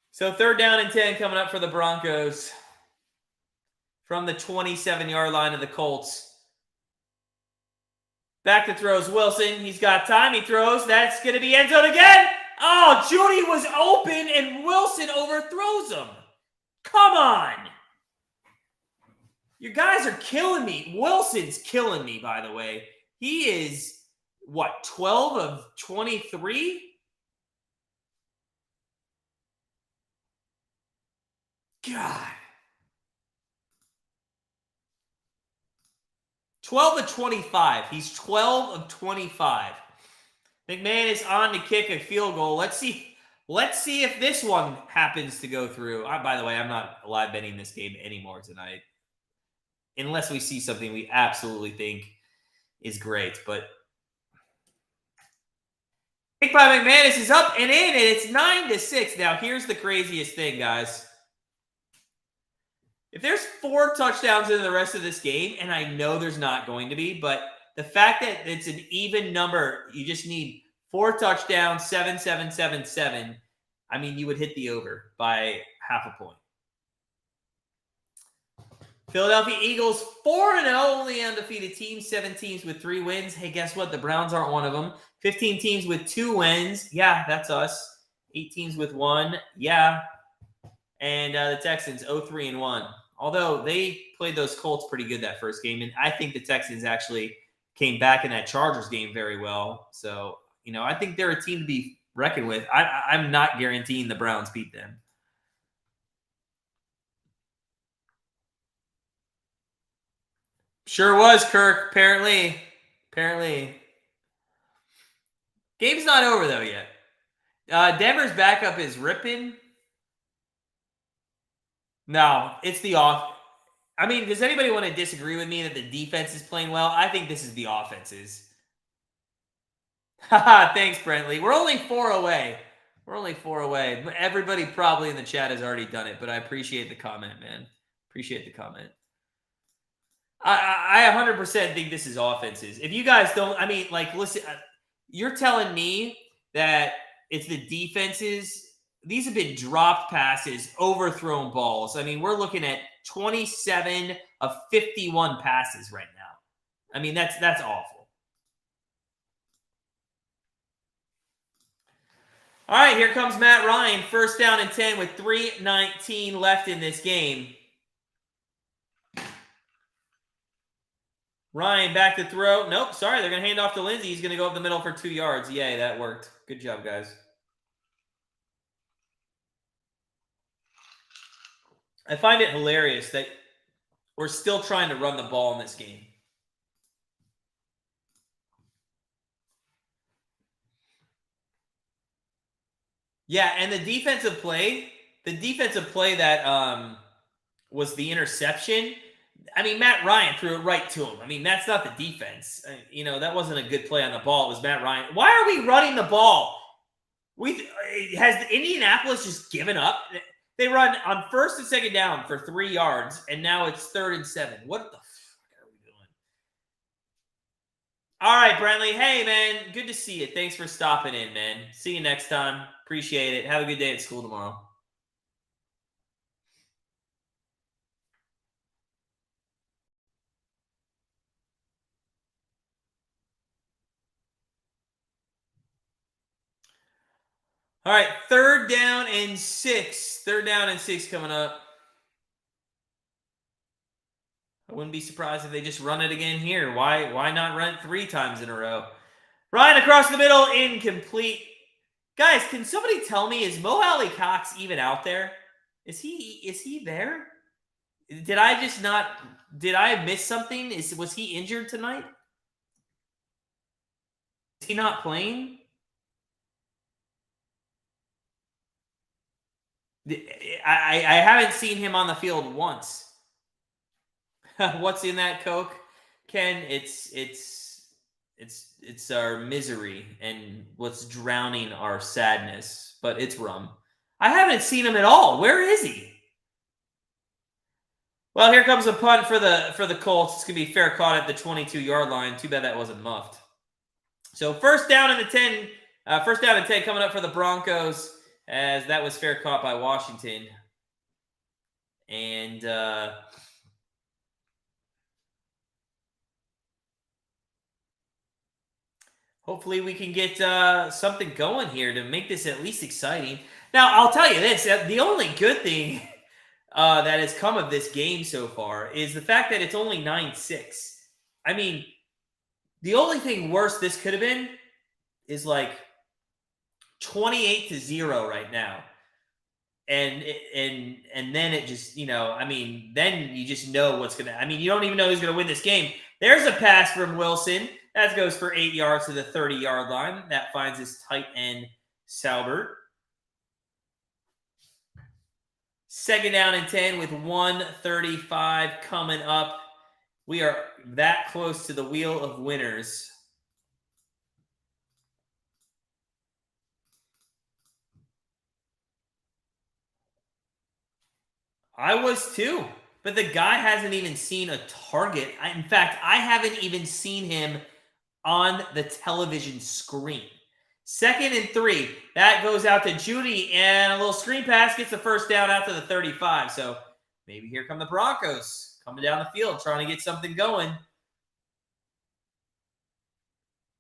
So 3rd down and 10 coming up for the Broncos from the 27-yard line of the Colts. Back to throws Wilson. He's got time. He throws. That's going to be end zone again. Oh, Judy was open, and Wilson overthrows him. Come on. You guys are killing me. Wilson's killing me, by the way. He is, 12 of 23? God. 12 of 25. He's 12 of 25. McMahon on to kick a field goal. Let's see if this one happens to go through. By the way, I'm not live betting this game anymore tonight, unless we see something we absolutely think is great. But kick by McManus is up and in, and it's 9-6. Now, here's the craziest thing, guys. If there's 4 touchdowns in the rest of this game, and I know there's not going to be, but the fact that it's an even number, you just need 4 touchdowns, 7, 7, 7, 7. I mean, you would hit the over by half a point. Philadelphia Eagles 4-0, only undefeated team. 7 teams with 3 wins. Hey, guess what? The Browns aren't one of them. 15 teams with 2 wins. Yeah, that's us. 8 teams with 1. Yeah. And the Texans 0-3-1. Although they played those Colts pretty good that first game, and I think the Texans actually came back in that Chargers game very well. So, I think they're a team to be reckoned with. I'm not guaranteeing the Browns beat them. Sure was, Kirk. Apparently. Game's not over, though, yet. Denver's backup is ripping. No, it's the off. I mean, does anybody want to disagree with me that the defense is playing well? I think this is the offenses. Haha, thanks, Brentley. We're only 4 away. We're only 4 away. Everybody probably in the chat has already done it, but I appreciate the comment, man. Appreciate the comment. I 100% think this is offenses. If you guys don't, I mean, like, listen, you're telling me that it's the defenses. These have been dropped passes, overthrown balls. I mean, we're looking at 27 of 51 passes right now. I mean, that's awful. All right, here comes Matt Ryan. First down and 10 with 3:19 left in this game. Ryan back to throw. Nope, sorry. They're going to hand off to Lindsay. He's going to go up the middle for 2 yards. Yay, that worked. Good job, guys. I find it hilarious that we're still trying to run the ball in this game. Yeah, and the defensive play that was the interception. I mean, Matt Ryan threw it right to him. I mean, that's not the defense. That wasn't a good play on the ball. It was Matt Ryan. Why are we running the ball? Has Indianapolis just given up? They run on first and second down for 3 yards, and now it's 3rd and 7. What the fuck are we doing? All right, Brentley. Hey, man. Good to see you. Thanks for stopping in, man. See you next time. Appreciate it. Have a good day at school tomorrow. All right, 3rd down and 6. 3rd down and 6 coming up. I wouldn't be surprised if they just run it again here. Why not run it 3 times in a row? Ryan across the middle, incomplete. Guys, can somebody tell me, is Mo Alley Cox even out there? Is he there? Did I miss something? Was he injured tonight? Is he not playing? I haven't seen him on the field once. What's in that Coke, Ken? It's our misery and what's drowning our sadness, but it's rum. I haven't seen him at all. Where is he? Well, here comes a punt for the Colts. It's gonna be fair caught at the 22-yard line. Too bad that wasn't muffed. So first down and 10 coming up for the Broncos, as that was fair caught by Washington. And hopefully we can get something going here to make this at least exciting. Now, I'll tell you this. The only good thing that has come of this game so far is the fact that it's only 9-6. I mean, the only thing worse this could have been is like 28-0 right now. And then it just, then you just know what's going to, you don't even know who's going to win this game. There's a pass from Wilson. That goes for 8 yards to the 30-yard line. That finds his tight end, Salbert. 2nd down and 10 with 1:35 coming up. We are that close to the wheel of winners. I was too, but the guy hasn't even seen a target. In fact, I haven't even seen him on the television screen. 2nd and 3. That goes out to Judy, and a little screen pass gets the first down out to the 35. So maybe here come the Broncos coming down the field trying to get something going.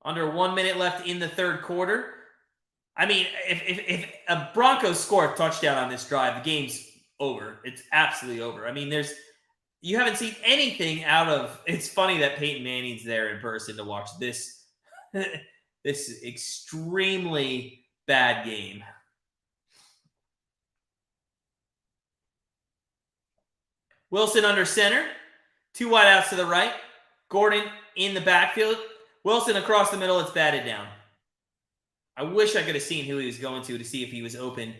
Under 1 minute left in the 3rd quarter. If a Broncos score a touchdown on this drive, the game's over. It's absolutely over. You haven't seen anything out of. It's funny that Peyton Manning's there in person to watch this this extremely bad game. Wilson under center. 2 wideouts to the right. Gordon in the backfield. Wilson across the middle. It's batted down. I wish I could have seen who he was going to see if he was open.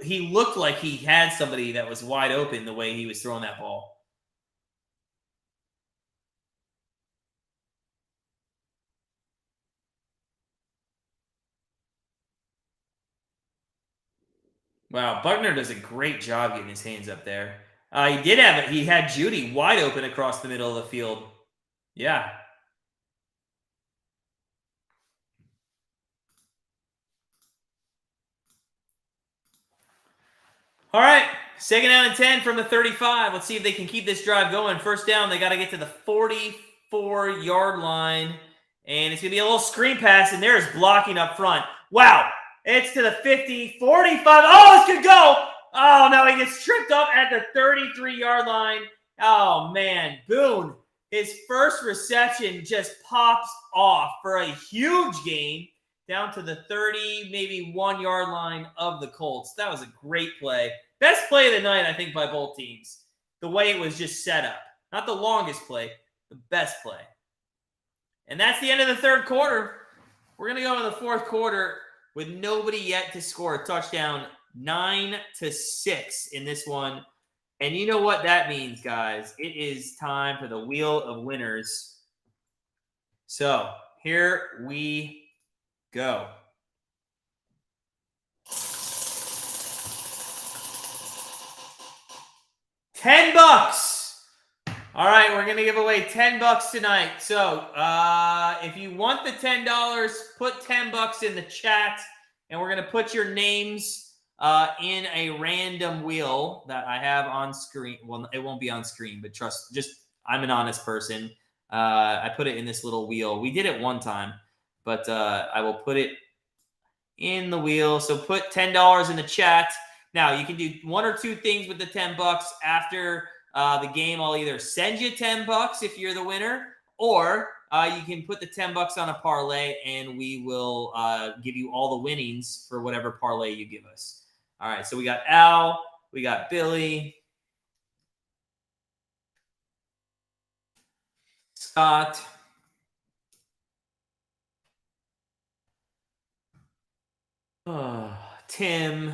He looked like he had somebody that was wide open the way he was throwing that ball. Wow, Buckner does a great job getting his hands up there. He did have it. He had Judy wide open across the middle of the field. Yeah. All right. Second down and 10 from the 35. Let's see if they can keep this drive going. First down, they got to get to the 44-yard line. And it's going to be a little screen pass, and there's blocking up front. Wow. It's to the 50, 45. Oh, this could go. Oh, no, he gets tripped up at the 33-yard line. Oh, man. Boone, his first reception just pops off for a huge gain down to the 30, maybe 1-yard line of the Colts. That was a great play. Best play of the night, I think, by both teams. The way it was just set up. Not the longest play, the best play. And that's the end of the third quarter. We're going to go to the fourth quarter with nobody yet to score a touchdown. 9-6 in this one. And you know what that means, guys. It is time for the Wheel of Winners. So, here we go. $10. All right, we're going to give away $10 tonight. So, if you want the $10, put $10 in the chat, and we're going to put your names in a random wheel that I have on screen. Well, it won't be on screen, but I'm an honest person. I put it in this little wheel. We did it one time, but I will put it in the wheel. So put $10 in the chat. Now, you can do one or two things with the $10 after the game. I'll either send you $10 if you're the winner, or you can put the $10 on a parlay, and we will give you all the winnings for whatever parlay you give us. All right, so we got Al, we got Billy, Scott, Tim.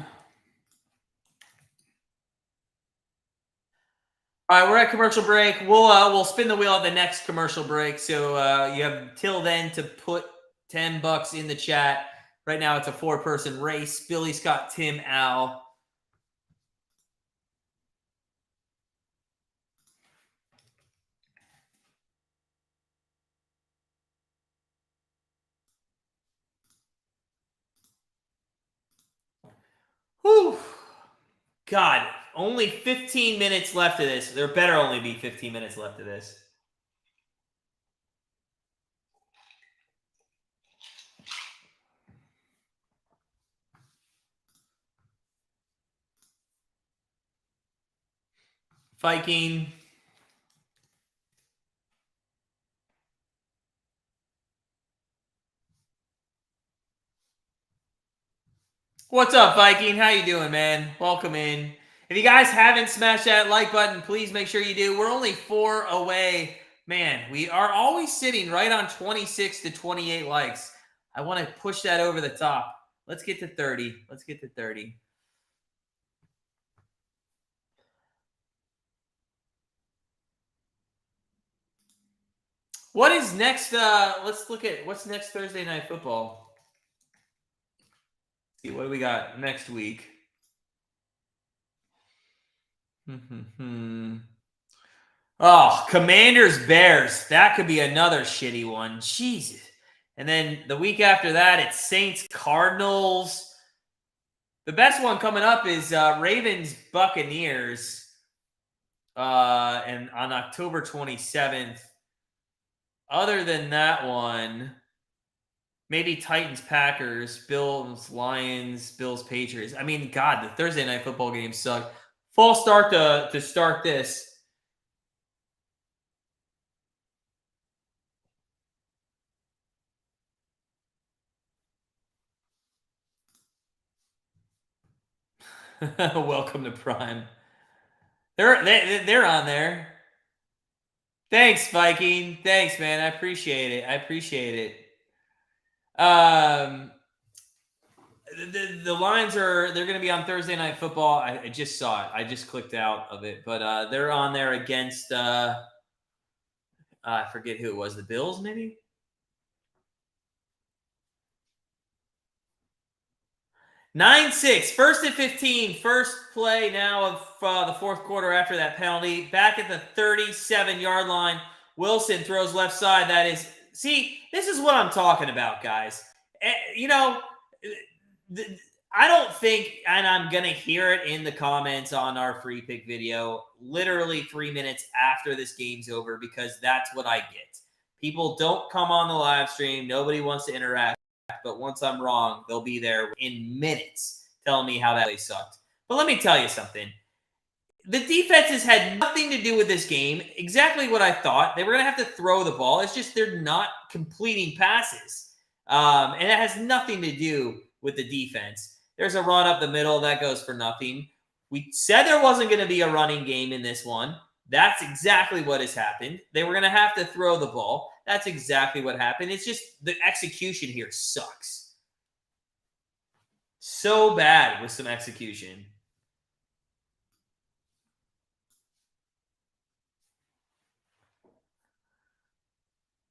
All right, we're at commercial break. We'll spin the wheel at the next commercial break. So you have till then to put $10 in the chat. Right now, it's a 4-person race. Billy, Scott, Tim, Al. Whew. God, only 15 minutes left of this. There better only be 15 minutes left of this. Viking. What's up, Viking? How you doing, man? Welcome in. If you guys haven't smashed that like button, please make sure you do. We're only 4 away. Man, we are always sitting right on 26 to 28 likes. I want to push that over the top. Let's get to 30. Let's get to 30. What is next? Let's look at what's next Thursday Night Football. Let's see, what do we got next week? Oh, Commanders Bears. That could be another shitty one. Jesus. And then the week after that, it's Saints Cardinals. The best one coming up is Ravens Buccaneers, and on October 27th. Other than that one, maybe Titans Packers, Bills Lions, Bills Patriots. I mean, God, the Thursday Night Football games suck. False start to start this. Welcome to Prime. They're on there. Thanks, Viking. Thanks, man. I appreciate it. The lines they're going to be on Thursday Night Football. I just saw it. I just clicked out of it, but they're on there against I forget who it was. The Bills, maybe. 9-6, 1st and 15, first play now of the fourth quarter after that penalty. Back at the 37-yard line, Wilson throws left side. That is, see, this is what I'm talking about, guys. You know, I don't think, and I'm going to hear it in the comments on our free pick video, literally 3 minutes after this game's over, because that's what I get. People don't come on the live stream. Nobody wants to interact. But once I'm wrong, they'll be there in minutes telling me how that play sucked. But let me tell you something. The defenses had nothing to do with this game. Exactly what I thought. They were going to have to throw the ball. It's just they're not completing passes. And it has nothing to do with the defense. There's a run up the middle. That goes for nothing. We said there wasn't going to be a running game in this one. That's exactly what has happened. They were going to have to throw the ball. That's exactly what happened. It's just the execution here sucks. So bad with some execution.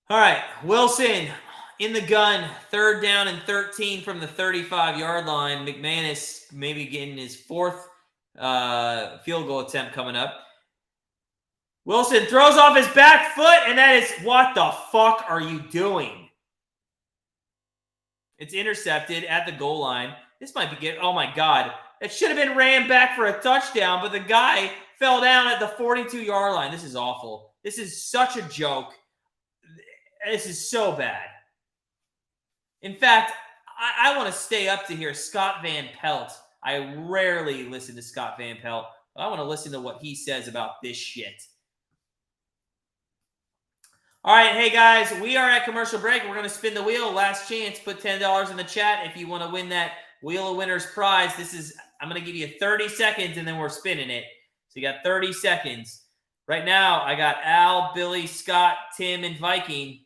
All right, Wilson in the gun, 3rd down and 13 from the 35-yard line. McManus maybe getting his 4th field goal attempt coming up. Wilson throws off his back foot, and that is, what the fuck are you doing? It's intercepted at the goal line. This might be good. Oh, my God. It should have been ran back for a touchdown, but the guy fell down at the 42-yard line. This is awful. This is such a joke. This is so bad. In fact, I want to stay up to hear Scott Van Pelt. I rarely listen to Scott Van Pelt, but I want to listen to what he says about this shit. All right, hey guys, we are at commercial break. We're going to spin the wheel. Last chance, put $10 in the chat if you want to win that Wheel of Winners prize. I'm going to give you 30 seconds and then we're spinning it. So you got 30 seconds. Right now, I got Al, Billy, Scott, Tim, and Viking.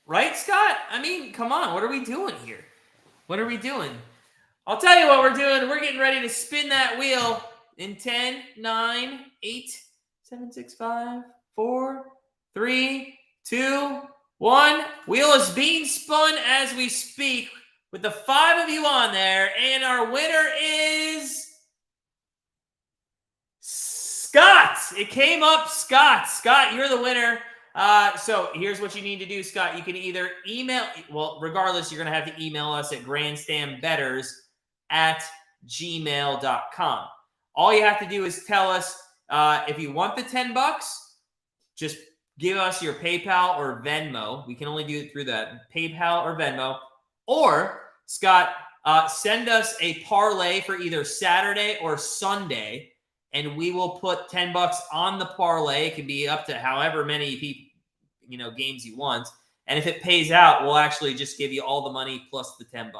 Right, Scott? I mean, come on. What are we doing here? What are we doing? I'll tell you what we're doing. We're getting ready to spin that wheel. In 10, 9, 8, 7, 6, 5, 4, 3, 2, 1. Wheel is being spun as we speak with the 5 of you on there. And our winner is Scott. It came up Scott. Scott, you're the winner. So here's what you need to do, Scott. You can either email, well, regardless, you're going to have to email us at grandstandbettors@gmail.com. All you have to do is tell us if you want the $10, just give us your PayPal or Venmo. We can only do it through that PayPal or Venmo. Or, Scott, send us a parlay for either Saturday or Sunday, and we will put $10 on the parlay. It can be up to however many games you want. And if it pays out, we'll actually just give you all the money plus the $10.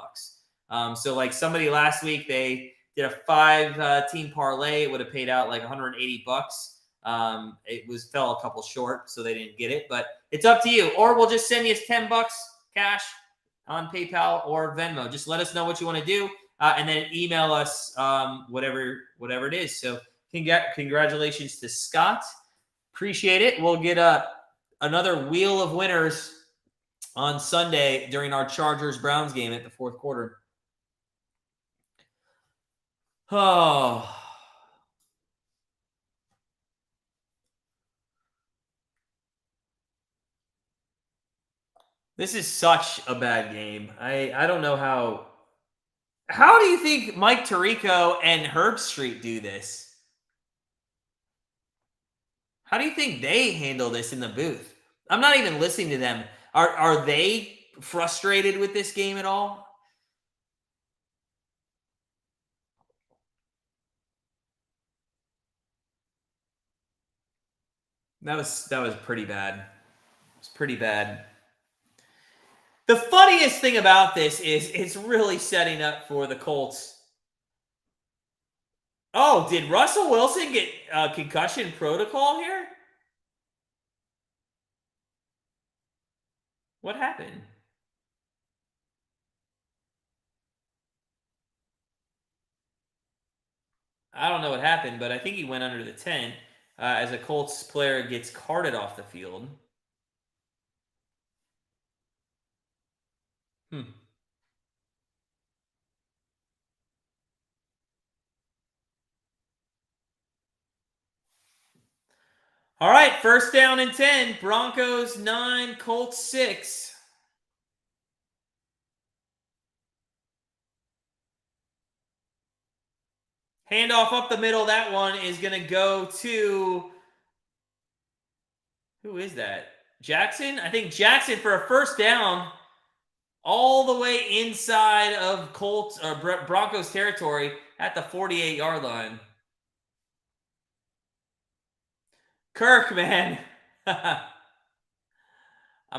So like somebody last week, they did a 5-team parlay. It would have paid out like $180. It fell a couple short, so they didn't get it. But it's up to you. Or we'll just send you $10 cash on PayPal or Venmo. Just let us know what you want to do, and then email us whatever it is. So congratulations to Scott. Appreciate it. We'll get another Wheel of Winners on Sunday during our Chargers-Browns game at the fourth quarter. Oh. This is such a bad game. I don't know how do you think Mike Tirico and Herb Street do this? How do you think they handle this in the booth? I'm not even listening to them. Are they frustrated with this game at all? That was pretty bad. It's pretty bad. The funniest thing about this is it's really setting up for the Colts. Oh, did Russell Wilson get concussion protocol here? What happened? I don't know what happened, but I think he went under the tent as a Colts player gets carted off the field. Hmm. All right, first down and 10. Broncos 9, Colts 6. Handoff up the middle. That one is going to go to. Who is that? Jackson? I think Jackson for a first down all the way inside of Colts or Broncos territory at the 48-yard line. Kirk, man. I'm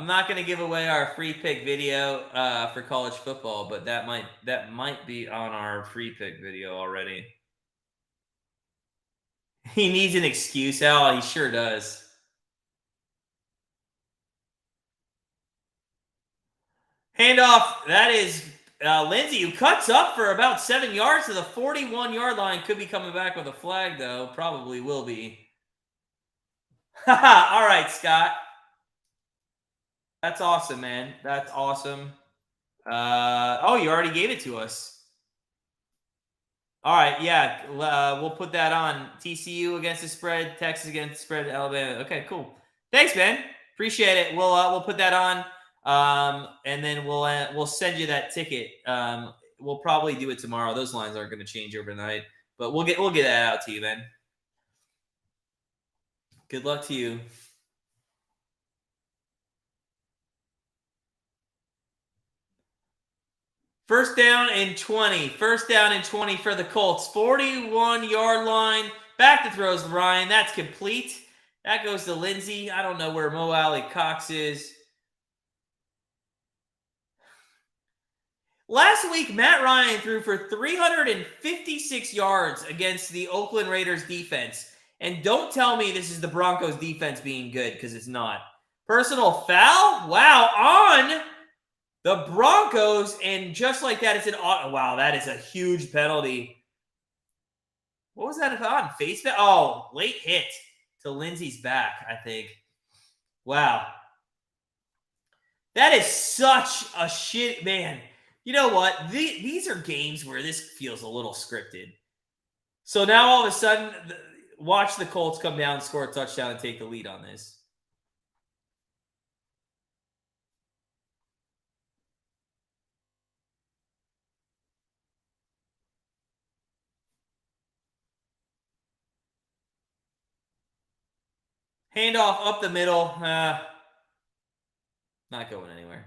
not going to give away our free pick video for college football, but that might be on our free pick video already. He needs an excuse, Al. He sure does. Handoff. That is Lindsay, who cuts up for about 7 yards to the 41-yard line. Could be coming back with a flag, though. Probably will be. All right, Scott. That's awesome, man. That's awesome. Oh, you already gave it to us. All right, yeah, we'll put that on. TCU against the spread, Texas against the spread, Alabama. Okay, cool. Thanks, man. Appreciate it. We'll put that on, and then we'll send you that ticket. We'll probably do it tomorrow. Those lines aren't going to change overnight, but we'll get that out to you, man. Good luck to you. First down and 20. First down and 20 for the Colts. 41-yard line. Back to throws Ryan. That's complete. That goes to Lindsay. I don't know where Mo Alley Cox is. Last week, Matt Ryan threw for 356 yards against the Oakland Raiders defense. And don't tell me this is the Broncos defense being good, because it's not. Personal foul? Wow, on the Broncos, and just like that, it's an wow, that is a huge penalty. What was that on? Face back? Oh, late hit to Lindsay's back, I think. Wow. That is such a shit, man. You know what? These are games where this feels a little scripted. So now all of a sudden, watch the Colts come down, score a touchdown, and take the lead on this. Handoff up the middle. Not going anywhere.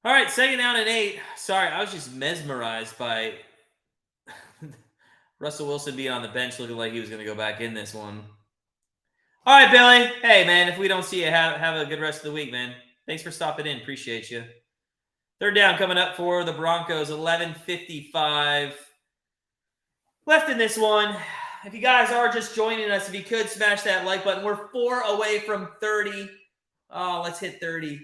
All right, second down and 8. Sorry, I was just mesmerized by Russell Wilson being on the bench looking like he was going to go back in this one. All right, Billy. Hey, man, if we don't see you, have a good rest of the week, man. Thanks for stopping in. Appreciate you. Third down coming up for the Broncos. 11:55 left in this one. If you guys are just joining us, if you could smash that like button. We're 4 away from 30. Oh, let's hit 30.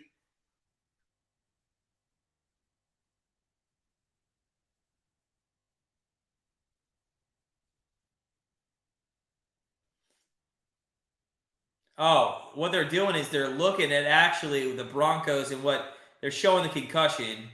Oh, what they're doing is they're looking at actually the Broncos and what they're showing the concussion.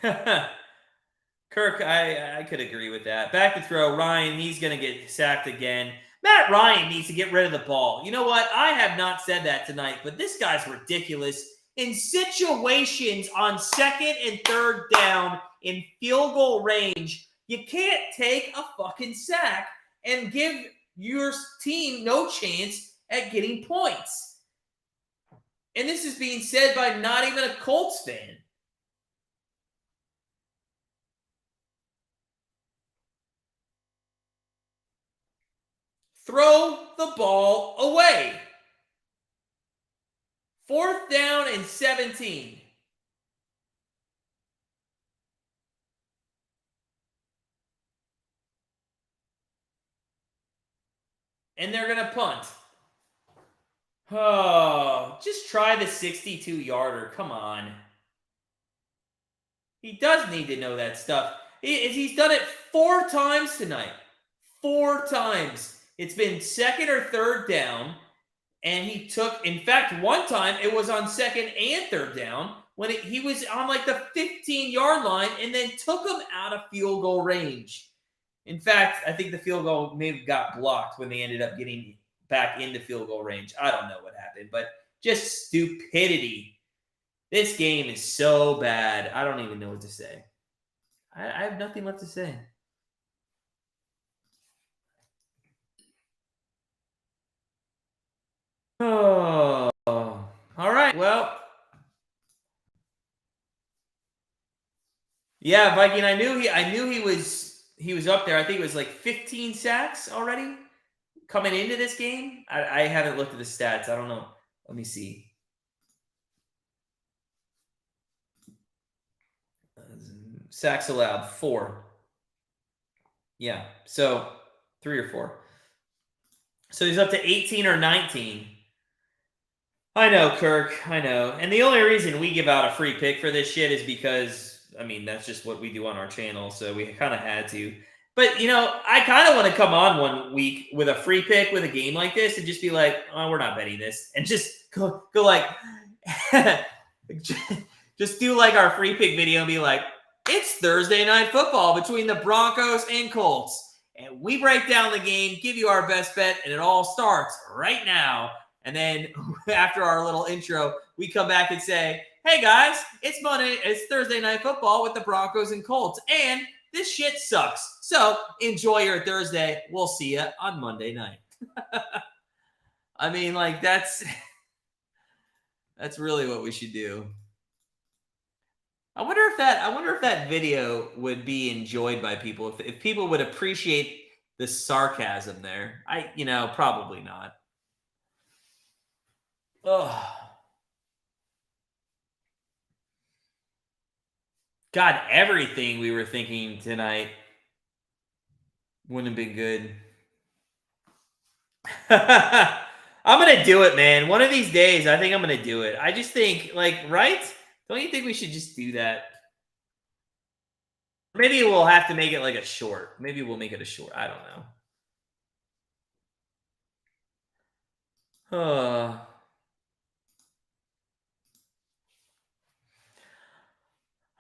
Kirk, I could agree with that. Back to throw. Ryan, he's going to get sacked again. Matt Ryan needs to get rid of the ball. You know what? I have not said that tonight, but this guy's ridiculous. In situations on second and third down in field goal range, you can't take a fucking sack and give your team no chance at getting points. And this is being said by not even a Colts fan. throw the ball away. 4th down and 17. And they're going to punt. Oh, just try the 62-yarder. Come on. He does need to know that stuff. He's done it 4 times tonight. 4 times. It's been 2nd or 3rd down. And he took, in fact, one time it was on 2nd and 3rd down when he was on like the 15-yard line and then took him out of field goal range. In fact, I think the field goal maybe got blocked when they ended up getting back into field goal range. I don't know what happened, but just stupidity. This game is so bad. I don't even know what to say. I have nothing left to say. Oh, all right. Well, yeah, Viking. I knew he was up there. I think it was like 15 sacks already coming into this game. I haven't looked at the stats. I don't know. Let me see. Sacks allowed 4. Yeah, so 3 or 4. So he's up to 18 or 19. I know, Kirk. I know. And the only reason we give out a free pick for this shit is because, I mean, that's just what we do on our channel. So we kind of had to. But, you know, I kind of want to come on one week with a free pick with a game like this and just be like, oh, we're not betting this. And just go like, just do like our free pick video and be like, it's Thursday Night Football between the Broncos and Colts. And we break down the game, give you our best bet, and it all starts right now. And then after our little intro, we come back and say, hey guys, it's Thursday Night Football with the Broncos and Colts. And this shit sucks. So enjoy your Thursday. We'll see you on Monday night. I mean, like, that's really what we should do. I wonder if that video would be enjoyed by people, if people would appreciate the sarcasm there. Probably not. Oh, God, everything we were thinking tonight wouldn't have been good. I'm going to do it, man. One of these days, I think I'm going to do it. I just think, like, right? Don't you think we should just do that? Maybe we'll have to make it like a short. Maybe we'll make it a short. I don't know.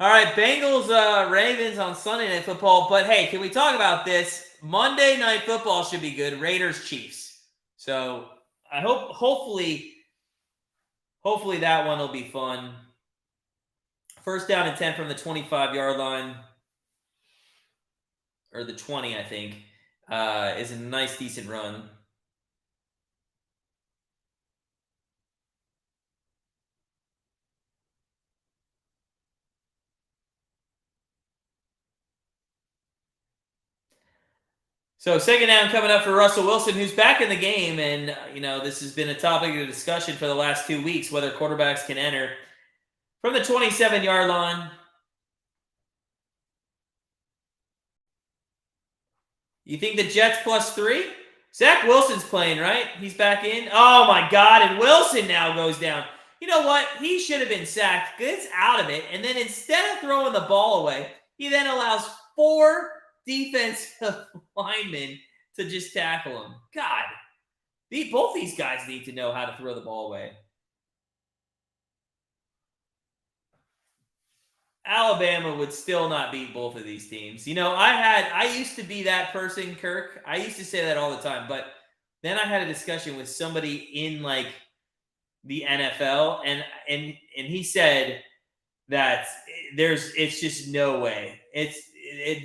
All right, Bengals, Ravens on Sunday Night Football. But hey, can we talk about this? Monday Night Football should be good. Raiders, Chiefs. So I hopefully that one will be fun. 1st down and 10 from the 25-yard line, or the 20, I think, is a nice, decent run. So 2nd down coming up for Russell Wilson, who's back in the game. And, this has been a topic of discussion for the last 2 weeks, whether quarterbacks can enter from the 27-yard line. You think the Jets +3? Zach Wilson's playing, right? He's back in. Oh, my God. And Wilson now goes down. You know what? He should have been sacked. Gets out of it. And then instead of throwing the ball away, he then allows 4 defensive linemen to just tackle him. God. Both these guys need to know how to throw the ball away. Alabama would still not beat both of these teams. I used to be that person, Kirk. I used to say that all the time, but then I had a discussion with somebody in like the NFL, and he said that it's just no way.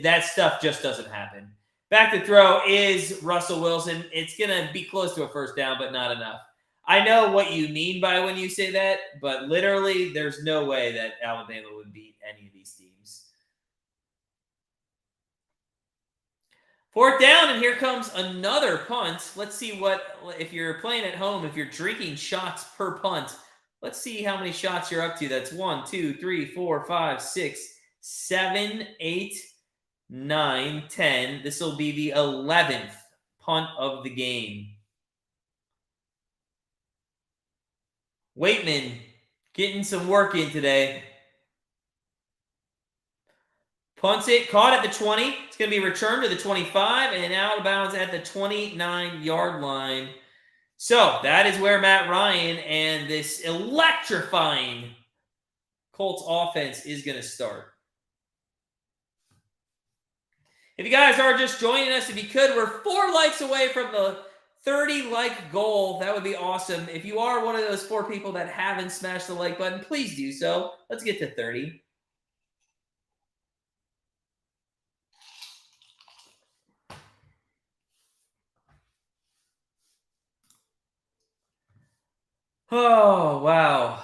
That stuff just doesn't happen. Back to throw is Russell Wilson. It's gonna be close to a 1st down, but not enough. I know what you mean by when you say that, but literally there's no way that Alabama would beat any of these teams. 4th down, and here comes another punt. Let's see what, if you're playing at home, if you're drinking shots per punt, let's see how many shots you're up to. That's 1, 2, 3, 4, 5, 6, 7, 8, 9, 10. This will be the 11th punt of the game. Waitman getting some work in today. Punts it, caught at the 20. It's going to be returned to the 25 and out of bounds at the 29-yard line. So that is where Matt Ryan and this electrifying Colts offense is going to start. If you guys are just joining us, if you could, we're 4 likes away from the 30-like goal. That would be awesome. If you are one of those 4 people that haven't smashed the like button, please do so. Let's get to 30. Oh, wow.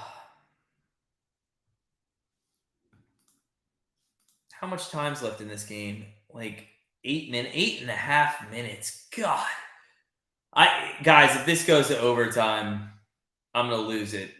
How much time's left in this game? Like 8.5 minutes. God. Guys, if this goes to overtime, I'm going to lose it.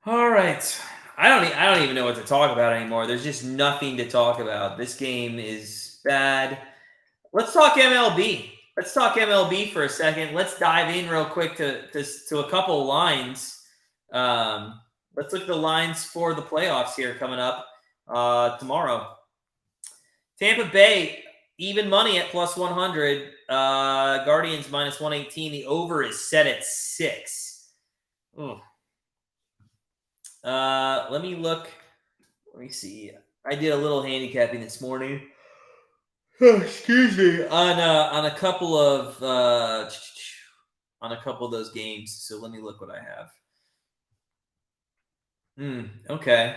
All right. I don't even know what to talk about anymore. There's just nothing to talk about. This game is bad. Let's talk MLB. Let's talk MLB for a second. Let's dive in real quick to a couple lines. Let's look at the lines for the playoffs here coming up tomorrow. Tampa Bay, even money at plus 100. Guardians minus 118. The over is set at 6. Ooh. Let me look. Let me see. I did a little handicapping this morning. Excuse me. On a couple of those games. So let me look what I have. Okay.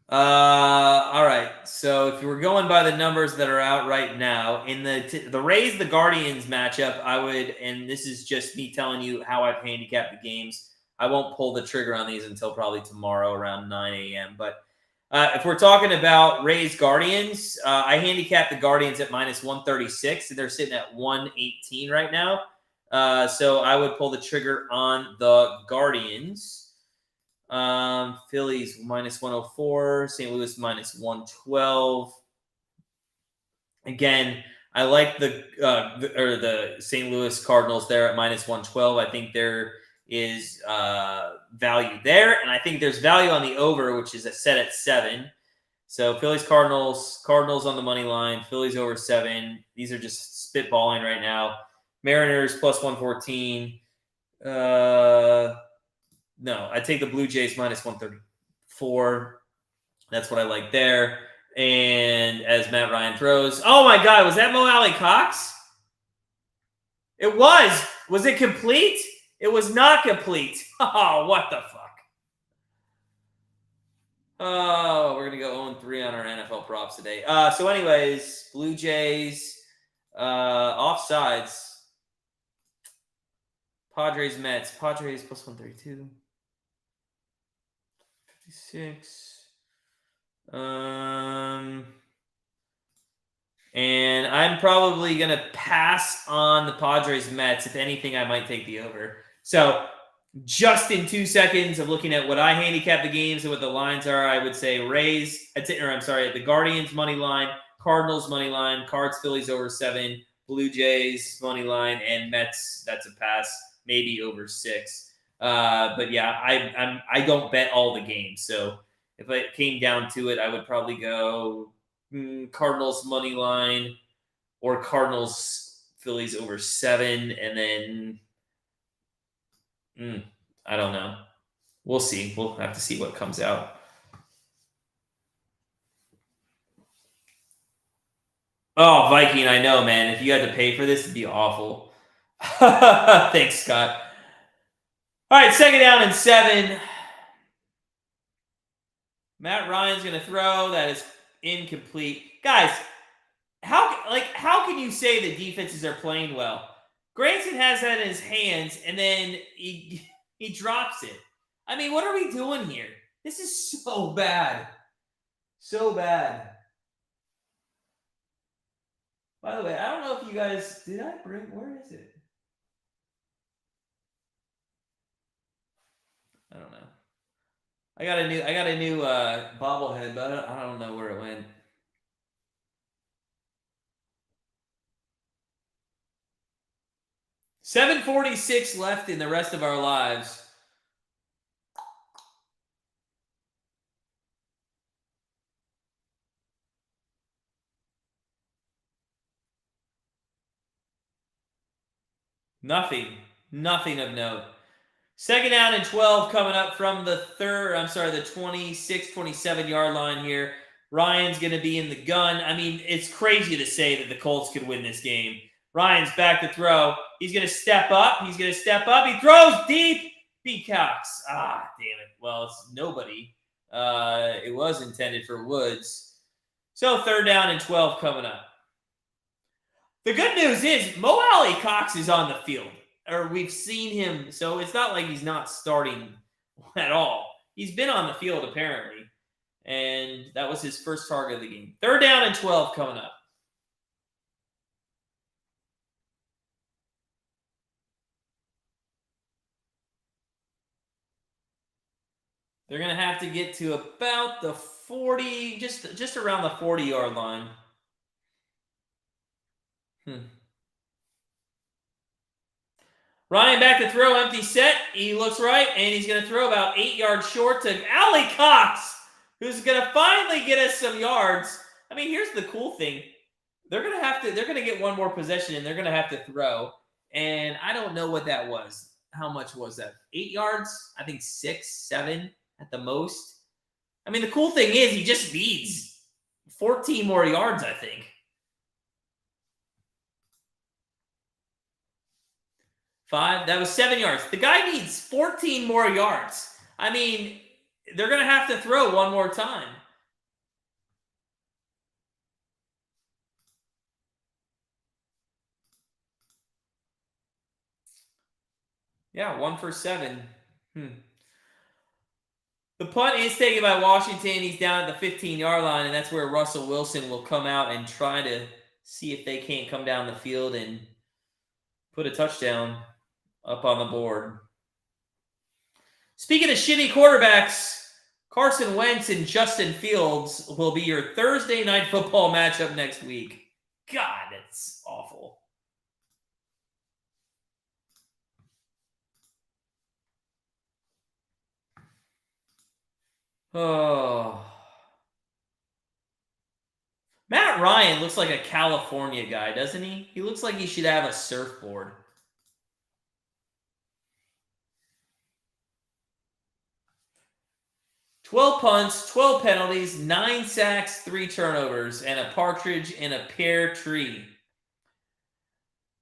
All right. So if you were going by the numbers that are out right now, in the Rays the Guardians matchup, I would, and this is just me telling you how I've handicapped the games. I won't pull the trigger on these until probably tomorrow around 9 a.m. But if we're talking about Rays Guardians, I handicapped the Guardians at minus 136, and they're sitting at 118 right now. So I would pull the trigger on the Guardians. Phillies minus 104, St. Louis minus 112. Again, I like the St. Louis Cardinals there at minus 112. I think there is value there, and I think there's value on the over, which is set at 7. So Phillies Cardinals on the money line, Phillies over 7. These are just spitballing right now. Mariners plus 114. No, I take the Blue Jays minus 134. That's what I like there. And as Matt Ryan throws, oh my God, was that Mo Alley Cox? It was. Was it complete? It was not complete. Oh, what the fuck? Oh, we're going to go 0-3 on our NFL props today. So anyways, Blue Jays, offsides. Padres, Mets. Padres plus 132. 56. And I'm probably going to pass on the Padres Mets. If anything, I might take the over. So just in 2 seconds of looking at what I handicap the games and what the lines are, I would say Rays, the Guardians money line, Cardinals money line, Cards, Phillies over 7, Blue Jays money line, and Mets, that's a pass, maybe over 6. But yeah, I don't bet all the games. So if it came down to it, I would probably go Cardinals money line or Cardinals Phillies over 7, and then I don't know. We'll see. We'll have to see what comes out. Oh, Viking, I know, man. If you had to pay for this, it'd be awful. Thanks, Scott. All right, 2nd down and 7. Matt Ryan's going to throw. That is incomplete. Guys, how can you say the defenses are playing well? Grandstand has that in his hands, and then he drops it. I mean, what are we doing here? This is so bad. So bad. By the way, I don't know if you guys did I bring where is it? I don't know. I got a new bobblehead, but I don't know where it went. $7:46 left in the rest of our lives. Nothing of note. Second down and 12 coming up from the 26, 27-yard line here. Ryan's going to be in the gun. I mean, it's crazy to say that the Colts could win this game. Ryan's back to throw. He's going to step up. He throws deep. Peacocks. Damn it. Well, it's nobody. It was intended for Woods. So third down and 12 coming up. The good news is Mo Alley Cox is on the field. Or we've seen him, so it's not like he's not starting at all. He's been on the field, apparently, and that was his first target of the game. Third down and 12 coming up. They're going to have to get to about the 40, just around the 40-yard line. Ryan back to throw, empty set. He looks right, and he's going to throw about 8 yards short to Alley Cox, who's going to finally get us some yards. I mean, here's the cool thing. They're going to get one more possession, and they're going to have to throw. And I don't know what that was. How much was that? 8 yards? I think 6, 7 at the most. I mean, the cool thing is he just needs 14 more yards, I think. 5. That was 7 yards. The guy needs 14 more yards. I mean, they're going to have to throw one more time. Yeah, 1 for 7. The punt is taken by Washington. He's down at the 15-yard line, and that's where Russell Wilson will come out and try to see if they can't come down the field and put a touchdown up on the board. Speaking of shitty quarterbacks, Carson Wentz and Justin Fields will be your Thursday night football matchup next week. God, that's awful. Oh. Matt Ryan looks like a California guy, doesn't he? He looks like he should have a surfboard. "12 punts, 12 penalties, 9 sacks, 3 turnovers, and a partridge in a pear tree."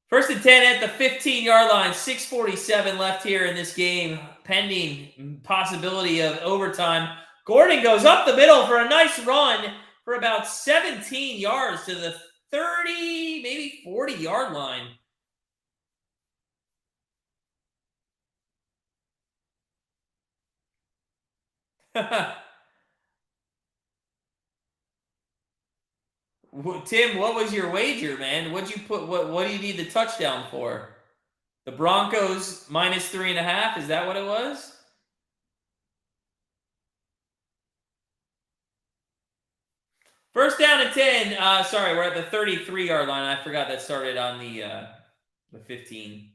First and 10 at the 15-yard line. 6:47 left here in this game, pending possibility of overtime. Gordon goes up the middle for a nice run for about 17 yards to the 30, maybe 40-yard line. Tim, what was your wager, man? What'd you put? What do you need the touchdown for? The Broncos minus 3.5? Is that what it was? First down and 10. Sorry, we're at the 33-yard line. I forgot that started on the 15.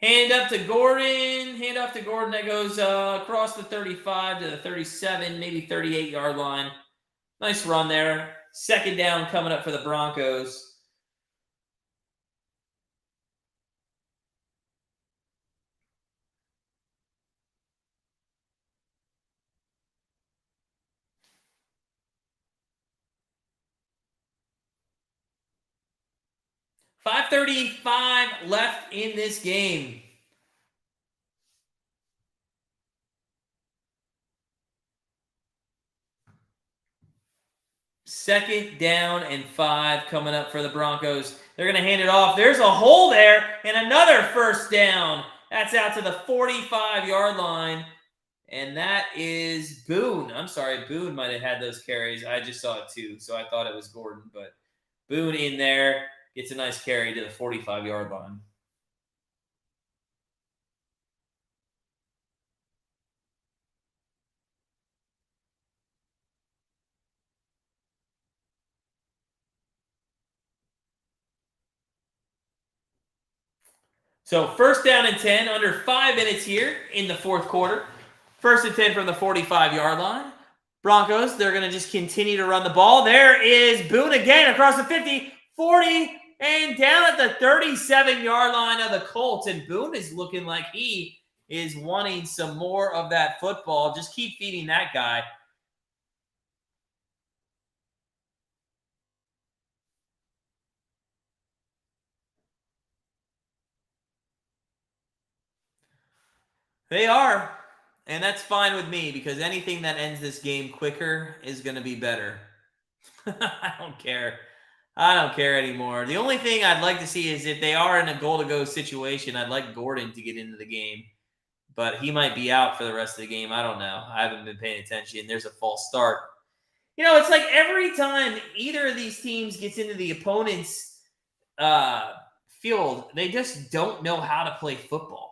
Hand off to Gordon. That goes across the 35 to the 37, maybe 38-yard line. Nice run there. Second down coming up for the Broncos. $5:35 left in this game. 2nd down and 5 coming up for the Broncos. They're going to hand it off. There's a hole there and another 1st down. That's out to the 45-yard line. And that is Boone. I'm sorry, Boone might have had those carries. I just saw it too, so I thought it was Gordon. But Boone in there gets a nice carry to the 45-yard line. So 1st down and 10, under 5 minutes here in the 4th quarter. 1st and 10 from the 45-yard line. Broncos, they're going to just continue to run the ball. There is Boone again across the 50, 40, and down at the 37-yard line of the Colts. And Boone is looking like he is wanting some more of that football. Just keep feeding that guy. They are. And that's fine with me because anything that ends this game quicker is going to be better. I don't care. I don't care anymore. The only thing I'd like to see is if they are in a goal-to-go situation, I'd like Gordon to get into the game. But he might be out for the rest of the game. I don't know. I haven't been paying attention. There's a false start. You know, it's like every time either of these teams gets into the opponent's field, they just don't know how to play football.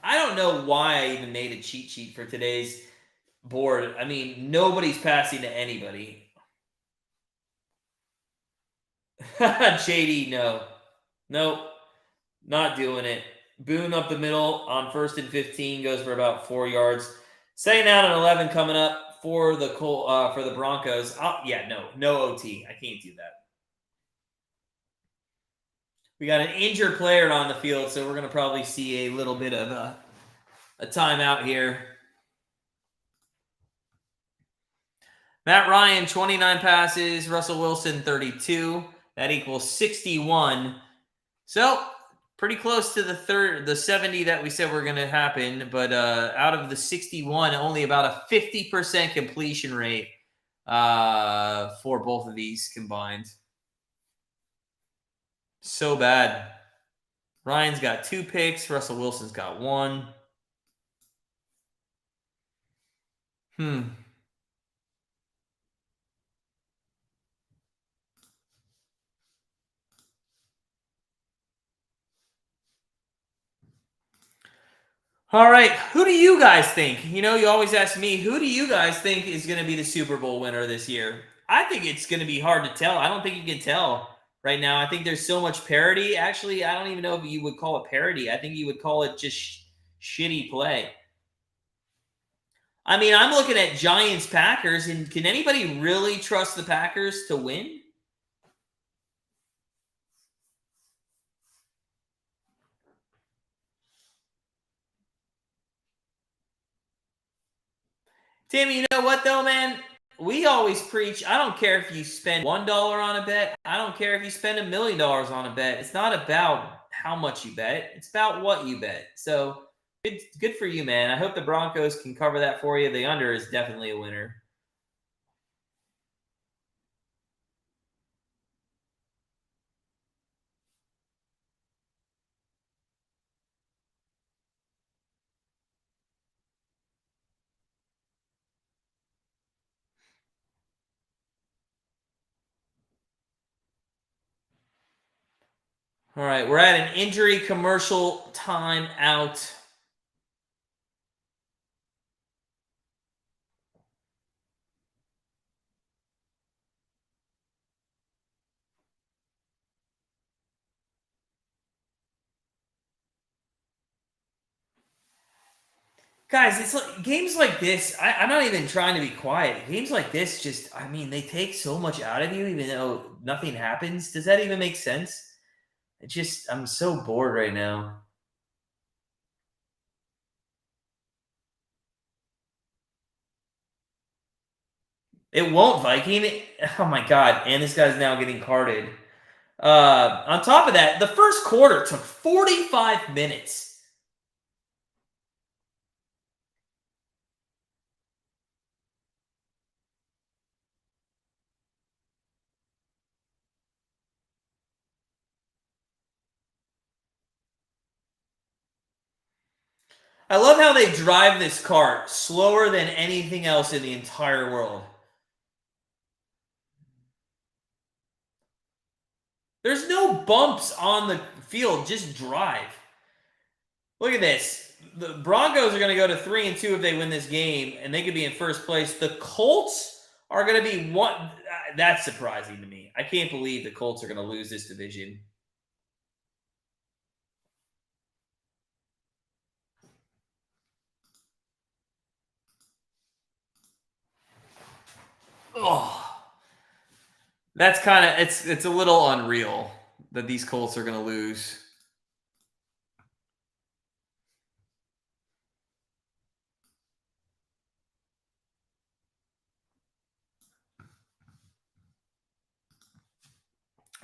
I don't know why I even made a cheat sheet for today's board. I mean, nobody's passing to anybody. JD, no. Nope. Not doing it. Boone up the middle on 1st and 15 goes for about 4 yards. 2nd down and 11 coming up for the Broncos. No OT. I can't do that. We got an injured player on the field, so we're going to probably see a little bit of a timeout here. Matt Ryan, 29 passes. Russell Wilson, 32. That equals 61. So pretty close to the 70 that we said were going to happen, but out of the 61, only about a 50% completion rate for both of these combined. So bad. Ryan's got 2 picks. Russell Wilson's got 1. All right. Who do you guys think? You know, you always ask me, who do you guys think is going to be the Super Bowl winner this year? I think it's going to be hard to tell. I don't think you can tell right now. I think there's so much parity. Actually, I don't even know if you would call it parity. I think you would call it just shitty play. I mean, I'm looking at Giants-Packers, and can anybody really trust the Packers to win? Timmy, you know what, though, man? We always preach, I don't care if you spend $1 on a bet. I don't care if you spend $1 million on a bet. It's not about how much you bet. It's about what you bet. So good for you, man. I hope the Broncos can cover that for you. The under is definitely a winner. All right, we're at an injury commercial timeout. Guys, it's like games like this. I'm not even trying to be quiet. Games like this just, I mean, they take so much out of you, even though nothing happens. Does that even make sense? I'm so bored right now. It won't, Viking. Oh my god! And this guy's now getting carded. On top of that, the first quarter took 45 minutes. I love how they drive this cart slower than anything else in the entire world. There's no bumps on the field, just drive. Look at this. The Broncos are going to go to 3-2 if they win this game, and they could be in first place. The Colts are going to be one. That's surprising to me. I can't believe the Colts are going to lose this division. Oh, that's kind of it's a little unreal that these Colts are going to lose.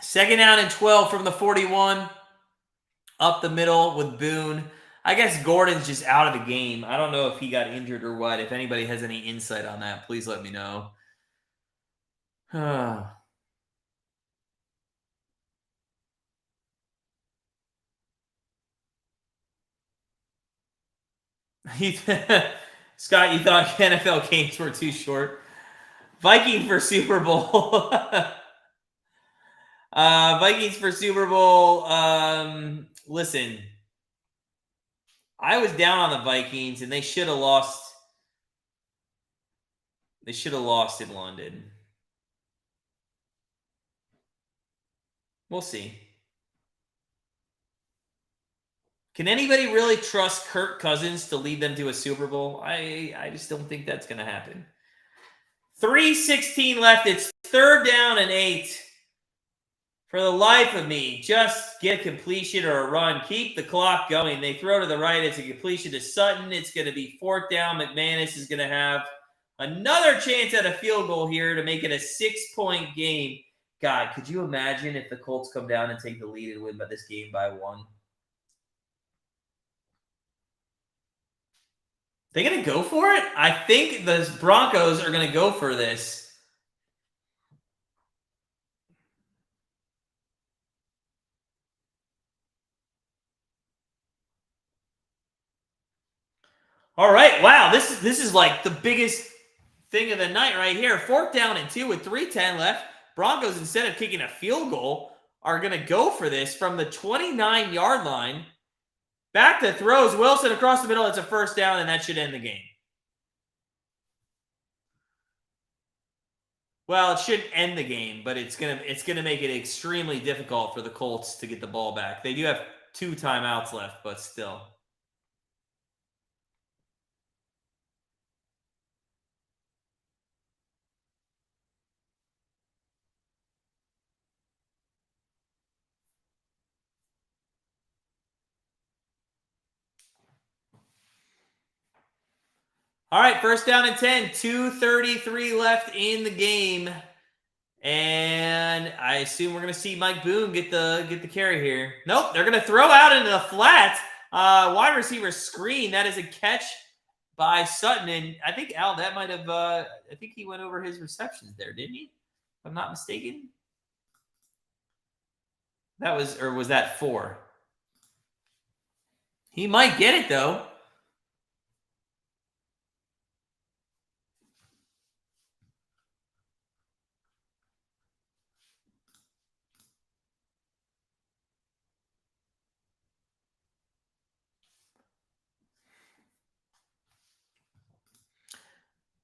Second down and 12 from the 41. Up the middle with Boone. I guess Gordon's just out of the game. I don't know if he got injured or what. If anybody has any insight on that, please let me know. Scott, you thought NFL games were too short. Vikings for Super Bowl. Vikings for Super Bowl. Listen, I was down on the Vikings, and they should have lost. They should have lost in London. We'll see. Can anybody really trust Kirk Cousins to lead them to a Super Bowl? I just don't think that's going to happen. 3:16 left. It's third down and 8. For the life of me, just get a completion or a run. Keep the clock going. They throw to the right. It's a completion to Sutton. It's going to be fourth down. McManus is going to have another chance at a field goal here to make it a 6-point game. God, could you imagine if the Colts come down and take the lead and win by this game by 1? They going to go for it? I think the Broncos are going to go for this. All right. Wow. This is like the biggest thing of the night right here. Fourth down and 2 with 3:10 left. Broncos, instead of kicking a field goal, are going to go for this from the 29-yard line. Back to throws. Wilson across the middle. It's a first down, and that should end the game. Well, it shouldn't end the game, but it's gonna make it extremely difficult for the Colts to get the ball back. They do have 2 timeouts left, but still. All right, first down and 10. 2:33 left in the game. And I assume we're going to see Mike Boone get the carry here. Nope, they're going to throw out into the flat. Wide receiver screen. That is a catch by Sutton. And I think, Al, that might have I think he went over his receptions there, didn't he? If I'm not mistaken. That was, or was that 4? He might get it, though.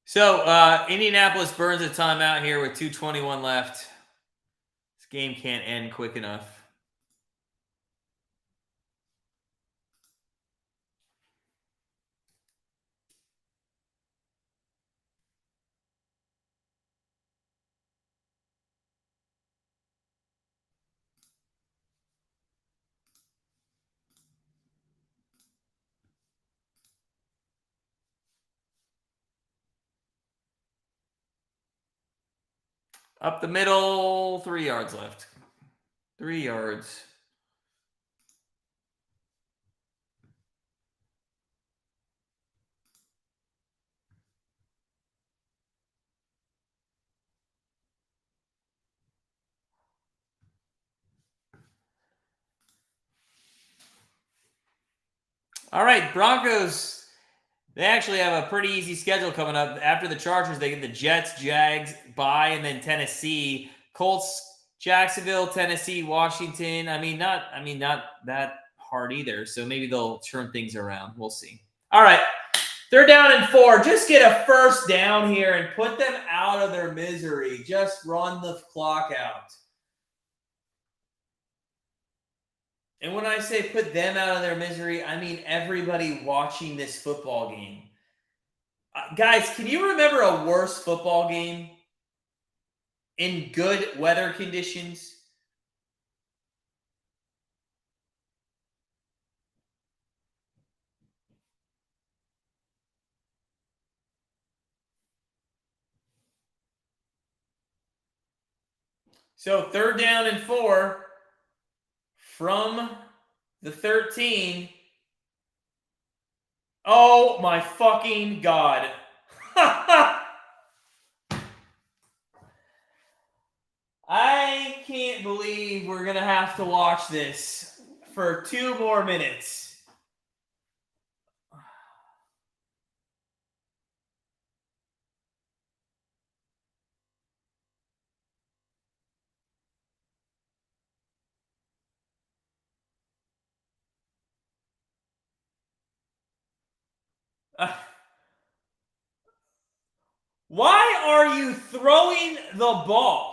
So Indianapolis burns a timeout here with 2:21 left. This game can't end quick enough. Up the middle, 3 yards left. 3 yards. All right, Broncos. They actually have a pretty easy schedule coming up. After the Chargers, they get the Jets, Jags, bye, and then Tennessee. Colts, Jacksonville, Tennessee, Washington. I mean, not that hard either. So maybe they'll turn things around. We'll see. All right. They're down in 4. Just get a first down here and put them out of their misery. Just run the clock out. And when I say put them out of their misery, I mean everybody watching this football game. Guys, can you remember a worse football game in good weather conditions? So 3rd down and 4 from the 13. Oh my fucking God. I can't believe we're going to have to watch this for 2 more minutes. Why are you throwing the ball?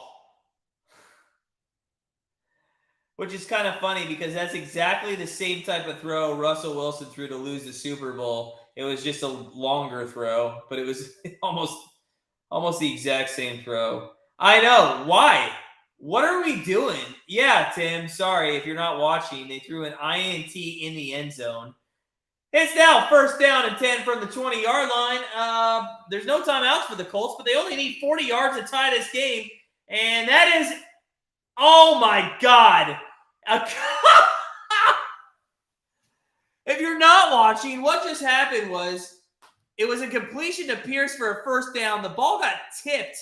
Which is kind of funny because that's exactly the same type of throw Russell Wilson threw to lose the Super Bowl. It was just a longer throw, but it was almost the exact same throw. I know. Why? What are we doing? Yeah, Tim, sorry if you're not watching. They threw an INT in the end zone. It's now 1st down and 10 from the 20-yard line. There's no timeouts for the Colts, but they only need 40 yards to tie this game. And that is, oh my God. If you're not watching, what just happened was it was a completion to Pierce for a 1st down. The ball got tipped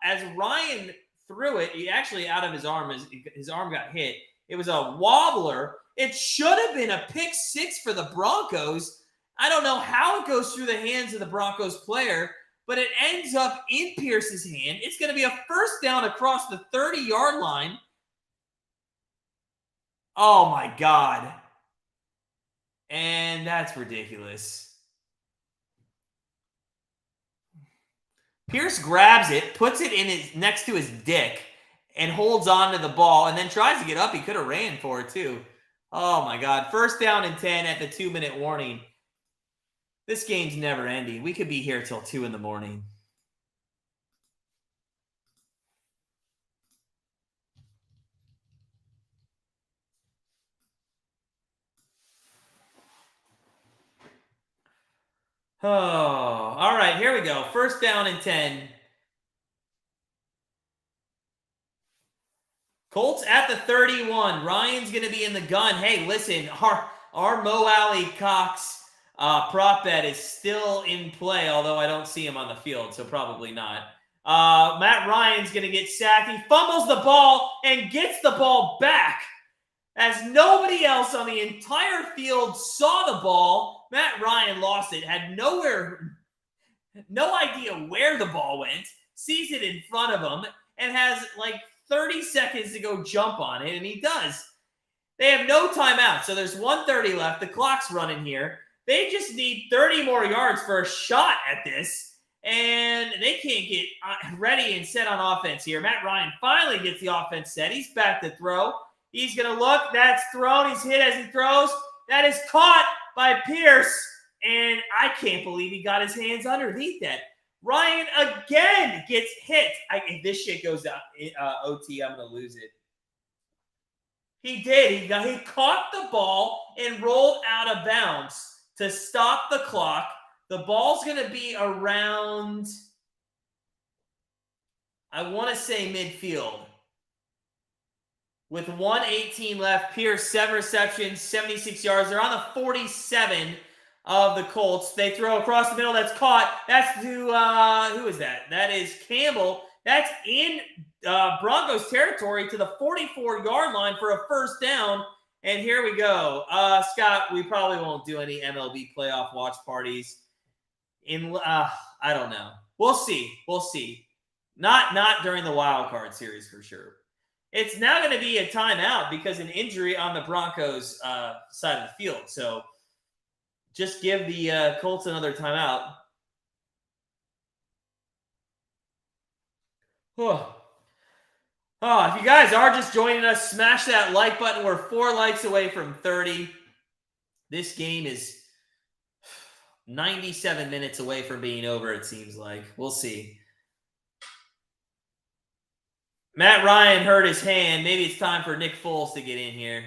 as Ryan threw it. He actually out of his arm. His arm got hit. It was a wobbler. It should have been a pick 6 for the Broncos. I don't know how it goes through the hands of the Broncos player, but it ends up in Pierce's hand. It's going to be a 1st down across the 30-yard line. Oh, my God. And that's ridiculous. Pierce grabs it, puts it in his next to his dick, and holds on to the ball, and then tries to get up. He could have ran for it, too. Oh, my God. 1st down and 10 at the 2-minute warning. This game's never ending. We could be here till 2 in the morning. Oh, all right. Here we go. 1st down and 10. Colts at the 31. Ryan's going to be in the gun. Hey, listen, our Mo Alley Cox prop bet is still in play, although I don't see him on the field, so probably not. Matt Ryan's going to get sacked. He fumbles the ball and gets the ball back. As nobody else on the entire field saw the ball, Matt Ryan lost it, had no idea where the ball went, sees it in front of him, and has like 30 seconds to go jump on it, and he does. They have no timeout, so there's 1:30 left. The clock's running here. They just need 30 more yards for a shot at this, and they can't get ready and set on offense here. Matt Ryan finally gets the offense set. He's back to throw. He's going to look. That's thrown. He's hit as he throws. That is caught by Pierce, and I can't believe he got his hands underneath that. Ryan again gets hit. If this shit goes down OT, I'm going to lose it. He did. He caught the ball and rolled out of bounds to stop the clock. The ball's going to be around I want to say midfield. With 1:18 left, Pierce, 7 receptions, 76 yards. They're on the 47 of the Colts. They throw across the middle. That's caught. That's to, who is that? That is Campbell. That's in Broncos territory to the 44-yard line for a first down. And here we go. Scott, we probably won't do any MLB playoff watch parties. I don't know. We'll see. We'll see. Not during the wild card series for sure. It's now going to be a timeout because an injury on the Broncos side of the field. So just give the Colts another timeout. Oh, if you guys are just joining us, smash that like button. We're 4 likes away from 30. This game is 97 minutes away from being over, it seems like. We'll see. Matt Ryan hurt his hand. Maybe it's time for Nick Foles to get in here.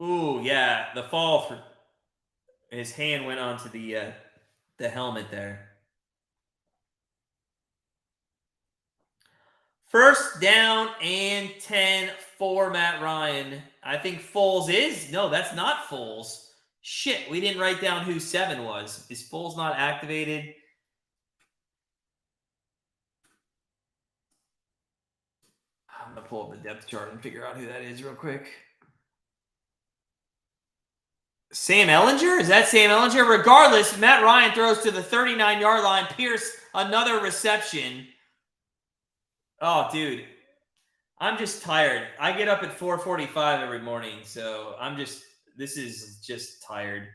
Ooh, yeah. The fall for his hand went onto the helmet there. First down and 10 for Matt Ryan. I think Foles is. No, that's not Foles. Shit, we didn't write down who 7 was. Is Foles not activated? I'm going to pull up the depth chart and figure out who that is real quick. Sam Ehlinger? Is that Sam Ehlinger? Regardless, Matt Ryan throws to the 39-yard line. Pierce, another reception. Oh, dude. I'm just tired. I get up at 4:45 every morning, so this is just tired.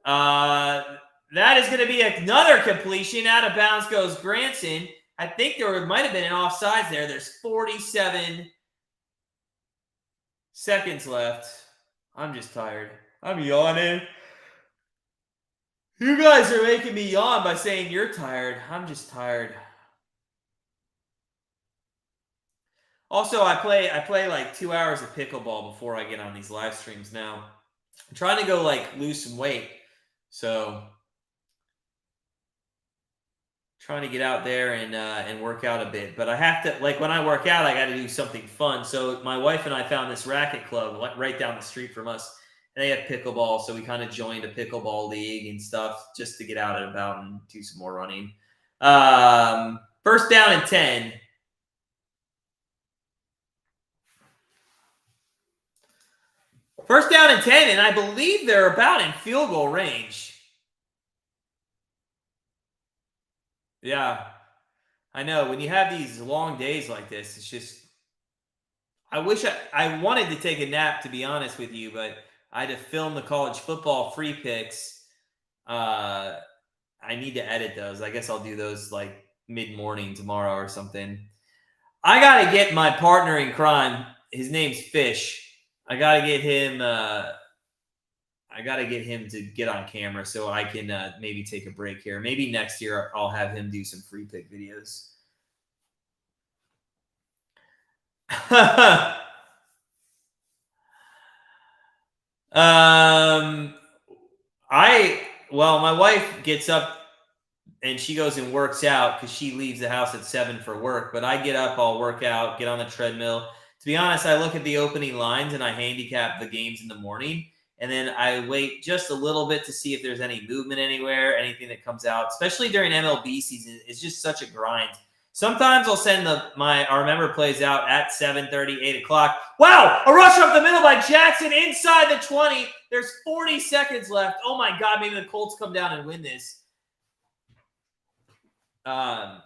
That is going to be another completion. Out of bounds goes Grandstand. I think there might have been an offsides there. There's 47 seconds left. I'm just tired. I'm yawning. You guys are making me yawn by saying you're tired. I'm just tired. Also, I play like 2 hours of pickleball before I get on these live streams now. I'm trying to go like lose some weight. So trying to get out there and work out a bit. But I have to, like, when I work out, I got to do something fun. So my wife and I found this racket club right down the street from us. And they have pickleball, so we kind of joined a pickleball league and stuff just to get out and about and do some more running. First down and 10. First down and 10, and I believe they're about in field goal range. Yeah, I know. When you have these long days like this, it's just – I wish I wanted to take a nap, to be honest with you, but I had to film the college football free picks. I need to edit those. I guess I'll do those like mid-morning tomorrow or something. I got to get my partner in crime. His name's Fish. I got to get him to get on camera so I can maybe take a break here. Maybe next year I'll have him do some free pick videos. My wife gets up and she goes and works out because she leaves the house at 7 for work. But I get up, I'll work out, get on the treadmill. To be honest, I look at the opening lines and I handicap the games in the morning. And then I wait just a little bit to see if there's any movement anywhere, anything that comes out, especially during MLB season. It's just such a grind. Sometimes I'll send our remember plays out at 7:30, 8 o'clock. Wow, a rush up the middle by Jackson inside the 20. There's 40 seconds left. Oh, my God, maybe the Colts come down and win this.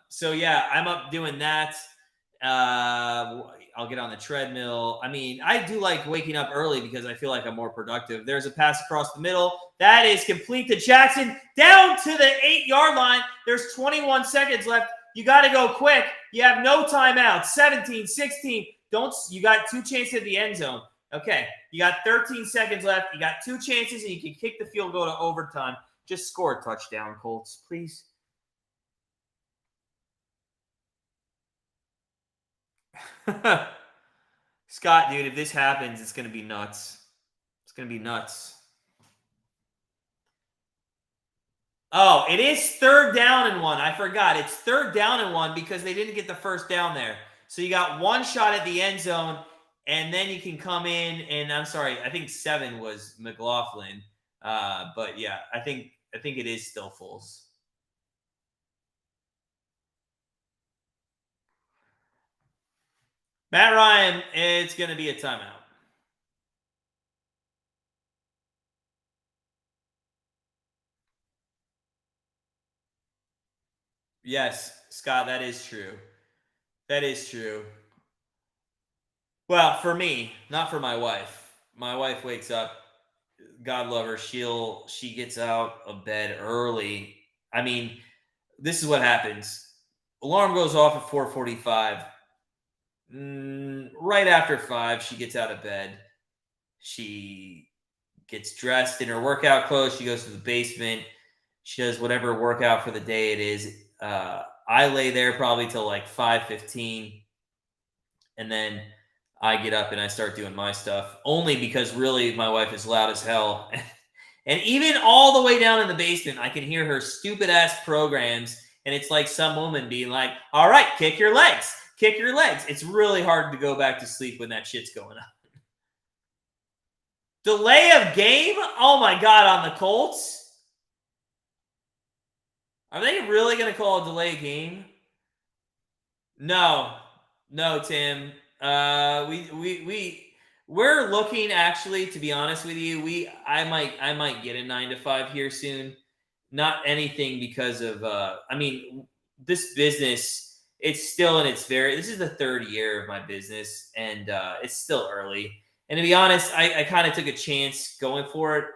So, yeah, I'm up doing that. I'll get on the treadmill. I mean, I do like waking up early because I feel like I'm more productive. There's a pass across the middle. That is complete to Jackson. Down to the 8-yard line. There's 21 seconds left. You got to go quick. You have no timeout. 17, 16. You got 2 chances at the end zone. Okay. You got 13 seconds left. You got 2 chances, and you can kick the field goal to overtime. Just score a touchdown, Colts, please. Scott, dude, if this happens, it's going to be nuts. It's going to be nuts. Oh, it is 3rd down and 1. I forgot. It's 3rd down and 1 because they didn't get the first down there. So you got one shot at the end zone, and then you can come in. And I'm sorry, I think 7 was McLaughlin. But yeah, I think it is still Foles. Matt Ryan, it's going to be a timeout. Yes, Scott, that is true. That is true. Well, for me, not for my wife. My wife wakes up, God love her, she gets out of bed early. I mean, this is what happens. Alarm goes off at 4:45. Right after 5, she gets out of bed. She gets dressed in her workout clothes. She goes to the basement. She does whatever workout for the day it is. I lay there probably till like 5:15, and then I get up and I start doing my stuff. Only because really my wife is loud as hell, and even all the way down in the basement, I can hear her stupid ass programs, and it's like some woman being like, "All right, kick your legs, kick your legs." It's really hard to go back to sleep when that shit's going on. Delay of game? Oh my god, on the Colts? Are they really going to call a delay game? No, Tim. We're looking, actually, to be honest with you. I might get a 9 to 5 here soon. Not anything because of I mean, this business, it's still in its this is the 3rd year of my business, and it's still early. And to be honest, I kind of took a chance going for it.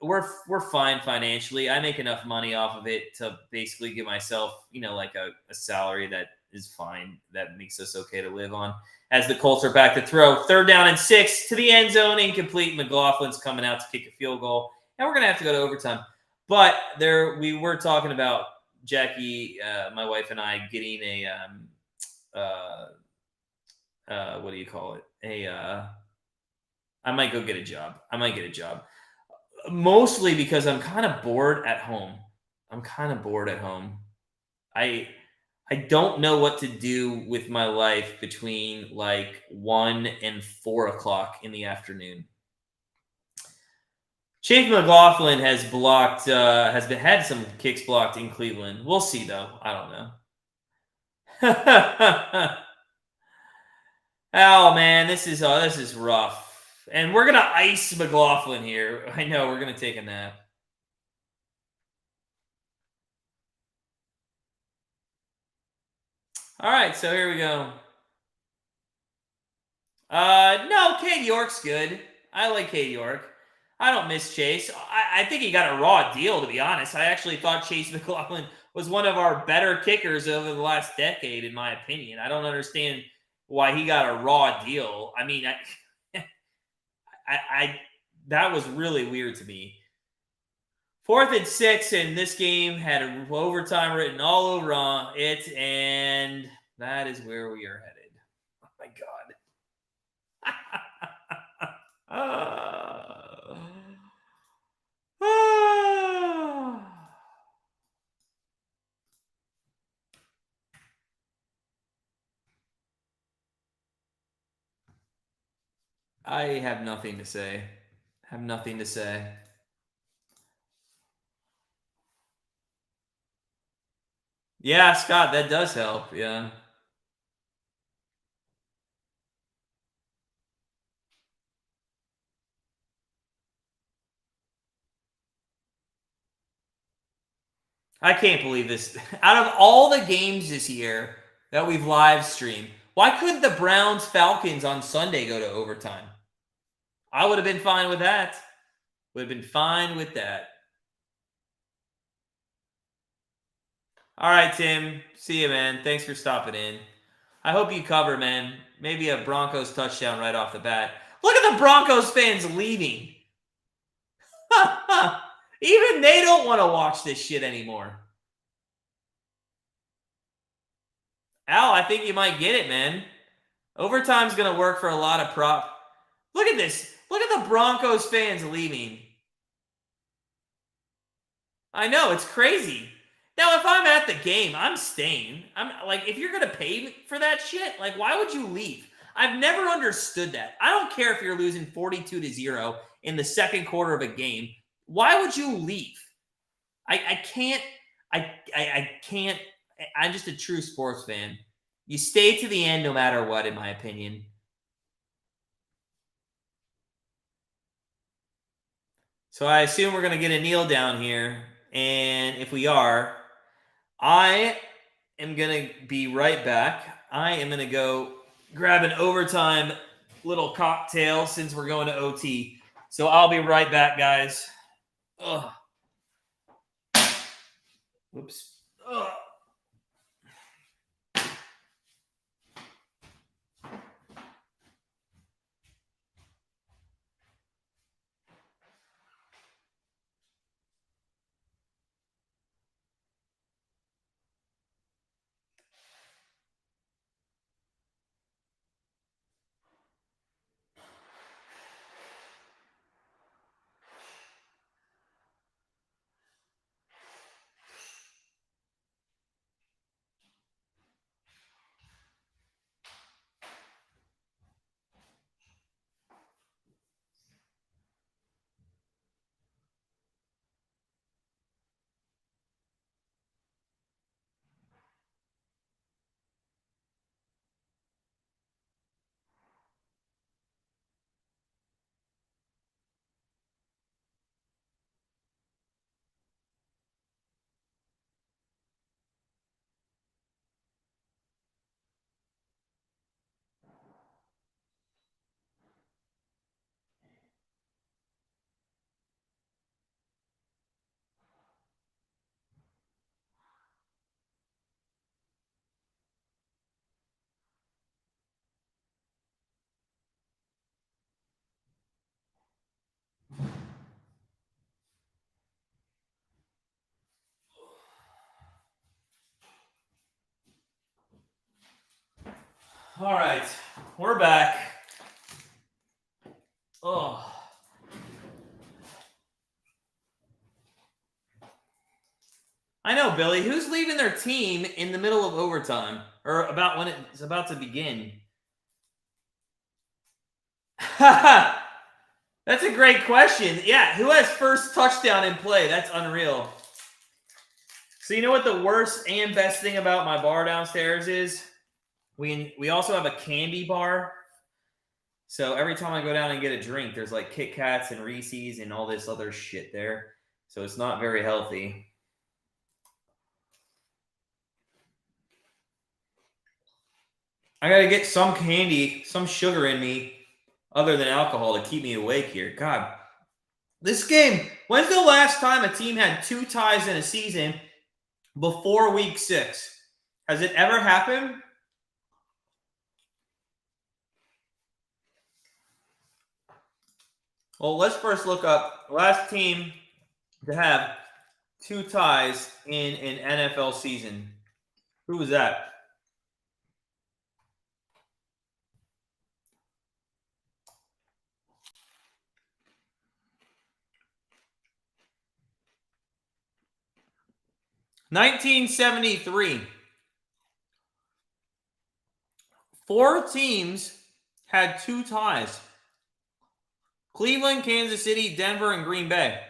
We're fine financially. I make enough money off of it to basically give myself, like a salary that is fine, that makes us okay to live on. As the Colts are back to throw, 3rd down and 6 to the end zone, incomplete. McLaughlin's coming out to kick a field goal, and we're gonna have to go to overtime. But we were talking about Jackie, my wife, and I getting what do you call it? I might go get a job. Mostly because I'm kind of bored at home. I don't know what to do with my life between like 1 and 4 o'clock in the afternoon. Chase McLaughlin has had some kicks blocked in Cleveland. We'll see though. I don't know. Oh man, this is rough. And we're gonna ice McLaughlin here. I know, we're gonna take a nap. All right, so here we go. No, Cade York's good. I like Cade York. I don't miss Chase. I think he got a raw deal, to be honest. I actually thought Chase McLaughlin was one of our better kickers over the last decade, in my opinion. I don't understand why he got a raw deal. I mean, that was really weird to me. 4th and 6, and this game had overtime written all over it, and that is where we are headed. Oh my god. I have nothing to say. Yeah, Scott, that does help. Yeah. I can't believe this. Out of all the games this year that we've live streamed, why couldn't the Browns Falcons on Sunday go to overtime? I would have been fine with that. All right, Tim. See you, man. Thanks for stopping in. I hope you cover, man. Maybe a Broncos touchdown right off the bat. Look at the Broncos fans leaving. Even they don't want to watch this shit anymore. Al, I think you might get it, man. Overtime's going to work for a lot of prop. Look at this. Look at the Broncos fans leaving. I know, it's crazy. Now, if I'm at the game, I'm staying. I'm like, if you're going to pay for that shit, like, why would you leave? I've never understood that. I don't care if you're losing 42-0 in the second quarter of a game. Why would you leave? I can't. I can't. I'm just a true sports fan. You stay to the end no matter what, in my opinion. So I assume we're going to get a kneel down here. And if we are, I am going to be right back. I am going to go grab an overtime little cocktail since we're going to OT. So I'll be right back, guys. Ugh. Whoops. Ugh. All right, we're back. Oh. I know, Billy. Who's leaving their team in the middle of overtime or about when it's about to begin? That's a great question. Yeah, who has first touchdown in play? That's unreal. So you know what the worst and best thing about my bar downstairs is? We also have a candy bar. So every time I go down and get a drink, there's like Kit Kats and Reese's and all this other shit there. So it's not very healthy. I gotta get some candy, some sugar in me, other than alcohol to keep me awake here. God, this game. When's the last time a team had 2 ties in a season before week 6? Has it ever happened? Well, let's first look up last team to have 2 ties in an NFL season. Who was that? $1973. 4 teams had 2 ties. Cleveland, Kansas City, Denver, and Green Bay.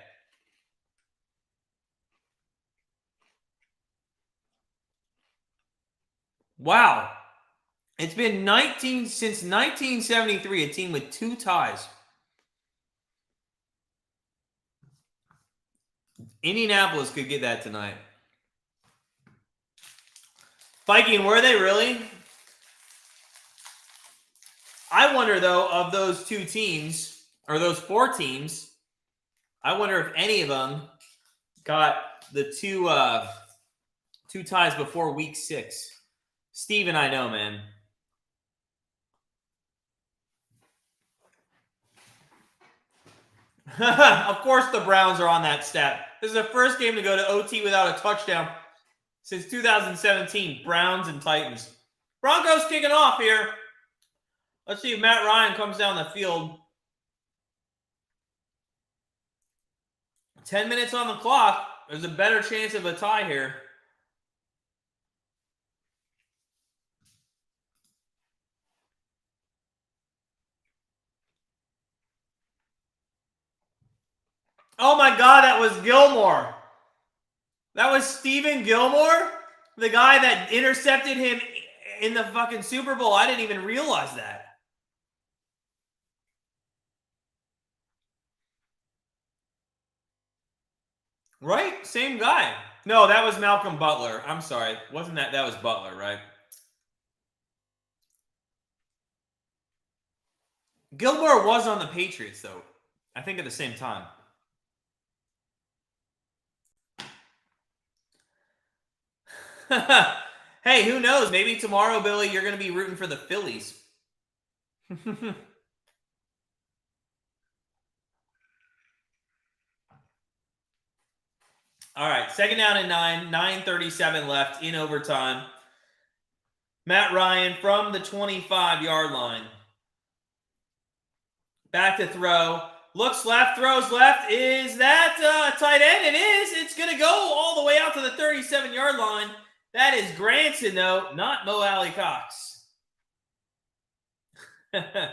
Wow. It's been since 1973, a team with 2 ties. Indianapolis could get that tonight. Viking, were they really? I wonder, though, of those 2 teams, or those 4 teams, I wonder if any of them got the 2 ties before week 6. Steve and I know, man. Of course the Browns are on that stat. This is the first game to go to OT without a touchdown since 2017. Browns and Titans. Broncos kicking off here. Let's see if Matt Ryan comes down the field. 10 minutes on the clock. There's a better chance of a tie here. Oh my God, that was Gilmore. That was Stephen Gilmore, the guy that intercepted him in the fucking Super Bowl. I didn't even realize that. Right? Same guy. No, that was Malcolm Butler. I'm sorry. Wasn't that? That was Butler, right? Gilmore was on the Patriots, though. I think at the same time. Hey, who knows? Maybe tomorrow, Billy, you're going to be rooting for the Phillies. All right, second down and 9:37 left in overtime. Matt Ryan from the 25-yard line. Back to throw. Looks left, throws left. Is that tight end? It is. It's going to go all the way out to the 37-yard line. That is Grandstand, though, not Mo Alley Cox. To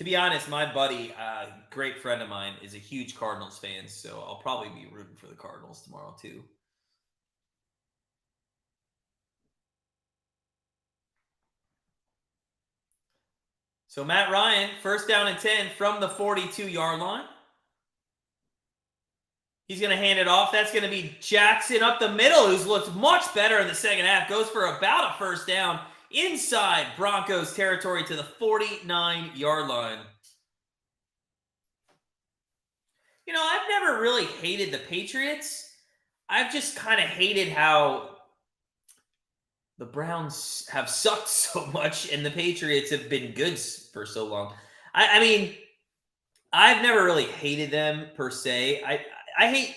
be honest, my buddy, great friend of mine, is a huge Cardinals fan, so I'll probably be rooting for the Cardinals tomorrow, too. So Matt Ryan, first down and 10 from the 42-yard line. He's going to hand it off. That's going to be Jackson up the middle, who's looked much better in the second half. Goes for about a first down inside Broncos territory to the 49-yard line. You know, I've never really hated the Patriots. I've just kind of hated how the Browns have sucked so much and the Patriots have been good for so long. I mean, I've never really hated them per se. I hate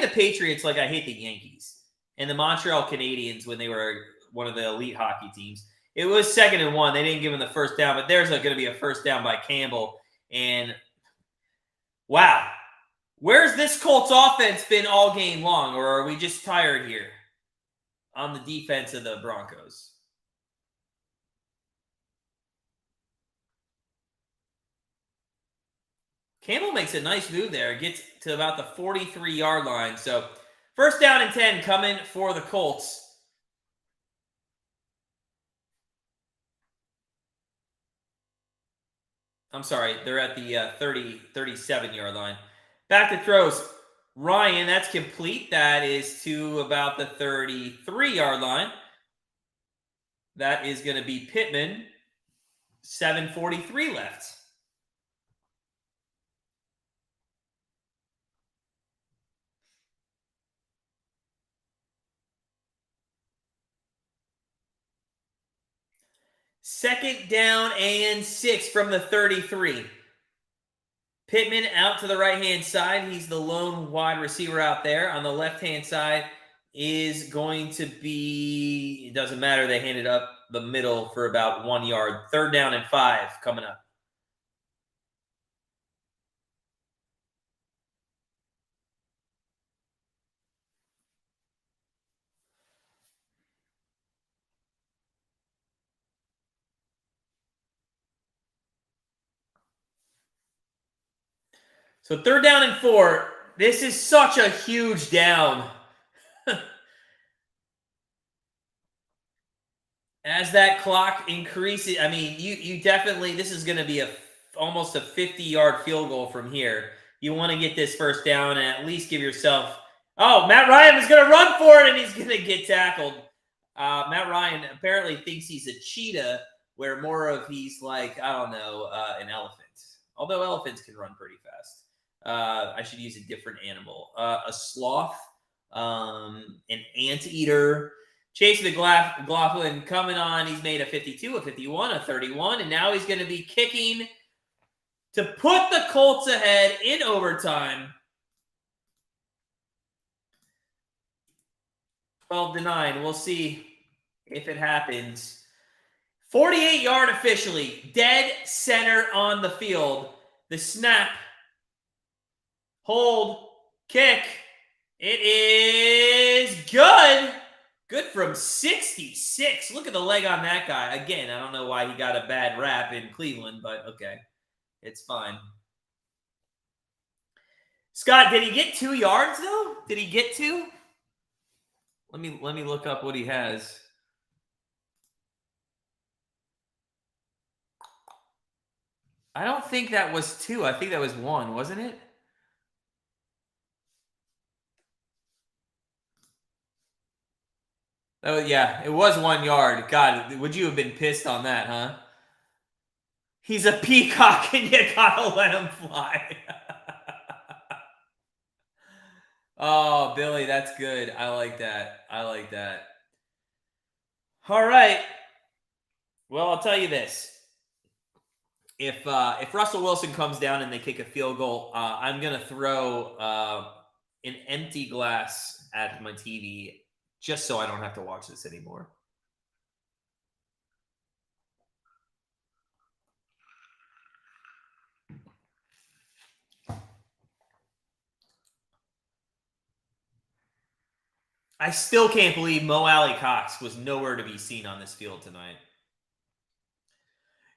the Patriots like I hate the Yankees and the Montreal Canadiens when they were one of the elite hockey teams. It was 2nd and 1. They didn't give him the first down, but there's going to be a first down by Campbell. And wow, where's this Colts offense been all game long? Or are we just tired here on the defense of the Broncos? Campbell makes a nice move there. Gets to about the 43-yard line. So first down and 10 coming for the Colts. I'm sorry, they're at the 37-yard line. Back to throws. Ryan, that's complete. That is to about the 33-yard line. That is going to be Pittman. 7:43 left. Second down and 6 from the 33. Pittman out to the right-hand side. He's the lone wide receiver out there. On the left-hand side is going to be, it doesn't matter, they handed up the middle for about 1 yard. Third down and 5 coming up. So third down and 4. This is such a huge down. As that clock increases, I mean, you definitely, this is going to be almost a 50-yard field goal from here. You want to get this first down and at least give yourself, oh, Matt Ryan is going to run for it and he's going to get tackled. Matt Ryan apparently thinks he's a cheetah, where more of he's like, I don't know, an elephant. Although elephants can run pretty fast. I should use a different animal. A sloth, an anteater. Chase McLaughlin coming on. He's made a 52, a 51, a 31, and now he's going to be kicking to put the Colts ahead in overtime. 12-9. We'll see if it happens. 48-yard officially. Dead center on the field. The snap. Hold. Kick. It is good. Good from 66. Look at the leg on that guy. Again, I don't know why he got a bad rap in Cleveland, but okay. It's fine. Scott, did he get 2 yards though? Did he get 2? Let me look up what he has. I don't think that was 2. I think that was 1, wasn't it? Oh yeah, it was 1 yard. God, would you have been pissed on that, huh? He's a peacock and you gotta let him fly. Oh, Billy, that's good. I like that. I like that. All right. Well, I'll tell you this. If Russell Wilson comes down and they kick a field goal, I'm gonna throw an empty glass at my TV just so I don't have to watch this anymore. I still can't believe Mo Alley Cox was nowhere to be seen on this field tonight.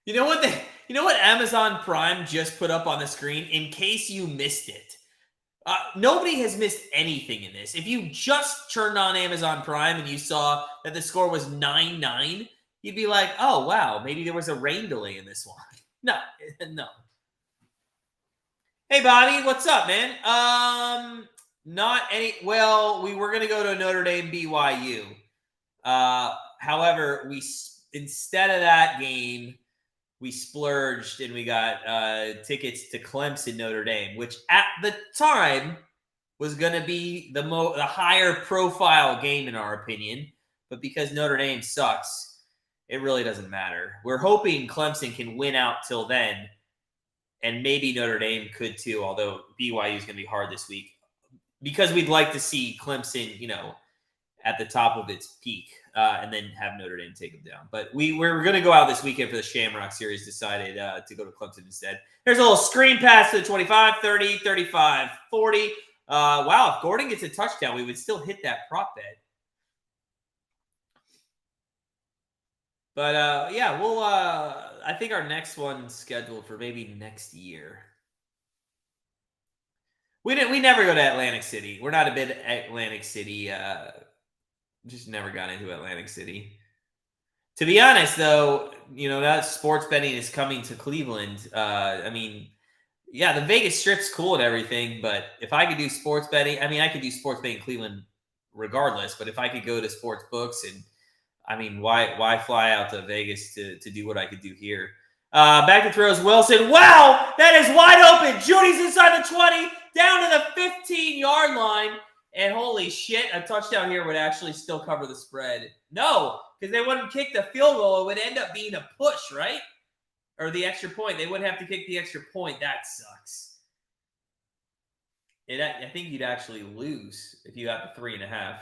You know what Amazon Prime just put up on the screen in case you missed it. Nobody has missed anything in this. If you just turned on Amazon Prime and you saw that the score was 9-9, you'd be like, "Oh wow, maybe there was a rain delay in this one." No. Hey Bobby, what's up, man? Not any. Well, we were gonna go to Notre Dame BYU. However, instead of that game, we splurged and we got tickets to Clemson Notre Dame, which at the time was going to be the higher profile game in our opinion. But because Notre Dame sucks, it really doesn't matter. We're hoping Clemson can win out till then, and maybe Notre Dame could too, although BYU is going to be hard this week. Because we'd like to see Clemson, at the top of its peak, and then have Notre Dame take them down. But we're going to go out this weekend for the Shamrock Series, decided to go to Clemson instead. There's a little screen pass to the 25, 30, 35, 40. Wow, if Gordon gets a touchdown, we would still hit that prop bet. But, yeah, we'll I think our next one's scheduled for maybe next year. We never go to Atlantic City. We're not a bit Atlantic City just never got into Atlantic City. To be honest, though, that sports betting is coming to Cleveland. The Vegas Strip's cool and everything, but if I could do sports betting, I could do sports betting in Cleveland regardless, but if I could go to sports books and, why fly out to Vegas to do what I could do here? Back to throws, Wilson. Wow, that is wide open. Judy's inside the 20, down to the 15-yard line. And holy shit, a touchdown here would actually still cover the spread. No, because they wouldn't kick the field goal. It would end up being a push, right? Or the extra point. They wouldn't have to kick the extra point. That sucks. I think you'd actually lose if you got the 3.5.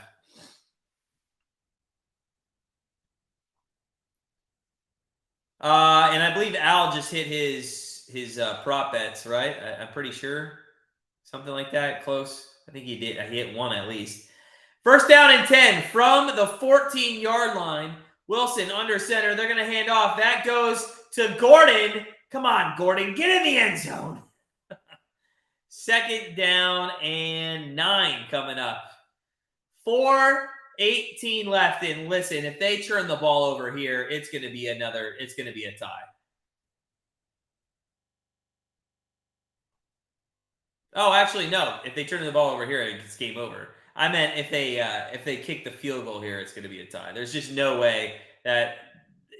And I believe Al just hit his prop bets, right? I'm pretty sure. Something like that, close. I think he did. He hit 1 at least. First down and 10 from the 14-yard line. Wilson under center. They're going to hand off. That goes to Gordon. Come on, Gordon. Get in the end zone. Second down and 9 coming up. 4:18 left. And listen, if they turn the ball over here, it's going to be a tie. Oh, actually, no. If they turn the ball over here, it's game over. I meant if they kick the field goal here, it's going to be a tie. There's just no way that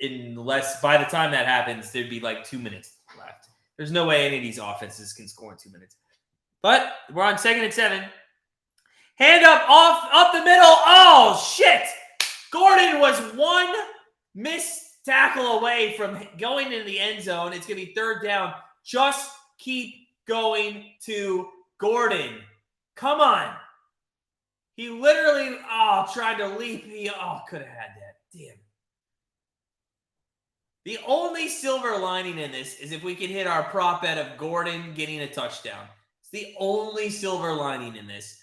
unless by the time that happens, there'd be like 2 minutes left. There's no way any of these offenses can score in 2 minutes. But we're on 2nd and 7. Hand up the middle. Oh, shit. Gordon was one missed tackle away from going into the end zone. It's going to be 3rd down. Just keep going to Gordon. Come on. He literally, tried to leap. He, could have had that. Damn. The only silver lining in this is if we can hit our prop bet of Gordon getting a touchdown. It's the only silver lining in this.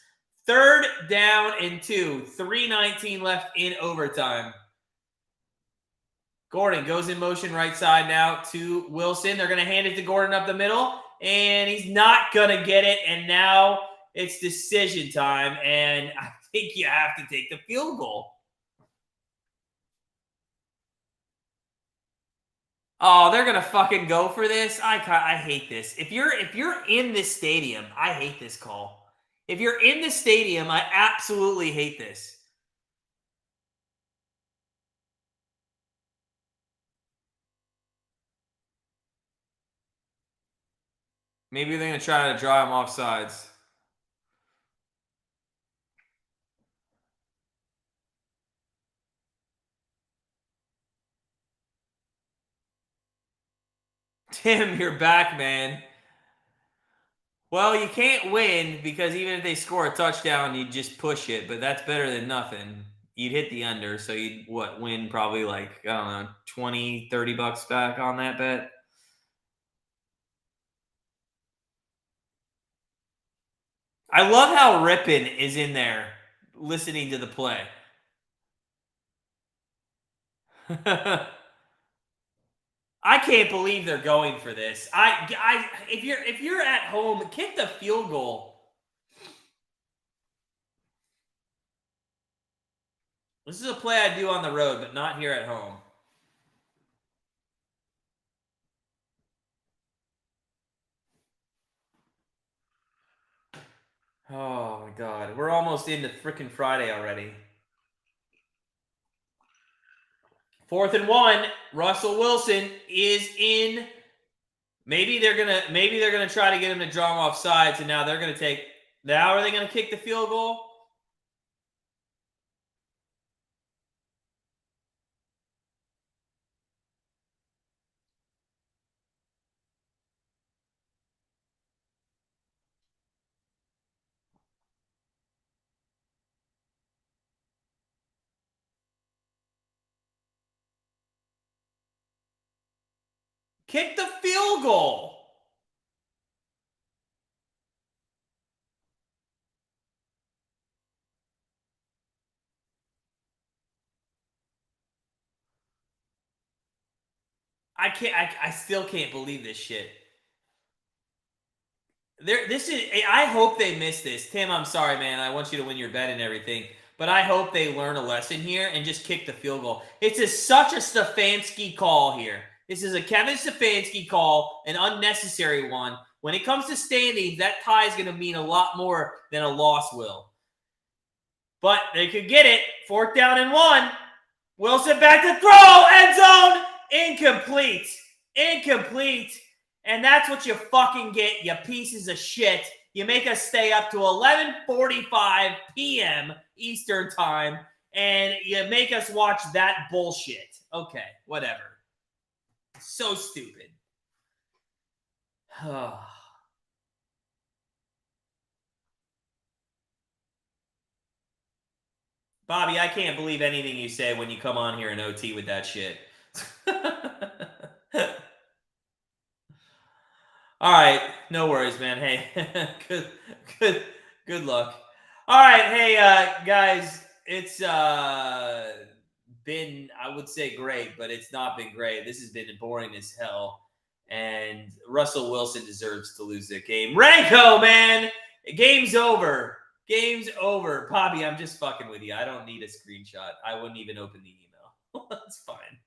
3rd down and 2. 3:19 left in overtime. Gordon goes in motion right side now to Wilson. They're going to hand it to Gordon up the middle, and he's not going to get it. And now it's decision time, and I think you have to take the field goal. Oh, they're gonna fucking go for this. I hate this. If you're in this stadium, I hate this call. If you're in the stadium, I absolutely hate this. Maybe they're gonna try to draw him off sides. Tim, you're back, man. Well, you can't win because even if they score a touchdown, you just push it, but that's better than nothing. You'd hit the under, so you'd win probably like, I don't know, 20, 30 bucks back on that bet. I love how Rippin is in there listening to the play. I can't believe they're going for this. If you're at home, kick the field goal. This is a play I do on the road, but not here at home. Oh my God, we're almost into freaking Friday already. 4th and 1. Russell Wilson is in. Maybe they're gonna try to get him to draw him off sides, and now they're gonna take. Now are they gonna kick the field goal? Kick the field goal. I still can't believe this shit. I hope they miss this. Tim, I'm sorry, man. I want you to win your bet and everything. But I hope they learn a lesson here and just kick the field goal. It's such a Stefanski call here. This is a Kevin Stefanski call, an unnecessary one. When it comes to standings, that tie is going to mean a lot more than a loss will. But they could get it. 4th down and 1. Wilson back to throw. End zone. Incomplete. And that's what you fucking get, you pieces of shit. You make us stay up to 11:45 p.m. Eastern time, and you make us watch that bullshit. Okay, whatever. So stupid. Bobby, I can't believe anything you say when you come on here in OT with that shit. All right, no worries, man. Hey, good luck. All right, hey guys, it's been, I would say, great, but it's not been great. This has been boring as hell, and Russell Wilson deserves to lose the game. Ranko, man, game's over. Bobby, I'm just fucking with you. I don't need a screenshot. I wouldn't even open the email. That's fine.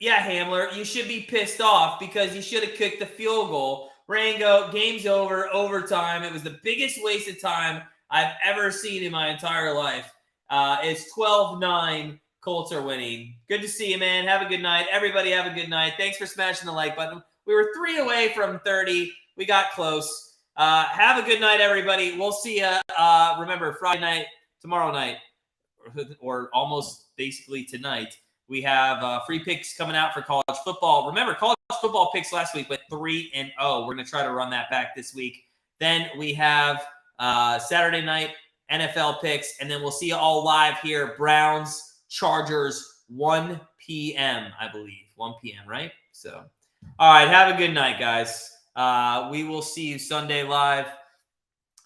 Yeah, Hamler, you should be pissed off because you should have kicked the field goal. Rango, game's over, overtime. It was the biggest waste of time I've ever seen in my entire life. It's 12-9. Colts are winning. Good to see you, man. Have a good night. Everybody have a good night. Thanks for smashing the like button. We were 3 away from 30. We got close. Have a good night, everybody. We'll see you, remember, Friday night, tomorrow night, or almost basically tonight. We have free picks coming out for college football. Remember, college football picks last week went 3-0. We're going to try to run that back this week. Then we have Saturday night NFL picks, and then we'll see you all live here. Browns, Chargers, 1 p.m., I believe. 1 p.m., right? So All right. Have a good night, guys. We will see you Sunday live.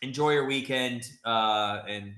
Enjoy your weekend. And